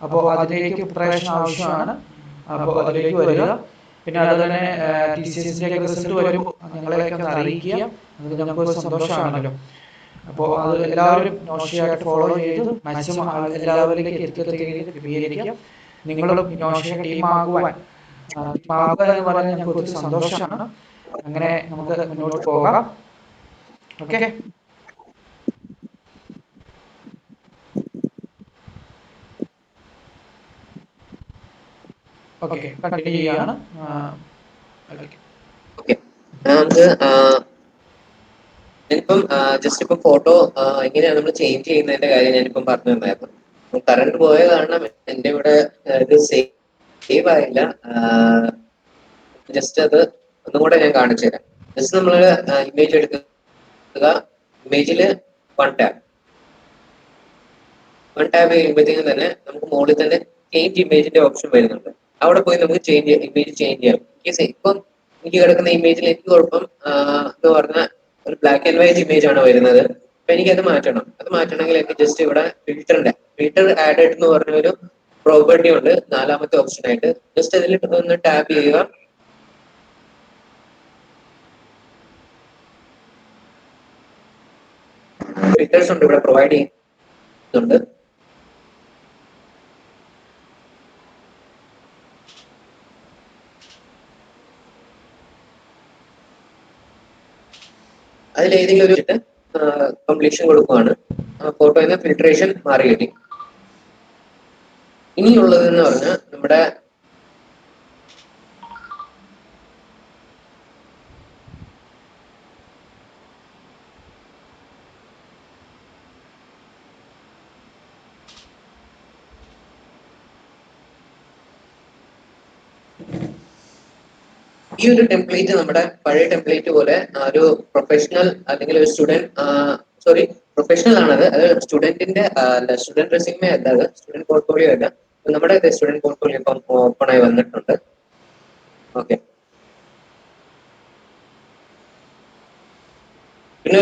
അപ്പോൾ അതിലേക്ക് പ്രിപ്പറേഷൻ ആവശ്യമാണ്. അപ്പോൾ അതിലേക്ക് വരിക. പിന്നെ അതുപോലെ തന്നെ TCSന്റെ റിസൾട്ട് വരുമ്പോൾ ഞങ്ങളെയൊക്കെ ഒന്ന് അറിയിക്കുക. അത് ഞങ്ങൾക്ക് സന്തോഷമാണല്ലോ. അപ്പോൾ അത് എല്ലാവരും നോഷയായിട്ട് ഫോളോ ചെയ്ത് മാക്സിമം എല്ലാവരിലേക്ക് എത്തിക്കത്തക്ക രീതിയിൽ ക്രമീകരിക്കുക. നിങ്ങളും നോഷ ടീമാകുക എന്ന് പറയുന്നത് ഞങ്ങൾക്ക് ഒത്തിരി സന്തോഷമാണ്. അങ്ങനെ നമുക്ക് മുന്നോട്ട് പോകാം. ഓക്കെ, ഓക്കെ കണ്ടിന്യൂ ചെയ്യാണ്. ഓക്കെ, നമുക്ക് ഞാനിപ്പം ജസ്റ്റ് ഇപ്പം ഫോട്ടോ എങ്ങനെയാണ് നമ്മൾ ചേഞ്ച് ചെയ്യുന്നതിന്റെ കാര്യം ഞാനിപ്പം പറഞ്ഞു തന്നായിരുന്നു. കറണ്ട് പോയ കാരണം എൻ്റെ ഇവിടെ ഇത് സേവ് ആയില്ല. ജസ്റ്റ് അത് ഒന്നും കൂടെ ഞാൻ കാണിച്ചു തരാം. ജസ്റ്റ് നമ്മൾ ഇമേജ് എടുക്കുക. ഇമേജിൽ വൺ ടാബ് ചെയ്യുമ്പോഴത്തേക്കും തന്നെ നമുക്ക് മുകളിൽ തന്നെ ചേഞ്ച് ഇമേജിന്റെ ഓപ്ഷൻ വരുന്നുണ്ട്. അവിടെ പോയി നമുക്ക് ഇമേജ് ചേഞ്ച് ചെയ്യാം. ഇപ്പം എനിക്ക് കിടക്കുന്ന ഇമേജിൽ എനിക്ക് കുഴപ്പം എന്ന് പറഞ്ഞാൽ ഒരു ബ്ലാക്ക് ആൻഡ് വൈറ്റ് ഇമേജ് ആണ് വരുന്നത്. അപ്പൊ എനിക്കത് മാറ്റണം. അത് മാറ്റണമെങ്കിൽ എനിക്ക് ജസ്റ്റ് ഇവിടെ ഫിൽറ്റർ ആഡഡ് എന്ന് പറഞ്ഞൊരു പ്രോപ്പർട്ടി ഉണ്ട് 4ാമത്തെ ഓപ്ഷൻ ആയിട്ട്. ജസ്റ്റ് അതിൽ ഒന്ന് ടാപ്പ് ചെയ്യുക. ഫിൽറ്റേഴ്സ് ഉണ്ട് ഇവിടെ പ്രൊവൈഡ് ചെയ്യുന്നുണ്ട്. അതിലേതെങ്കിലും ഒരു കംപ്ലീഷൻ കൊടുക്കുകയാണ്. ഫോട്ടോയിൽ ഫിൽട്രേഷൻ മാറി കിട്ടി. ഇനിയുള്ളതെന്ന് പറഞ്ഞാൽ നമ്മുടെ ഈ ഒരു ടെംപ്ലേറ്റ് നമ്മുടെ പഴയ ടെംപ്ലേറ്റ് പോലെ ഒരു പ്രൊഫഷണൽ അല്ലെങ്കിൽ ഒരു പ്രൊഫഷണൽ ആണത്. അത് സ്റ്റുഡന്റിന്റെ സ്റ്റുഡന്റ് റെസ്യൂമേ അല്ല, അത് സ്റ്റുഡന്റ് പോർട്ട്ഫോളിയോ അല്ല. നമ്മുടെ സ്റ്റുഡന്റ് പോർട്ട്ഫോളിയോ ഇപ്പം ഓപ്പൺ ആയി വന്നിട്ടുണ്ട്. ഓക്കെ, പിന്നെ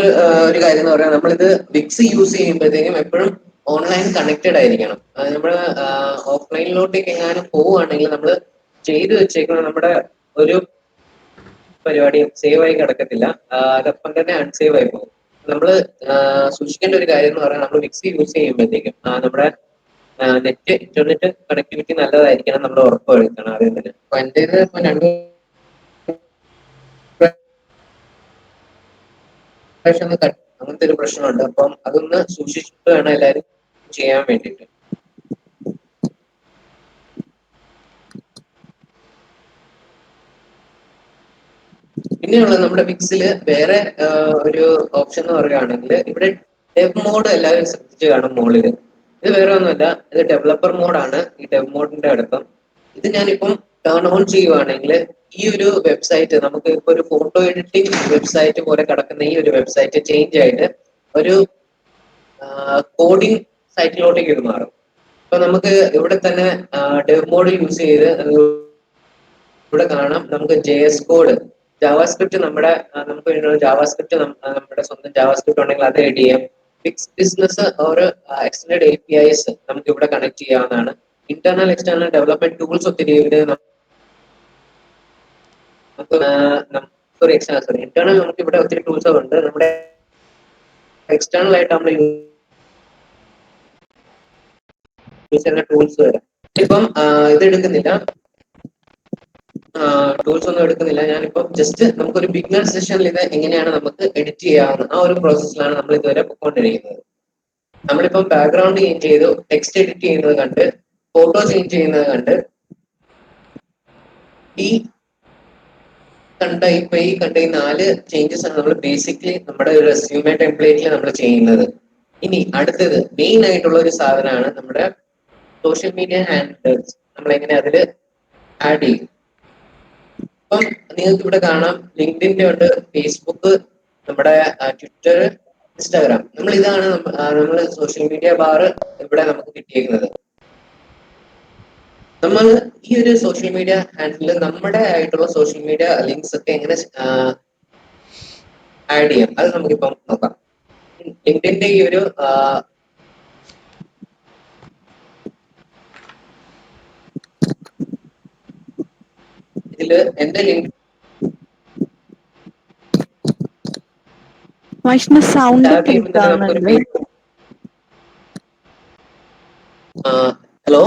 ഒരു കാര്യം എന്ന് പറയാം, നമ്മളിത് വിക്സ് യൂസ് ചെയ്യുമ്പോഴത്തേക്കും എപ്പോഴും ഓൺലൈൻ കണക്റ്റഡ് ആയിരിക്കണം. നമ്മൾ ഓഫ്ലൈനിലോട്ടേക്ക് എങ്ങാനും പോവുകയാണെങ്കിൽ നമ്മൾ ചെയ്തു വെച്ചേക്കുന്ന നമ്മുടെ ഒരു പരിപാടിയും സേവ് ആയി കിടക്കത്തില്ല. അതപ്പം തന്നെ അൺസേവ് ആയി പോകും. നമ്മൾ സൂക്ഷിക്കേണ്ട ഒരു കാര്യം എന്ന് പറഞ്ഞാൽ നമ്മൾ വിക്സ് യൂസ് ചെയ്യുമ്പോഴത്തേക്കും നമ്മുടെ ഇന്റർനെറ്റ് കണക്ടിവിറ്റി നല്ലതായിരിക്കണം നമ്മൾ ഉറപ്പ് വരുത്തണം ആദ്യം തന്നെ. അപ്പൊ എൻ്റെ ഇത് ഇപ്പൊ 2 പ്രാവശ്യം അങ്ങനത്തെ ഒരു പ്രശ്നമുണ്ട്. അപ്പം അതൊന്ന് സൂക്ഷിച്ചിട്ട് വേണം എല്ലാവരും ചെയ്യാൻ വേണ്ടിയിട്ട്. പിന്നെയുള്ളത് നമ്മുടെ വിക്സിൽ വേറെ ഒരു ഓപ്ഷൻ എന്ന് പറയുകയാണെങ്കിൽ ഇവിടെ ഡെവ് മോഡ് എല്ലാവരും ശ്രദ്ധിച്ച് കാണും മുകളിൽ. ഇത് വേറെ ഒന്നുമല്ല, ഇത് ഡെവലപ്പർ മോഡാണ്. ഈ ഡെവ് മോഡിന്റെ അടുപ്പം ഇത് ഞാനിപ്പം ടേൺ ഓൺ ചെയ്യുവാണെങ്കിൽ ഈ ഒരു വെബ്സൈറ്റ് നമുക്ക് ഇപ്പൊ ഒരു ഫോട്ടോ എഡിറ്റിംഗ് വെബ്സൈറ്റ് പോലെ കിടക്കുന്ന ഈ ഒരു വെബ്സൈറ്റ് ചേഞ്ച് ആയിട്ട് ഒരു കോഡിംഗ് സൈറ്റിലോട്ടേക്ക് ഇത് മാറും. അപ്പൊ നമുക്ക് ഇവിടെ തന്നെ ഡെവ് മോഡ് യൂസ് ചെയ്ത് ഇവിടെ കാണാം നമുക്ക് JS കോഡ് ജാവാസ്ക്രിപ്റ്റ് നമുക്ക് ജാവാസ്ക്രിപ്റ്റ് നമ്മുടെ സ്വന്തം ജാവാസ്ക്രിപ്റ്റ് ഉണ്ടെങ്കിൽ അത് എഡ് ചെയ്യാം. ഫിക്സ് ബിസിനസ് ഒരു എക്സ്റ്റൻഡ് APIs നമുക്ക് ഇവിടെ കണക്ട് ചെയ്യാവുന്നതാണ്. ഇന്റർണൽ എക്സ്റ്റേണൽ ഡെവലപ്മെന്റ് ടൂൾസ് ഒത്തിരി ഇന്റേണൽ നമുക്ക് ഇവിടെ ഒത്തിരി ടൂൾസ് ഉണ്ട്. നമ്മുടെ എക്സ്റ്റേണൽ ആയിട്ട് നമ്മൾ യൂസ് ചെയ്യുന്ന ടൂൾസ് വരാം. ഇപ്പം ഇത് എടുക്കുന്നില്ല, ടൂൾസ് ഒന്നും എടുക്കുന്നില്ല. ഞാനിപ്പം ജസ്റ്റ് നമുക്കൊരു ബിഗിനർ സെഷനിൽ ഇത് എങ്ങനെയാണ് നമുക്ക് എഡിറ്റ് ചെയ്യാവുന്ന ആ ഒരു പ്രോസസ്സിലാണ് നമ്മൾ ഇതുവരെ പോയിക്കൊണ്ടിരിക്കുന്നത്. നമ്മളിപ്പം ബാക്ക്ഗ്രൗണ്ട് ചേഞ്ച് ചെയ്തു, ടെക്സ്റ്റ് എഡിറ്റ് ചെയ്യുന്നത് കണ്ട്, ഫോട്ടോ ചേഞ്ച് ചെയ്യുന്നത് കണ്ട്, ഈ കണ്ട ഈ 4 ചേഞ്ചസ് ആണ് നമ്മൾ ബേസിക്കലി നമ്മുടെ ഒരു റെസ്യൂമേ ടെംപ്ലേറ്റിൽ നമ്മൾ ചെയ്യുന്നത്. ഇനി അടുത്തത് മെയിൻ ആയിട്ടുള്ള ഒരു സാധനമാണ് നമ്മുടെ സോഷ്യൽ മീഡിയ ഹാൻഡിൽസ്. നമ്മൾ എങ്ങനെ അതിൽ ആഡ് ചെയ്യും. ഇപ്പം നിങ്ങൾക്ക് ഇവിടെ കാണാം ലിങ്ക്ഡിൻ്റെ ഉണ്ട്, ഫേസ്ബുക്ക്, നമ്മുടെ ട്വിറ്റർ, ഇൻസ്റ്റാഗ്രാം. ഇതാണ് നമ്മൾ സോഷ്യൽ മീഡിയ ബാർ ഇവിടെ നമുക്ക് കിട്ടിയിരിക്കുന്നത്. നമ്മൾ ഈ ഒരു സോഷ്യൽ മീഡിയ ഹാൻഡിൽ നമ്മുടെ ആയിട്ടുള്ള സോഷ്യൽ മീഡിയ ലിങ്ക്സ് ഒക്കെ എങ്ങനെ ആഡ് ചെയ്യാം, അത് നമുക്കിപ്പം നോക്കാം. ലിങ്ക്ഡിന്റെ ഈ ഒരു ഇതില് എന്റെ ലിങ്ക് വൈഷ്ണവ് സൗണ്ട് ടാബ് ചെയ്യുമ്പോൾ ബ്രേക്ക് തന്നെ നമുക്കൊരു ആവുന്നുണ്ട്. ഹലോ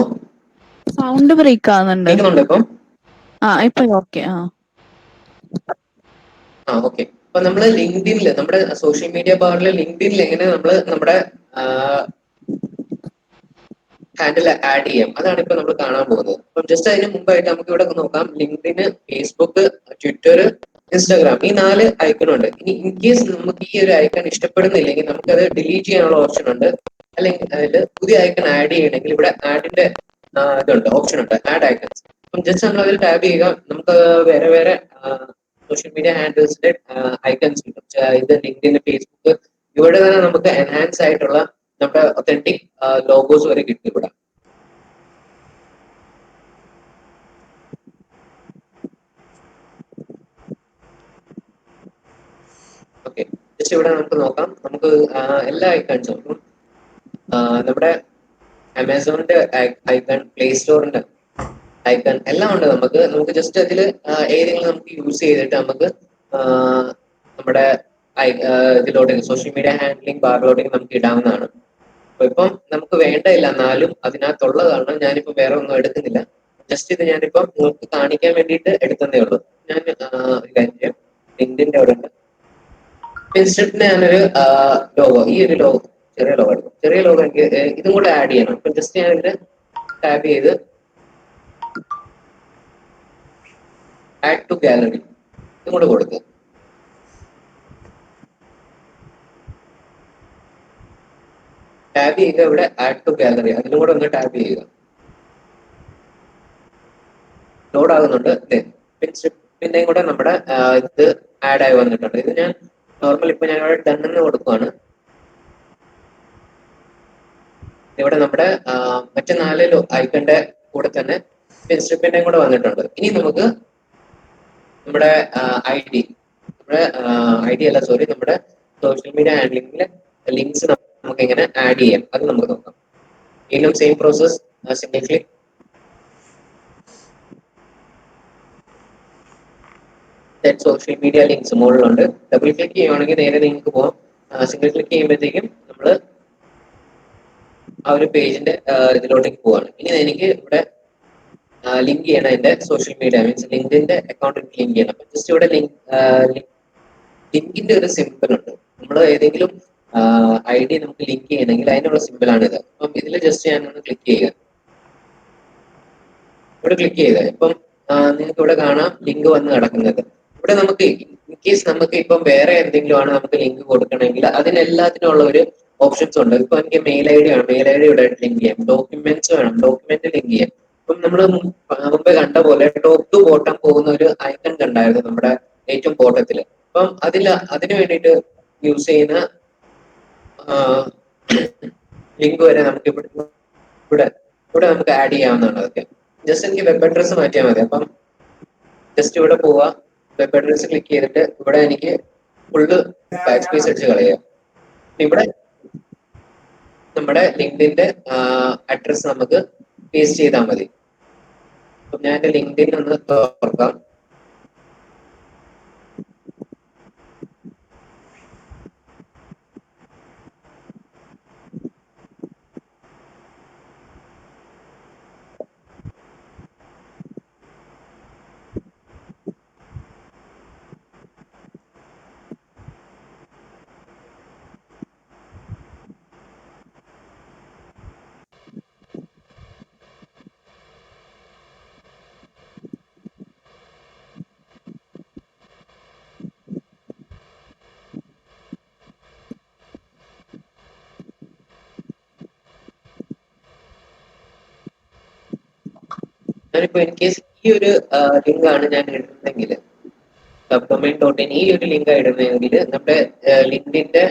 സൗണ്ട് ബ്രേക്ക് ആവുന്നുണ്ട്. കേൾക്കുന്നുണ്ടോ ഇപ്പം? ഇപ്പൊ ഓക്കെ. ഓക്കെ. അപ്പൊ നമ്മള് ലിങ്ക്ഡിനില് നമ്മുടെ സോഷ്യൽ മീഡിയ ബാറിൽ ലിങ്ക്ഡിനിൽ എങ്ങനെ നമ്മള് നമ്മുടെ ഹാൻഡിൽ ആഡ് ചെയ്യാം, അതാണ് ഇപ്പൊ നമ്മൾ കാണാൻ പോകുന്നത്. അപ്പം ജസ്റ്റ് അതിന് മുമ്പായിട്ട് നമുക്ക് ഇവിടെ നോക്കാം. ലിങ്ക്ഡിന്, ഫേസ്ബുക്ക്, ട്വിറ്റർ, ഇൻസ്റ്റാഗ്രാം, ഈ 4 ഐക്കണുണ്ട്. ഇനി ഇൻ കേസ് നമുക്ക് ഈ ഒരു ഐക്കൺ ഇഷ്ടപ്പെടുന്നില്ലെങ്കിൽ നമുക്കത് ഡിലീറ്റ് ചെയ്യാനുള്ള ഓപ്ഷൻ ഉണ്ട്. അല്ലെങ്കിൽ അതിൽ പുതിയ ഐക്കൺ ആഡ് ചെയ്യണമെങ്കിൽ ഇവിടെ ആഡിന്റെ ഇതുണ്ട്, ഓപ്ഷൻ ഉണ്ട്, ആഡ് ഐക്കൺസ്. അപ്പം ജസ്റ്റ് നമ്മൾ അതിൽ ടാബ് ചെയ്യുക. നമുക്ക് വേറെ വേറെ സോഷ്യൽ മീഡിയ ഹാൻഡിൽസിന്റെ ഐക്കൺസ് കിട്ടും. ഇത് ലിങ്ക്ഡിൻ, ഫേസ്ബുക്ക്, ഇവിടെ തന്നെ നമുക്ക് എൻഹാൻസ് ആയിട്ടുള്ള നമ്മുടെ ഒത്തന്റിക് ലോഗോസ് വരെ കിട്ടും ഇവിടെ. ഓക്കെ, ജസ്റ്റ് ഇവിടെ നമുക്ക് നോക്കാം. നമുക്ക് എല്ലാ ഐക്കൺസും നമ്മുടെ ആമസോണിന്റെ ഐക്കൺ, പ്ലേ സ്റ്റോറിന്റെ ഐക്കൺ എല്ലാം ഉണ്ട്. നമുക്ക് ജസ്റ്റ് അതിൽ ഏതെങ്കിലും നമുക്ക് യൂസ് ചെയ്തിട്ട് നമുക്ക് നമ്മുടെ ഇതിലോട്ടേക്ക് സോഷ്യൽ മീഡിയ ഹാൻഡ്ലിംഗ് ബാറിലോട്ടേക്ക് നമുക്ക് ഇടാവുന്നതാണ്. അപ്പൊ ഇപ്പം നമുക്ക് വേണ്ടയില്ല, എന്നാലും അതിനകത്തുള്ള കാരണം ഞാനിപ്പോ വേറെ ഒന്നും എടുക്കുന്നില്ല. ജസ്റ്റ് ഇത് ഞാനിപ്പം നിങ്ങൾക്ക് കാണിക്കാൻ വേണ്ടിയിട്ട് എടുക്കുന്നേ ഉള്ളൂ. ഞാൻ ലിങ്ക്ഡിന്റെ അവിടെ ഉണ്ട്. ഇൻസ്റ്റന്റിന് ഞാനൊരു ലോഗോ, ഈ ഒരു ലോഗോ, ചെറിയ ലോഗോ എടുക്കും. ചെറിയ ലോഗോ എനിക്ക് ഇതും കൂടെ ആഡ് ചെയ്യണം. അപ്പൊ ജസ്റ്റ് ഞാൻ ഇതിന് ടാബ് ചെയ്ത് ആഡ് ടു ഗാലറി ഇതും കൂടെ കൊടുക്കുക. ടാബ് ചെയ്യുക, ഇവിടെ ആഡ് ടു ഗാലറി അതിലും കൂടെ ഒന്ന് ടാബ് ചെയ്യുക. ലോഡ് ആകുന്നുണ്ട്. പിന്നെയും കൂടെ നമ്മുടെ ഇത് ആഡ് ആയി വന്നിട്ടുണ്ട്. ഇത് ഞാൻ നോർമൽ ഇപ്പൊ ഞാൻ ഇവിടെ ഡൺ എന്ന് കൊടുക്കുവാണ്. ഇവിടെ നമ്മുടെ മറ്റു 4 ഐക്കന്റെ കൂടെ തന്നെ പിന്നെയും കൂടെ വന്നിട്ടുണ്ട്. ഇനി നമുക്ക് നമ്മുടെ ഐ ഡി അല്ല, സോറി, നമ്മുടെ സോഷ്യൽ മീഡിയ ഹാൻഡ്ലിംഗിലെ ലിങ്ക്സ് നമുക്ക് എങ്ങനെ ആഡ് ചെയ്യാം, അത് നമുക്ക് നോക്കാം. വീണ്ടും same process, single click, social media links മുകളിലുണ്ട്. ഡബിൾ ക്ലിക്ക് ചെയ്യുവാണെങ്കിൽ നേരെ നിങ്ങൾക്ക് പോകാം. സിംഗിൾ ക്ലിക്ക് ചെയ്യുമ്പോഴത്തേക്കും നമ്മൾ ആ ഒരു പേജിന്റെ ഇതിലോട്ടേക്ക് പോവാണ്. ഇനി എനിക്ക് ഇവിടെ ലിങ്ക് ചെയ്യണം എന്റെ സോഷ്യൽ മീഡിയ, മീൻസ് ലിങ്കിന്റെ അക്കൗണ്ട് ലിങ്ക് ചെയ്യണം. അപ്പൊ ജസ്റ്റ് ഇവിടെ ലിങ്കിന്റെ ഒരു സിമ്പിൾ ഉണ്ട്. നമ്മൾ ഏതെങ്കിലും ഐ ഡി നമുക്ക് ലിങ്ക് ചെയ്യണമെങ്കിൽ അതിനുള്ള സിമ്പിൾ ആണിത്. അപ്പം ഇതിൽ ജസ്റ്റ് ഞാനൊന്ന് ക്ലിക്ക് ചെയ്യുക. ഇവിടെ ക്ലിക്ക് ചെയ്ത് ഇപ്പം നിങ്ങൾക്ക് ഇവിടെ കാണാം ലിങ്ക് വന്ന് കിടക്കുന്നത്. ഇവിടെ നമുക്ക് ഇൻ കേസ് നമുക്ക് ഇപ്പം വേറെ എന്തെങ്കിലും ആണ് നമുക്ക് ലിങ്ക് കൊടുക്കണമെങ്കിൽ അതിനെല്ലാത്തിനും ഉള്ള ഒരു ഓപ്ഷൻസ് ഉണ്ട്. ഇപ്പൊ എനിക്ക് മെയിൽ ഐ ഡി വേണം, മെയിൽ ഐ ഡി ഇവിടെ ലിങ്ക് ചെയ്യാം. ഡോക്യുമെന്റ്സ് വേണം, ഡോക്യുമെന്റ് ലിങ്ക് ചെയ്യാം. ഇപ്പം നമ്മൾ മുമ്പേ കണ്ട പോലെ ടോപ്പ് ടു ബോട്ടം പോകുന്ന ഒരു ഐക്കൺ കണ്ടായിരുന്നു നമ്മുടെ ഏറ്റവും ബോട്ടത്തില്. അപ്പം അതിന് വേണ്ടിയിട്ട് യൂസ് ചെയ്യുന്ന ലിങ്ക് വരെ നമുക്ക് ഇവിടെ നമുക്ക് ആഡ് ചെയ്യാവുന്നതാണ്. അതൊക്കെ ജസ്റ്റ് എനിക്ക് വെബ് അഡ്രസ്സ് മാറ്റിയാൽ മതി. അപ്പം ജസ്റ്റ് ഇവിടെ പോവുക, വെബ് അഡ്രസ് ക്ലിക്ക് ചെയ്തിട്ട് ഇവിടെ എനിക്ക് ഫുള്ള് ബാക്ക് സ്പേസ് അടിച്ച് കളയുക. ഇവിടെ നമ്മുടെ ലിങ്ക്ഡിന്റെ അഡ്രസ് നമുക്ക് പേസ്റ്റ് ചെയ്താൽ മതി. അപ്പം ഞാൻ എന്റെ ലിങ്ക്ഡിൻ ഒന്ന് തുറക്കാം. ഞാനിപ്പോ ഇൻ കേസ് ഈ ഒരു ലിങ്ക് ആണ് ഞാൻ ഇടുന്നതെങ്കിൽ, subdomain.in ഈ ഒരു ലിങ്ക് ഇടുന്നതെങ്കിൽ നമ്മുടെ ലിങ്കിന്റെ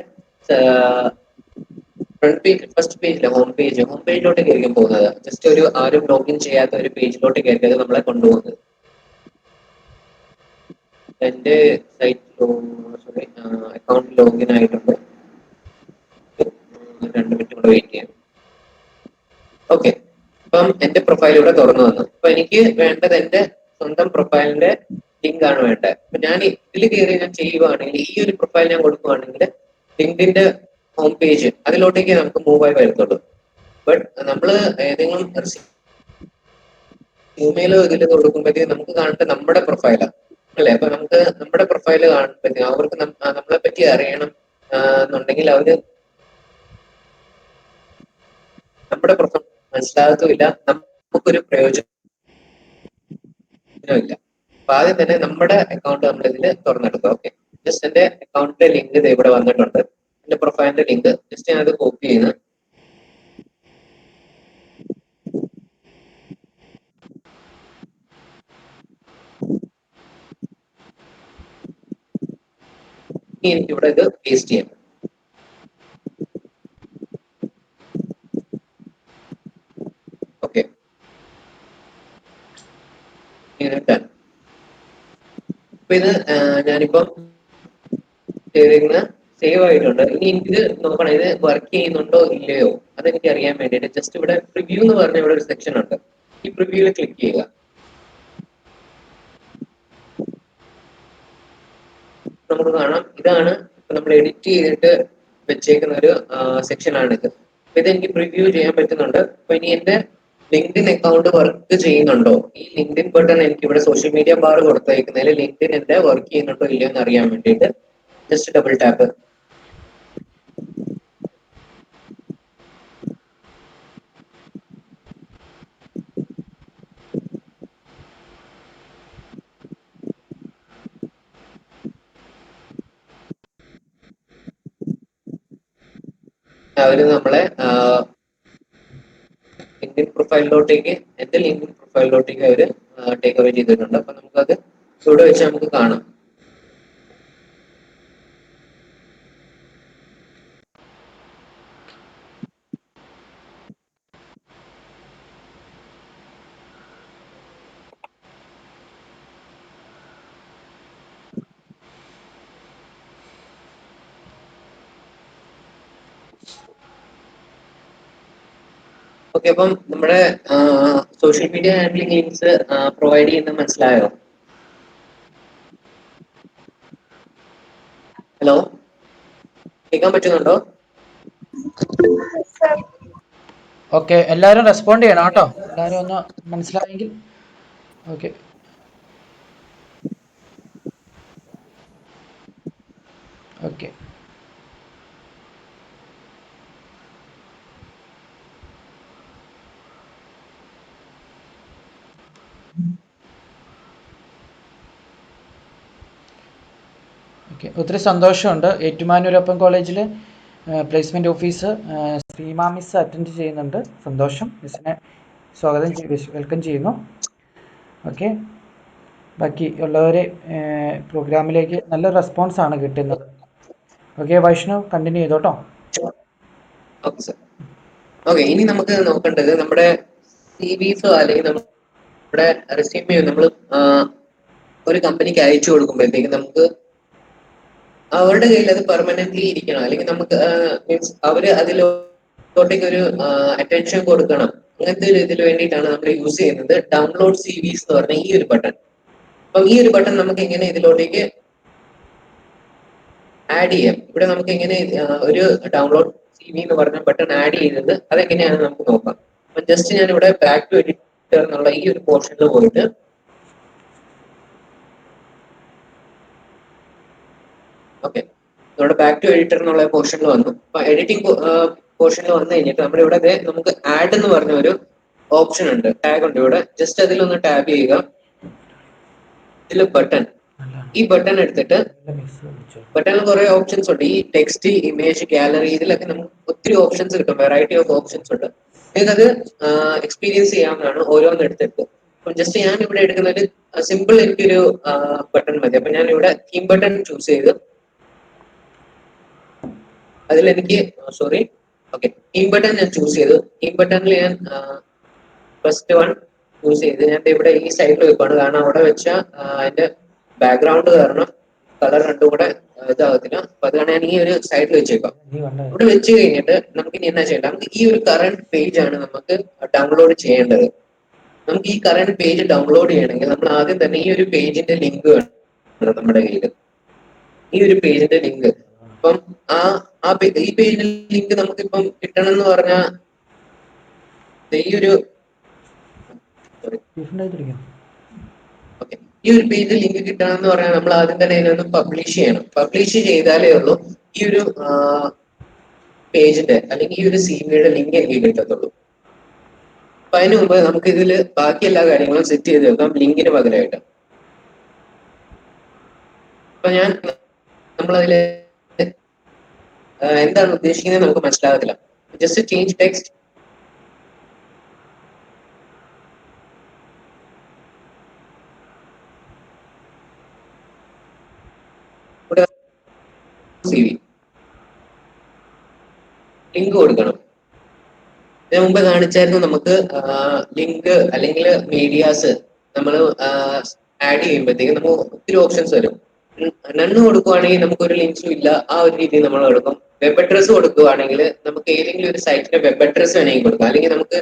ഫ്രണ്ട് പേജ്, ഫസ്റ്റ് പേജിലെ ഹോം പേജിലോട്ടേക്ക് ആയിരിക്കും പോകുന്നത്. ജസ്റ്റ് ഒരു ആരും ലോഗിൻ ചെയ്യാത്ത ഒരു പേജിലോട്ടേക്ക് ആയിരിക്കും അത് നമ്മളെ കൊണ്ടുപോകുന്നത്. എന്റെ സൈറ്റ് സോറി അക്കൗണ്ട് ലോഗിൻ ആയിട്ടുണ്ട്. 2 മിനിറ്റ് കൂടെ വെയിറ്റ് ചെയ്യാം. ഓക്കെ, അപ്പം എന്റെ പ്രൊഫൈൽ ഇവിടെ തുറന്നു വന്നു. അപ്പൊ എനിക്ക് വേണ്ടത് എന്റെ സ്വന്തം പ്രൊഫൈലിന്റെ ലിങ്ക് ആണ് വേണ്ടത്. അപ്പൊ ഞാൻ ഇതിൽ കയറി ഞാൻ ചെയ്യുവാണെങ്കിൽ, ഈ ഒരു പ്രൊഫൈൽ ഞാൻ കൊടുക്കുവാണെങ്കിൽ ലിങ്കിന്റെ ഹോം പേജ് അതിലോട്ടേക്ക് നമുക്ക് മൂവ് ആയി വരത്തുള്ളൂ. ബട്ട് നമ്മൾ ഏതെങ്കിലും ഇമെയിലോ ഇതിൽ കൊടുക്കുമ്പോഴത്തേക്ക് നമുക്ക് കാണേണ്ടത് നമ്മുടെ പ്രൊഫൈലാണ് അല്ലെ. അപ്പൊ നമുക്ക് നമ്മുടെ പ്രൊഫൈല് കാണുമ്പോഴത്തേക്ക് അവർക്ക് നമ്മളെ പറ്റി അറിയണം എന്നുണ്ടെങ്കിൽ അവര് നമ്മുടെ പ്രൊഫൈൽ മനസ്സിലാകത്തുമില്ല, നമുക്കൊരു പ്രയോജനമില്ല. അപ്പൊ ആദ്യം തന്നെ നമ്മുടെ അക്കൗണ്ട് നമ്മൾ ഇതിൽ തുറന്നെടുക്കുക. ഓക്കെ, ജസ്റ്റ് എന്റെ അക്കൗണ്ടിന്റെ ലിങ്ക് ഇത് ഇവിടെ വന്നിട്ടുണ്ട്. എന്റെ പ്രൊഫൈലിന്റെ ലിങ്ക് ജസ്റ്റ് ഞാനത് കോപ്പി ചെയ്യുന്നു. എനിക്ക് ഇവിടെ ഇത് പേസ്റ്റ് ചെയ്യാം. ഓക്കെ, അപ്പൊ ഇത് ഞാനിപ്പം സേവ് ആയിട്ടുണ്ട്. ഇനി എനിക്കിത് നോക്കണം, ഇത് വർക്ക് ചെയ്യുന്നുണ്ടോ ഇല്ലയോ അതെനിക്ക് അറിയാൻ വേണ്ടിയിട്ട് ജസ്റ്റ് ഇവിടെ പ്രിവ്യൂ എന്ന് പറഞ്ഞ ഇവിടെ ഒരു സെക്ഷൻ ഉണ്ട്. ഈ പ്രിവ്യൂവിൽ ക്ലിക്ക് ചെയ്യുക. നമുക്ക് കാണാം, ഇതാണ് നമ്മൾ എഡിറ്റ് ചെയ്തിട്ട് വെച്ചേക്കുന്ന ഒരു സെക്ഷൻ ആണിത്. അപ്പൊ ഇത് എനിക്ക് പ്രിവ്യൂ ചെയ്യാൻ പറ്റുന്നുണ്ട്. അപ്പൊ ഇനി എന്റെ ലിങ്ക്ഡിൻ അക്കൗണ്ട് വർക്ക് ചെയ്യുന്നുണ്ടോ, ഈ ലിങ്ക്ഡിൻ ബട്ടൺ എനിക്ക് ഇവിടെ സോഷ്യൽ മീഡിയ ബാർ കൊടുത്തേക്കുന്നതിൽ ലിങ്ക്ഡിൻ എന്റെ വർക്ക് ചെയ്യുന്നുണ്ടോ ഇല്ലയോ എന്ന് അറിയാൻ വേണ്ടിയിട്ട് ജസ്റ്റ് ഡബിൾ ടാപ്പ്. അവര് നമ്മളെ ലിങ്ക്ഡിൻ പ്രൊഫൈലിലോട്ടേക്ക്, എന്റെ ലിങ്ക്ഡിൻ പ്രൊഫൈലിലോട്ടേക്ക് അവര് ടേക്ക് അവേ ചെയ്തിട്ടുണ്ട്. അപ്പൊ നമുക്കത് ഇവിടെ വെച്ച് നമുക്ക് കാണാം. ഓക്കെ, അപ്പം നമ്മുടെ social media handling links provide ചെയ്യുന്നത് മനസ്സിലായോ? ഹലോ, കേൾക്കാൻ പറ്റുന്നുണ്ടോ? ഓക്കെ, എല്ലാവരും റെസ്പോണ്ട് ചെയ്യണം കേട്ടോ. എല്ലാവരും ഒന്ന് മനസ്സിലായെങ്കിൽ ഓക്കെ. ഓക്കെ, ഓക്കെ, ഒത്തിരി സന്തോഷമുണ്ട്. ഏറ്റുമാനൂർ ഓപ്പൺ കോളേജിൽ പ്ലേസ്മെന്റ് ഓഫീസ് ശ്രീമാ മിസ് അറ്റൻഡ് ചെയ്യുന്നുണ്ട്. സന്തോഷം. മിസ്സിനെ വെൽക്കം ചെയ്യുന്നു. ഓക്കെ, ബാക്കി ഉള്ളവരെ പ്രോഗ്രാമിലേക്ക് നല്ല റെസ്പോൺസ് ആണ് കിട്ടുന്നത്. ഓക്കെ, വൈഷ്ണവ് കണ്ടിന്യൂ ചെയ്തോട്ടോ. Okay sir. ഓക്കെ, ഇനി നമുക്ക് നോക്കേണ്ടത് നമ്മുടെ സിവിസോ അല്ലെങ്കിൽ നമ്മുടെ റെസ്യൂമെയോ നമ്മൾ ഒരു കമ്പനിക്ക് അയച്ചു കൊടുക്കുമ്പോഴത്തേക്ക് നമുക്ക് അവരുടെ കയ്യിൽ അത് പെർമനന്റ്ലി ഇരിക്കണം, അല്ലെങ്കിൽ നമുക്ക് മീൻസ് അവര് അതിലോട്ടേക്ക് ഒരു അറ്റൻഷൻ കൊടുക്കണം. അങ്ങനത്തെ ഒരു ഇതിന് വേണ്ടിയിട്ടാണ് നമ്മൾ യൂസ് ചെയ്യുന്നത് ഡൗൺലോഡ് സിവിസ് എന്ന് പറഞ്ഞ ഈ ഒരു ബട്ടൺ. അപ്പം ഈ ഒരു ബട്ടൺ നമുക്ക് എങ്ങനെ ഇതിലോട്ടേക്ക് ആഡ് ചെയ്യാം, ഇവിടെ നമുക്ക് എങ്ങനെ ഒരു ഡൗൺലോഡ് CV എന്ന് പറഞ്ഞ ബട്ടൺ ആഡ് ചെയ്യുന്നത് അതെങ്ങനെയാണെന്ന് നമുക്ക് നോക്കാം. അപ്പൊ ജസ്റ്റ് ഞാൻ ഇവിടെ ബാക്ക് ടു എഡിറ്റർ എന്നുള്ള ഈ ഒരു പോർഷനിൽ പോയിട്ട് ഓക്കെ, നമ്മുടെ ബാക്ക് ടു എഡിറ്റർ എന്നുള്ള പോർഷനിൽ വന്നു. അപ്പൊ എഡിറ്റിംഗ് പോർഷനിൽ വന്നു കഴിഞ്ഞിട്ട് നമ്മുടെ ഇവിടെ നമുക്ക് ആഡ് എന്ന് പറഞ്ഞ ഒരു ഓപ്ഷൻ ഉണ്ട്, ടാഗ് ഉണ്ട് ഇവിടെ. ജസ്റ്റ് അതിലൊന്ന് ടാബ് ചെയ്യുക. ഇതിൽ ബട്ടൺ, ഈ ബട്ടൺ എടുത്തിട്ട് ബട്ടണിൽ കുറെ ഓപ്ഷൻസ് ഉണ്ട്. ഈ ടെക്സ്റ്റ്, ഇമേജ്, ഗാലറി, ഇതിലൊക്കെ നമുക്ക് ഒത്തിരി ഓപ്ഷൻസ് കിട്ടും. വെറൈറ്റി ഓഫ് ഓപ്ഷൻസ് ഉണ്ട്. നിങ്ങൾക്കത് എക്സ്പീരിയൻസ് ചെയ്യാവുന്നതാണ് ഓരോന്ന് എടുത്തിട്ട്. അപ്പം ജസ്റ്റ് ഞാൻ ഇവിടെ എടുക്കുന്ന ഒരു സിമ്പിൾ എനിക്കൊരു ബട്ടൺ മതി. അപ്പൊ ഞാൻ ഇവിടെ തീം ബട്ടൺ ചൂസ് ചെയ്ത് അതിലെനിക്ക് ഓക്കെ, ടീം ബട്ടൺ ഞാൻ ചൂസ് ചെയ്തു. ടീം ബട്ടണിൽ ഞാൻ ഫസ്റ്റ് വൺ ചൂസ് ചെയ്ത് ഞാൻ ഇവിടെ ഈ സൈഡിൽ വെക്കാണ്. കാരണം അവിടെ വെച്ച അതിന്റെ ബാക്ക്ഗ്രൗണ്ട് കാരണം കളർ രണ്ടും കൂടെ ഇതാകത്തില്ല. അപ്പൊ അതാണ് ഞാൻ ഈ ഒരു സൈഡിൽ വെച്ചേക്കാം. ഇവിടെ വെച്ച് കഴിഞ്ഞിട്ട് നമുക്ക് ഇനി എന്നാ ചെയ്യേണ്ടത്, നമുക്ക് ഈ ഒരു കറണ്ട് പേജ് ആണ് നമുക്ക് ഡൗൺലോഡ് ചെയ്യേണ്ടത്. നമുക്ക് ഈ കറണ്ട് പേജ് ഡൗൺലോഡ് ചെയ്യണമെങ്കിൽ നമ്മൾ ആദ്യം തന്നെ ഈ ഒരു പേജിന്റെ ലിങ്ക് വേണം നമ്മുടെ കയ്യിൽ. ഈ ഒരു പേജിന്റെ ലിങ്ക് ഇപ്പം ഈ പേജിന്റെ ലിങ്ക് നമുക്കിപ്പം കിട്ടണം എന്ന് പറഞ്ഞാൽ ഈ ഒരു ഓക്കെ, ഈ ഒരു പേജിൽ ലിങ്ക് കിട്ടണം എന്ന് പറഞ്ഞാൽ നമ്മൾ ആദ്യം തന്നെ അതിനൊന്ന് പബ്ലിഷ് ചെയ്യണം. പബ്ലിഷ് ചെയ്താലേ ഉള്ളൂ ഈ ഒരു പേജിന്റെ അല്ലെങ്കിൽ ഈ ഒരു സിവിയുടെ ലിങ്ക് എനിക്ക് കിട്ടത്തുള്ളൂ. അപ്പൊ അതിന് മുമ്പ് നമുക്ക് ഇതിൽ ബാക്കി എല്ലാ കാര്യങ്ങളും സെറ്റ് ചെയ്ത് വെക്കാം ലിങ്കിന് പകരമായിട്ട്. അപ്പൊ നമ്മളതില് എന്താണ് ഉദ്ദേശിക്കുന്നത് നമുക്ക് മനസ്സിലാകത്തില്ല. Just change text, CV link കൊടുക്കണം. ഇതിനു മുമ്പ് കാണിച്ചായിരുന്നു നമുക്ക് ലിങ്ക് അല്ലെങ്കിൽ മീഡിയാസ് നമ്മൾ ആഡ് ചെയ്യുമ്പോഴത്തേക്ക് നമുക്ക് ഒത്തിരി ഓപ്ഷൻസ് വരും. നണ്ണ് കൊടുക്കുവാണെങ്കിൽ നമുക്കൊരു ലിങ്ക്സും ഇല്ല, ആ ഒരു രീതിയിൽ നമ്മൾ കൊടുക്കും. വെബ് അഡ്രസ് കൊടുക്കുവാണെങ്കിൽ നമുക്ക് ഏതെങ്കിലും ഒരു സൈറ്റിന്റെ വെബ് അഡ്രസ് വേണമെങ്കിൽ കൊടുക്കാം. അല്ലെങ്കിൽ നമുക്ക്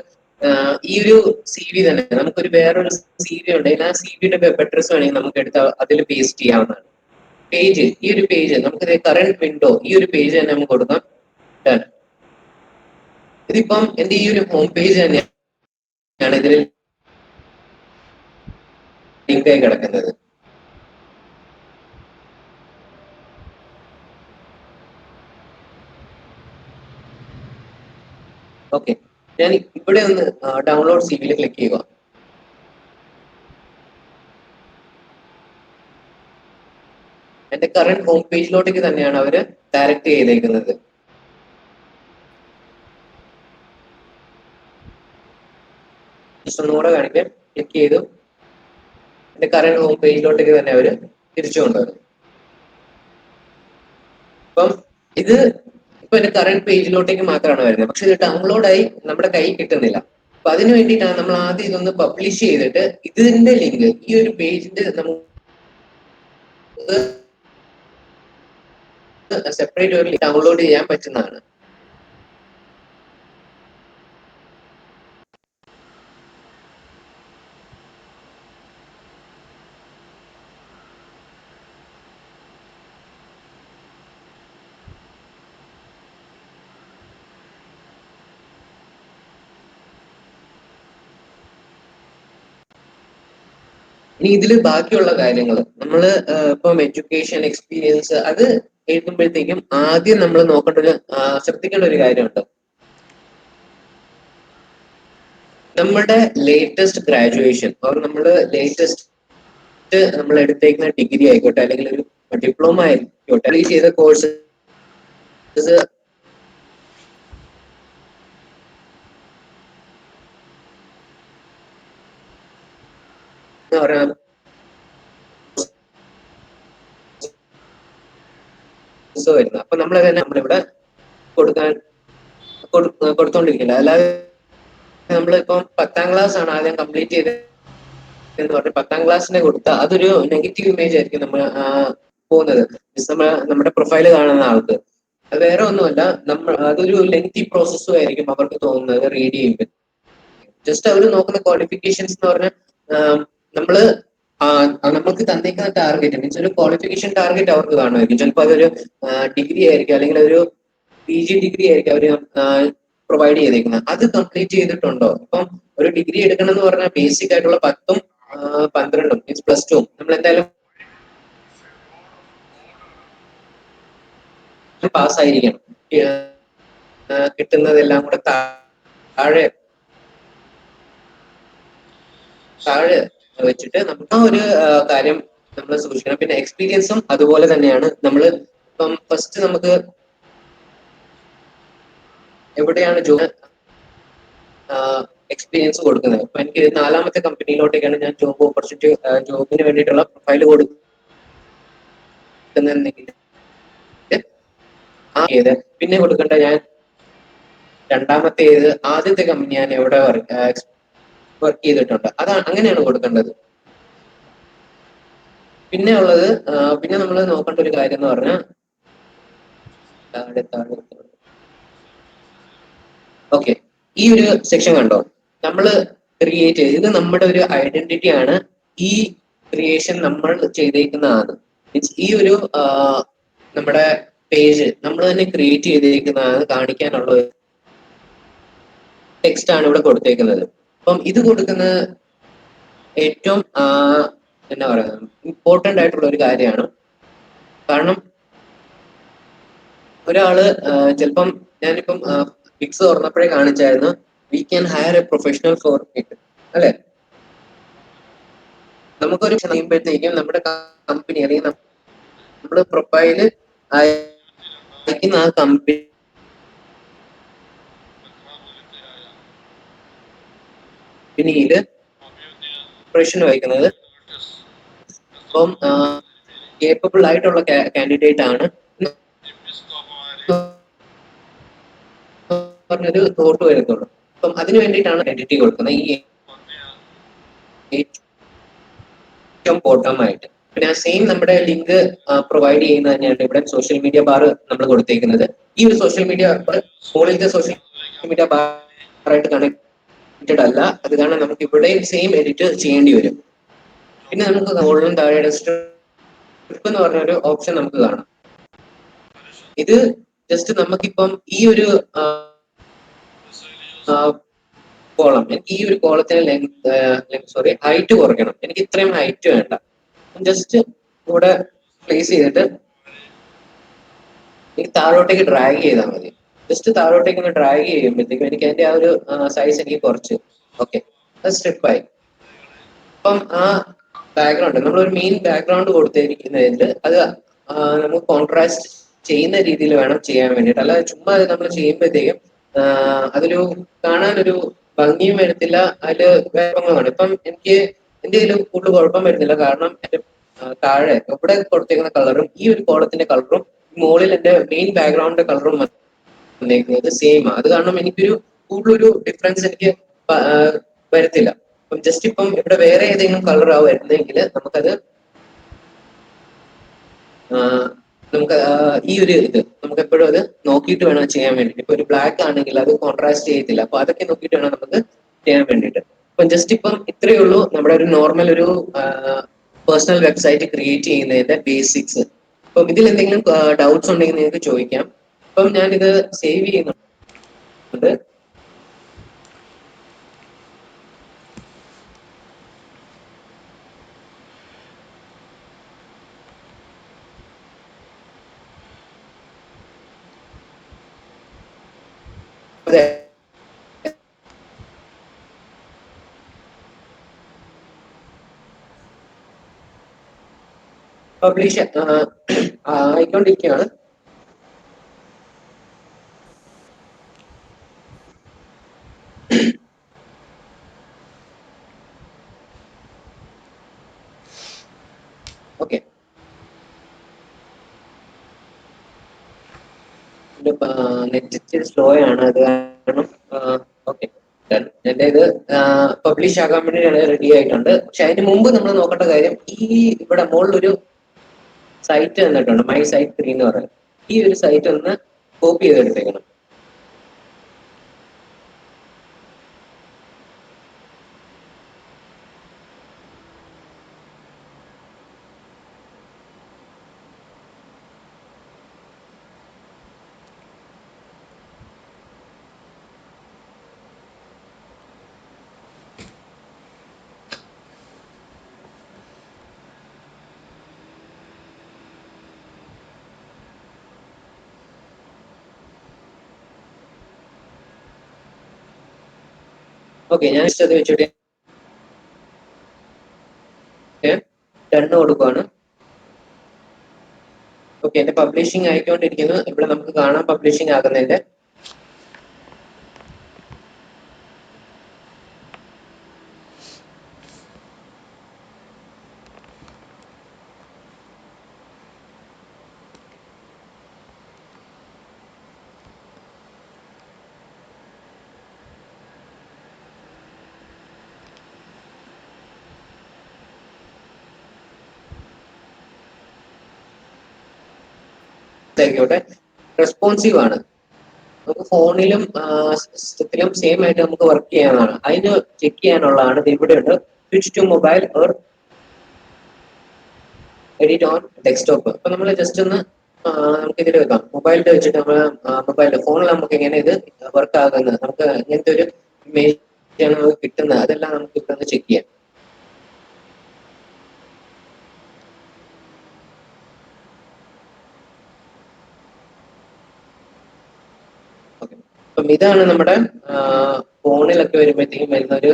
ഈ ഒരു CV തന്നെ നമുക്കൊരു വേറൊരു CV ഉണ്ടെങ്കിൽ ആ CVയുടെ വെബ് അഡ്രസ് വേണമെങ്കിൽ നമുക്ക് എടുത്ത് അതിൽ പേസ്റ്റ് ചെയ്യാവുന്നതാണ്. പേജ്, ഈ ഒരു പേജ് നമുക്ക് കറണ്ട് വിൻഡോ ഈ ഒരു പേജ് തന്നെ നമുക്ക് കൊടുക്കാം. ഡൺ. ഇതിപ്പം എന്റെ ഈ ഒരു ഹോം പേജ് തന്നെയാണ് ഇതിൽ ലിങ്ക് ആയി കിടക്കുന്നത്. ഓക്കെ, ഞാൻ ഇവിടെ ഒന്ന് ഡൗൺലോഡ് CVയിൽ ക്ലിക്ക് ചെയ്യുക. എന്റെ കറണ്ട് ഹോം പേജിലോട്ടേക്ക് തന്നെയാണ് അവര് ഡയറക്റ്റ് ചെയ്തേക്കുന്നത്. ഒന്നുകൂടെ കാണിക്കാം. ക്ലിക്ക് ചെയ്തു എന്റെ കറണ്ട് ഹോം പേജിലോട്ടേക്ക് തന്നെ അവര് തിരിച്ചു കൊണ്ടുവരും. അപ്പം ഇത് ഇപ്പൊ എന്റെ കറണ്ട് പേജിലോട്ടേക്ക് മാത്രമാണ് വരുന്നത്. പക്ഷെ ഇത് ഡൗൺലോഡായി നമ്മുടെ കയ്യിൽ കിട്ടുന്നില്ല. അപ്പൊ അതിന് വേണ്ടിയിട്ടാണ് നമ്മൾ ആദ്യം ഇതൊന്ന് പബ്ലിഷ് ചെയ്തിട്ട് ഇതിന്റെ ലിങ്ക് ഈ ഒരു പേജിന്റെ നമുക്ക് സെപ്പറേറ്റ് ഒരു ഡൗൺലോഡ് ചെയ്യാൻ പറ്റുന്നതാണ്. ഇനി ഇതിൽ ബാക്കിയുള്ള കാര്യങ്ങൾ നമ്മൾ ഇപ്പം എഡ്യൂക്കേഷൻ എക്സ്പീരിയൻസ് അത് എഴുതുമ്പോഴത്തേക്കും ആദ്യം നമ്മൾ നോക്കേണ്ട ഒരു ശ്രദ്ധിക്കേണ്ട ഒരു കാര്യമുണ്ട്. നമ്മുടെ ലേറ്റസ്റ്റ് ഗ്രാജുവേഷൻ നമ്മുടെ ലേറ്റസ്റ്റ് നമ്മൾ എടുത്തേക്കുന്ന ഡിഗ്രി ആയിക്കോട്ടെ അല്ലെങ്കിൽ ഒരു ഡിപ്ലോമ ആയിക്കോട്ടെ അല്ലെങ്കിൽ ചെയ്ത കോഴ്സ് എന്ന് പറയാം വരുന്നത്. അപ്പൊ നമ്മൾ തന്നെ നമ്മളിവിടെ കൊടുത്തോണ്ടിരിക്കില്ല. അല്ലാതെ നമ്മളിപ്പം 10ാം ക്ലാസ് ആണ് ആദ്യം കംപ്ലീറ്റ് ചെയ്ത് എന്ന് പറഞ്ഞ് 10ാം ക്ലാസ്സിനെ കൊടുത്താൽ അതൊരു നെഗറ്റീവ് ഇമേജ് ആയിരിക്കും നമ്മൾ പോകുന്നത്. നമ്മുടെ പ്രൊഫൈല് കാണുന്ന ആൾക്ക് അത് വേറെ ഒന്നുമല്ല, അതൊരു ലെങ്തി പ്രോസസ്സും ആയിരിക്കും അവർക്ക് തോന്നുന്നത് റീഡ് ചെയ്യുമ്പോൾ. ജസ്റ്റ് അവർ നോക്കുന്ന ക്വാളിഫിക്കേഷൻസ് എന്ന് പറഞ്ഞാൽ നമ്മള് നമുക്ക് തന്നേക്കുന്ന ടാർഗറ്റ് മീൻസ് ഒരു ക്വാളിഫിക്കേഷൻ ടാർഗറ്റ് അവർക്ക് കാണുമായിരിക്കും. ചിലപ്പോൾ അതൊരു ഡിഗ്രി ആയിരിക്കും അല്ലെങ്കിൽ ഒരു PG ഡിഗ്രി ആയിരിക്കും അവർ പ്രൊവൈഡ് ചെയ്തേക്കുന്നത്. അത് കംപ്ലീറ്റ് ചെയ്തിട്ടുണ്ടോ? ഇപ്പം ഒരു ഡിഗ്രി എടുക്കണം എന്ന് പറഞ്ഞാൽ ബേസിക് ആയിട്ടുള്ള 10ഉം 12ഉം മീൻസ് +2 നമ്മൾ എന്തായാലും പാസ്സായിരിക്കണം. കിട്ടുന്നതെല്ലാം കൂടെ താഴെ വെച്ചിട്ട് നമുക്ക് ആ ഒരു കാര്യം നമ്മൾ സൂക്ഷിക്കണം. പിന്നെ എക്സ്പീരിയൻസും അതുപോലെ തന്നെയാണ്. നമ്മൾ ഇപ്പം ഫസ്റ്റ് നമുക്ക് എവിടെയാണ് എക്സ്പീരിയൻസ് കൊടുക്കുന്നത്. അപ്പൊ എനിക്ക് 4ാമത്തെ കമ്പനിയിലോട്ടേക്കാണ് ഞാൻ ജോബ് ഓപ്പർച്യൂണിറ്റി ജോബിന് വേണ്ടിയിട്ടുള്ള പ്രൊഫൈൽ കൊടുക്കുന്നുണ്ടെങ്കിൽ പിന്നെ കൊടുക്കേണ്ട ഞാൻ രണ്ടാമത്തേത് ആദ്യത്തെ കമ്പനി ഞാൻ എവിടെ വർക്ക് ചെയ്തിട്ടുണ്ട്, അതാണ് അങ്ങനെയാണ് കൊടുക്കേണ്ടത്. പിന്നെ ഉള്ളത് പിന്നെ നമ്മൾ നോക്കേണ്ട ഒരു കാര്യം എന്ന് പറഞ്ഞാൽ ഓക്കെ, ഈ ഒരു സെക്ഷൻ കണ്ടോ, നമ്മൾ ക്രിയേറ്റ് ചെയ്ത് ഇത് നമ്മുടെ ഒരു ഐഡന്റിറ്റി ആണ്. ഈ ക്രിയേഷൻ നമ്മൾ ചെയ്തേക്കുന്നതാണ്. മീൻസ് ഈ ഒരു നമ്മുടെ പേജ് നമ്മൾ തന്നെ ക്രിയേറ്റ് ചെയ്തേക്കുന്നതാണ് കാണിക്കാനുള്ള ടെക്സ്റ്റ് ആണ് ഇവിടെ കൊടുത്തേക്കുന്നത്. അപ്പം ഇത് കൊടുക്കുന്നത് ഏറ്റവും എന്നാ പറയുക ഇമ്പോർട്ടൻ്റ് ആയിട്ടുള്ള ഒരു കാര്യമാണ്. കാരണം ഒരാള് ചിലപ്പം ഞാനിപ്പം ഫിക്സ് തുറന്നപ്പോഴേ കാണിച്ചായിരുന്നു, we can hire a professional for it, അല്ലെ? നമുക്കൊരു ചെയ്യുമ്പോഴത്തേക്കും നമ്മുടെ കമ്പനി അല്ലെങ്കിൽ നമ്മുടെ പ്രൊഫൈല് അയക്കുന്ന ആ കമ്പനിയില് പ്രൊഫഷൻ വഹിക്കുന്നത് ഇപ്പം കേപ്പബിൾ ആയിട്ടുള്ള കാൻഡിഡേറ്റ് ആണ് പറഞ്ഞൊരു തോട്ട് വരുന്നുള്ളൂ. അപ്പം അതിനു വേണ്ടിയിട്ടാണ് ഐഡന്റിറ്റി കൊടുക്കുന്നത് ഈ ഏറ്റവും ബോട്ടമായിട്ട്. പിന്നെ ആ സെയിം നമ്മുടെ ലിങ്ക് പ്രൊവൈഡ് ചെയ്യുന്നത് തന്നെയാണ് ഇവിടെ സോഷ്യൽ മീഡിയ ബാർ നമ്മൾ കൊടുത്തേക്കുന്നത്. ഈ ഒരു സോഷ്യൽ മീഡിയ മുകളിലത്തെ സോഷ്യൽ മീഡിയ ബാറായിട്ട് കണക്റ്റഡ് അല്ല, അത് കാരണം നമുക്ക് ഇവിടെ സെയിം എഡിറ്റ് ചെയ്യേണ്ടി വരും. പിന്നെ നമുക്ക് മുകളിലും താഴെ സ്ട്രിപ്പ് എന്ന് പറഞ്ഞ ഒരു ഓപ്ഷൻ നമുക്ക് കാണാം. ഇത് ജസ്റ്റ് നമുക്കിപ്പം ഈ ഒരു കോളം, എനിക്ക് ഈ ഒരു കോളത്തിന് ഹൈറ്റ് കുറയ്ക്കണം, എനിക്ക് ഇത്രയും ഹൈറ്റ് വേണ്ട. ജസ്റ്റ് ഇവിടെ പ്ലേസ് ചെയ്തിട്ട് എനിക്ക് താഴോട്ടേക്ക് ഡ്രാഗ് ചെയ്താൽ മതി. ജസ്റ്റ് താഴോട്ടേക്ക് ഒന്ന് ഡ്രാഗ് ചെയ്യുമ്പോഴത്തേക്കും എനിക്ക് അതിന്റെ ആ ഒരു സൈസ് എനിക്ക് കുറച്ച് ഓക്കെ, അത് സ്ട്രിപ്പായി. അപ്പം ആ ബാക്ക്ഗ്രൗണ്ട് നമ്മളൊരു മെയിൻ ബാക്ക്ഗ്രൗണ്ട് കൊടുത്തിരിക്കുന്നതിൽ അത് നമുക്ക് കോൺട്രാസ്റ്റ് ചെയ്യുന്ന രീതിയിൽ വേണം ചെയ്യാൻ വേണ്ടിയിട്ട്. അല്ലാതെ ചുമ്മാ അത് നമ്മൾ ചെയ്യുമ്പോഴത്തേക്കും അതൊരു കാണാനൊരു ഭംഗിയും വരത്തില്ല, അതില് കുഴപ്പങ്ങളാണ്. ഇപ്പം എനിക്ക് എന്റെ കയ്യിൽ കൂടുതൽ കുഴപ്പം വരുന്നില്ല, കാരണം എന്റെ താഴെ ഇവിടെ കൊടുത്തേക്കുന്ന കളറും ഈ ഒരു കോളത്തിന്റെ കളറും മുകളിൽ എന്റെ മെയിൻ ബാക്ക്ഗ്രൗണ്ടിന്റെ കളറും വന്നേക്കുന്നത് സെയിം. അത് കാരണം എനിക്കൊരു കൂടുതലൊരു ഡിഫറൻസ് എനിക്ക് വരത്തില്ല. അപ്പം ജസ്റ്റ് ഇപ്പം ഇവിടെ വേറെ ഏതെങ്കിലും കളർ വരുന്നെങ്കിൽ നമുക്കത് നമുക്ക് ഈ ഒരു ഇത് നമുക്ക് എപ്പോഴും അത് നോക്കിയിട്ട് വേണം ചെയ്യാൻ വേണ്ടിയിട്ട്. ഇപ്പൊ ഒരു ബ്ലാക്ക് ആണെങ്കിൽ അത് കോൺട്രാസ്റ്റ് ചെയ്യത്തില്ല, അപ്പൊ അതൊക്കെ നോക്കിയിട്ട് വേണം നമുക്ക് ചെയ്യാൻ വേണ്ടിയിട്ട്. അപ്പം ജസ്റ്റ് ഇപ്പം ഇത്രയേ ഉള്ളൂ നമ്മുടെ ഒരു നോർമൽ ഒരു പേഴ്സണൽ വെബ്സൈറ്റ് ക്രിയേറ്റ് ചെയ്യുന്നതിന്റെ ബേസിക്സ്. അപ്പം ഇതിൽ എന്തെങ്കിലും ഡൗട്ട്സ് ഉണ്ടെങ്കിൽ നിങ്ങൾക്ക് ചോദിക്കാം. അപ്പം ഞാനിത് സേവ് ചെയ്യുന്നുണ്ട്. അതെ, പബ്ലിഷ് ആയിക്കൊണ്ടിരിക്കുകയാണ്. ഓക്കെ, നെറ്റ് ഇച്ചിരി സ്ലോ ആണ്, അത് കാരണം ഓക്കെ എന്റെ ഇത് പബ്ലിഷ് ആകാൻ വേണ്ടിയാണ് റെഡി ആയിട്ടുണ്ട്. പക്ഷെ അതിന് മുമ്പ് നമ്മൾ നോക്കേണ്ട കാര്യം, ഈ ഇവിടെ മുകളിലൊരു സൈറ്റ് തന്നിട്ടുണ്ട്, മൈ സൈറ്റ് 3 എന്ന് പറയുന്നത്. ഈ ഒരു സൈറ്റ് ഒന്ന് കോപ്പി ചെയ്തെടുത്തേക്കണം. ഓക്കെ, ഞാൻ അത് വെച്ചിട്ട് ടൺ കൊടുക്കുവാണ്. ഓക്കെ, എന്റെ പബ്ലിഷിംഗ് ആയിക്കൊണ്ടിരിക്കുന്നു. ഇവിടെ നമുക്ക് കാണാം പബ്ലിഷിംഗ് ആകുന്നതിന്റെ. ആയിക്കോട്ടെ റെസ്പോൺസീവ് ആണ്. നമുക്ക് ഫോണിലും സിസ്റ്റത്തിലും സെയിം ആയിട്ട് നമുക്ക് വർക്ക് ചെയ്യാനാണ്. അതിന് ചെക്ക് ചെയ്യാനുള്ളതാണ് ഇവിടെ ഉണ്ട് switch to mobile or edit on desktop. അപ്പൊ നമ്മൾ ജസ്റ്റ് ഒന്ന് നമുക്ക് ഇതിൽ വെക്കാം. മൊബൈലിൽ വെച്ചിട്ട് നമ്മൾ മൊബൈലിൽ ഫോണിൽ നമുക്ക് എങ്ങനെ ഇത് വർക്ക് ആകുന്നത്, നമുക്ക് ഇങ്ങനത്തെ ഒരു ഇമേജ് ആണ് നമുക്ക് കിട്ടുന്നത്, അതെല്ലാം നമുക്ക് ഇവിടെ ഒന്ന് ചെക്ക് ചെയ്യാം. അപ്പം ഇതാണ് നമ്മുടെ ഫോണിലൊക്കെ വരുമ്പോഴത്തേക്കും വരുന്ന ഒരു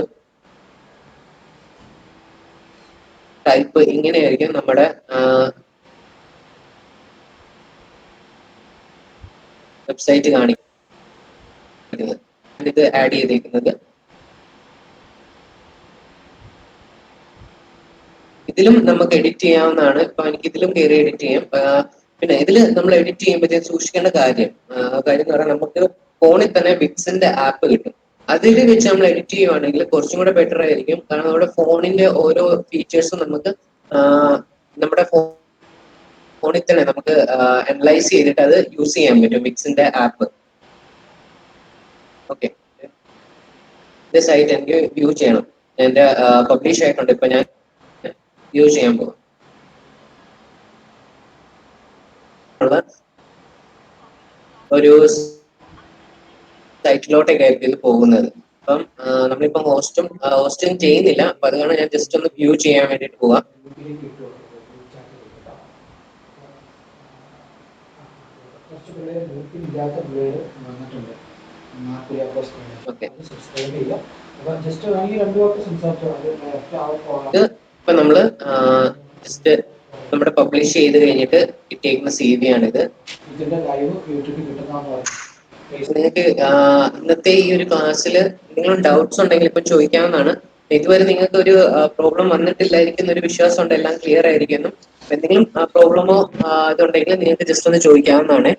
ടൈപ്പ്. ഇങ്ങനെയായിരിക്കും നമ്മുടെ വെബ്സൈറ്റ് കാണിക്കുന്നത്. ഇത് ആഡ് ചെയ്തേക്കുന്നത് ഇതിലും നമുക്ക് എഡിറ്റ് ചെയ്യാവുന്നതാണ്. ഇപ്പൊ എനിക്ക് ഇതിലും കയറി എഡിറ്റ് ചെയ്യാം. പിന്നെ ഇതിൽ നമ്മൾ എഡിറ്റ് ചെയ്യുമ്പോഴത്തേക്കും സൂക്ഷിക്കേണ്ട കാര്യം എന്ന് പറഞ്ഞാൽ നമുക്ക് ഫോണിൽ തന്നെ വിക്സിന്റെ ആപ്പ് കിട്ടും. അതിൽ വെച്ച് നമ്മൾ എഡിറ്റ് ചെയ്യുവാണെങ്കിൽ കുറച്ചും കൂടെ ബെറ്റർ ആയിരിക്കും. കാരണം നമ്മുടെ ഫോണിന്റെ ഓരോ ഫീച്ചേഴ്സും നമുക്ക് നമ്മുടെ ഫോണിൽ തന്നെ നമുക്ക് അനലൈസ് ചെയ്തിട്ട് അത് യൂസ് ചെയ്യാൻ പറ്റും വിക്സിന്റെ ആപ്പ്. ഓക്കെ, ഇത് സൈറ്റ് എനിക്ക് വ്യൂ ചെയ്യണം. എന്റെ പബ്ലിഷ് ആയിട്ടുണ്ട്, ഇപ്പൊ ഞാൻ വ്യൂ ചെയ്യാൻ പോകും. ഒരു സൈറ്റിലോട്ടേക്കായിരിക്കും ഇത് പോകുന്നത്. അപ്പം നമ്മളിപ്പം ഹോസ്റ്റിംഗ് ചെയ്യുന്നില്ല. അപ്പൊ അതുകൊണ്ട് ഞാൻ ജസ്റ്റ് ഒന്ന് വ്യൂ ചെയ്യാൻ വേണ്ടിട്ട് പോവാം. ഇപ്പൊ നമ്മള് ജസ്റ്റ് നമ്മുടെ പബ്ലിഷ് ചെയ്ത് കഴിഞ്ഞിട്ട് കിട്ടിയേക്കുന്ന CV ആണിത്. നിങ്ങൾക്ക് ഇന്നത്തെ ഈ ഒരു ക്ലാസ്സിൽ എന്തെങ്കിലും ഡൗട്ട്സ് ഉണ്ടെങ്കിൽ ഇപ്പൊ ചോദിക്കാവുന്നതാണ്. ഇതുവരെ നിങ്ങൾക്ക് ഒരു പ്രോബ്ലം വന്നിട്ടില്ലായിരിക്കുന്ന ഒരു വിശ്വാസം ഉണ്ട്, എല്ലാം ക്ലിയർ ആയിരിക്കുന്നു. എന്തെങ്കിലും പ്രോബ്ലമോ ഇതുണ്ടെങ്കിൽ നിങ്ങൾക്ക് ജസ്റ്റ് ഒന്ന് ചോദിക്കാവുന്നതാണ്.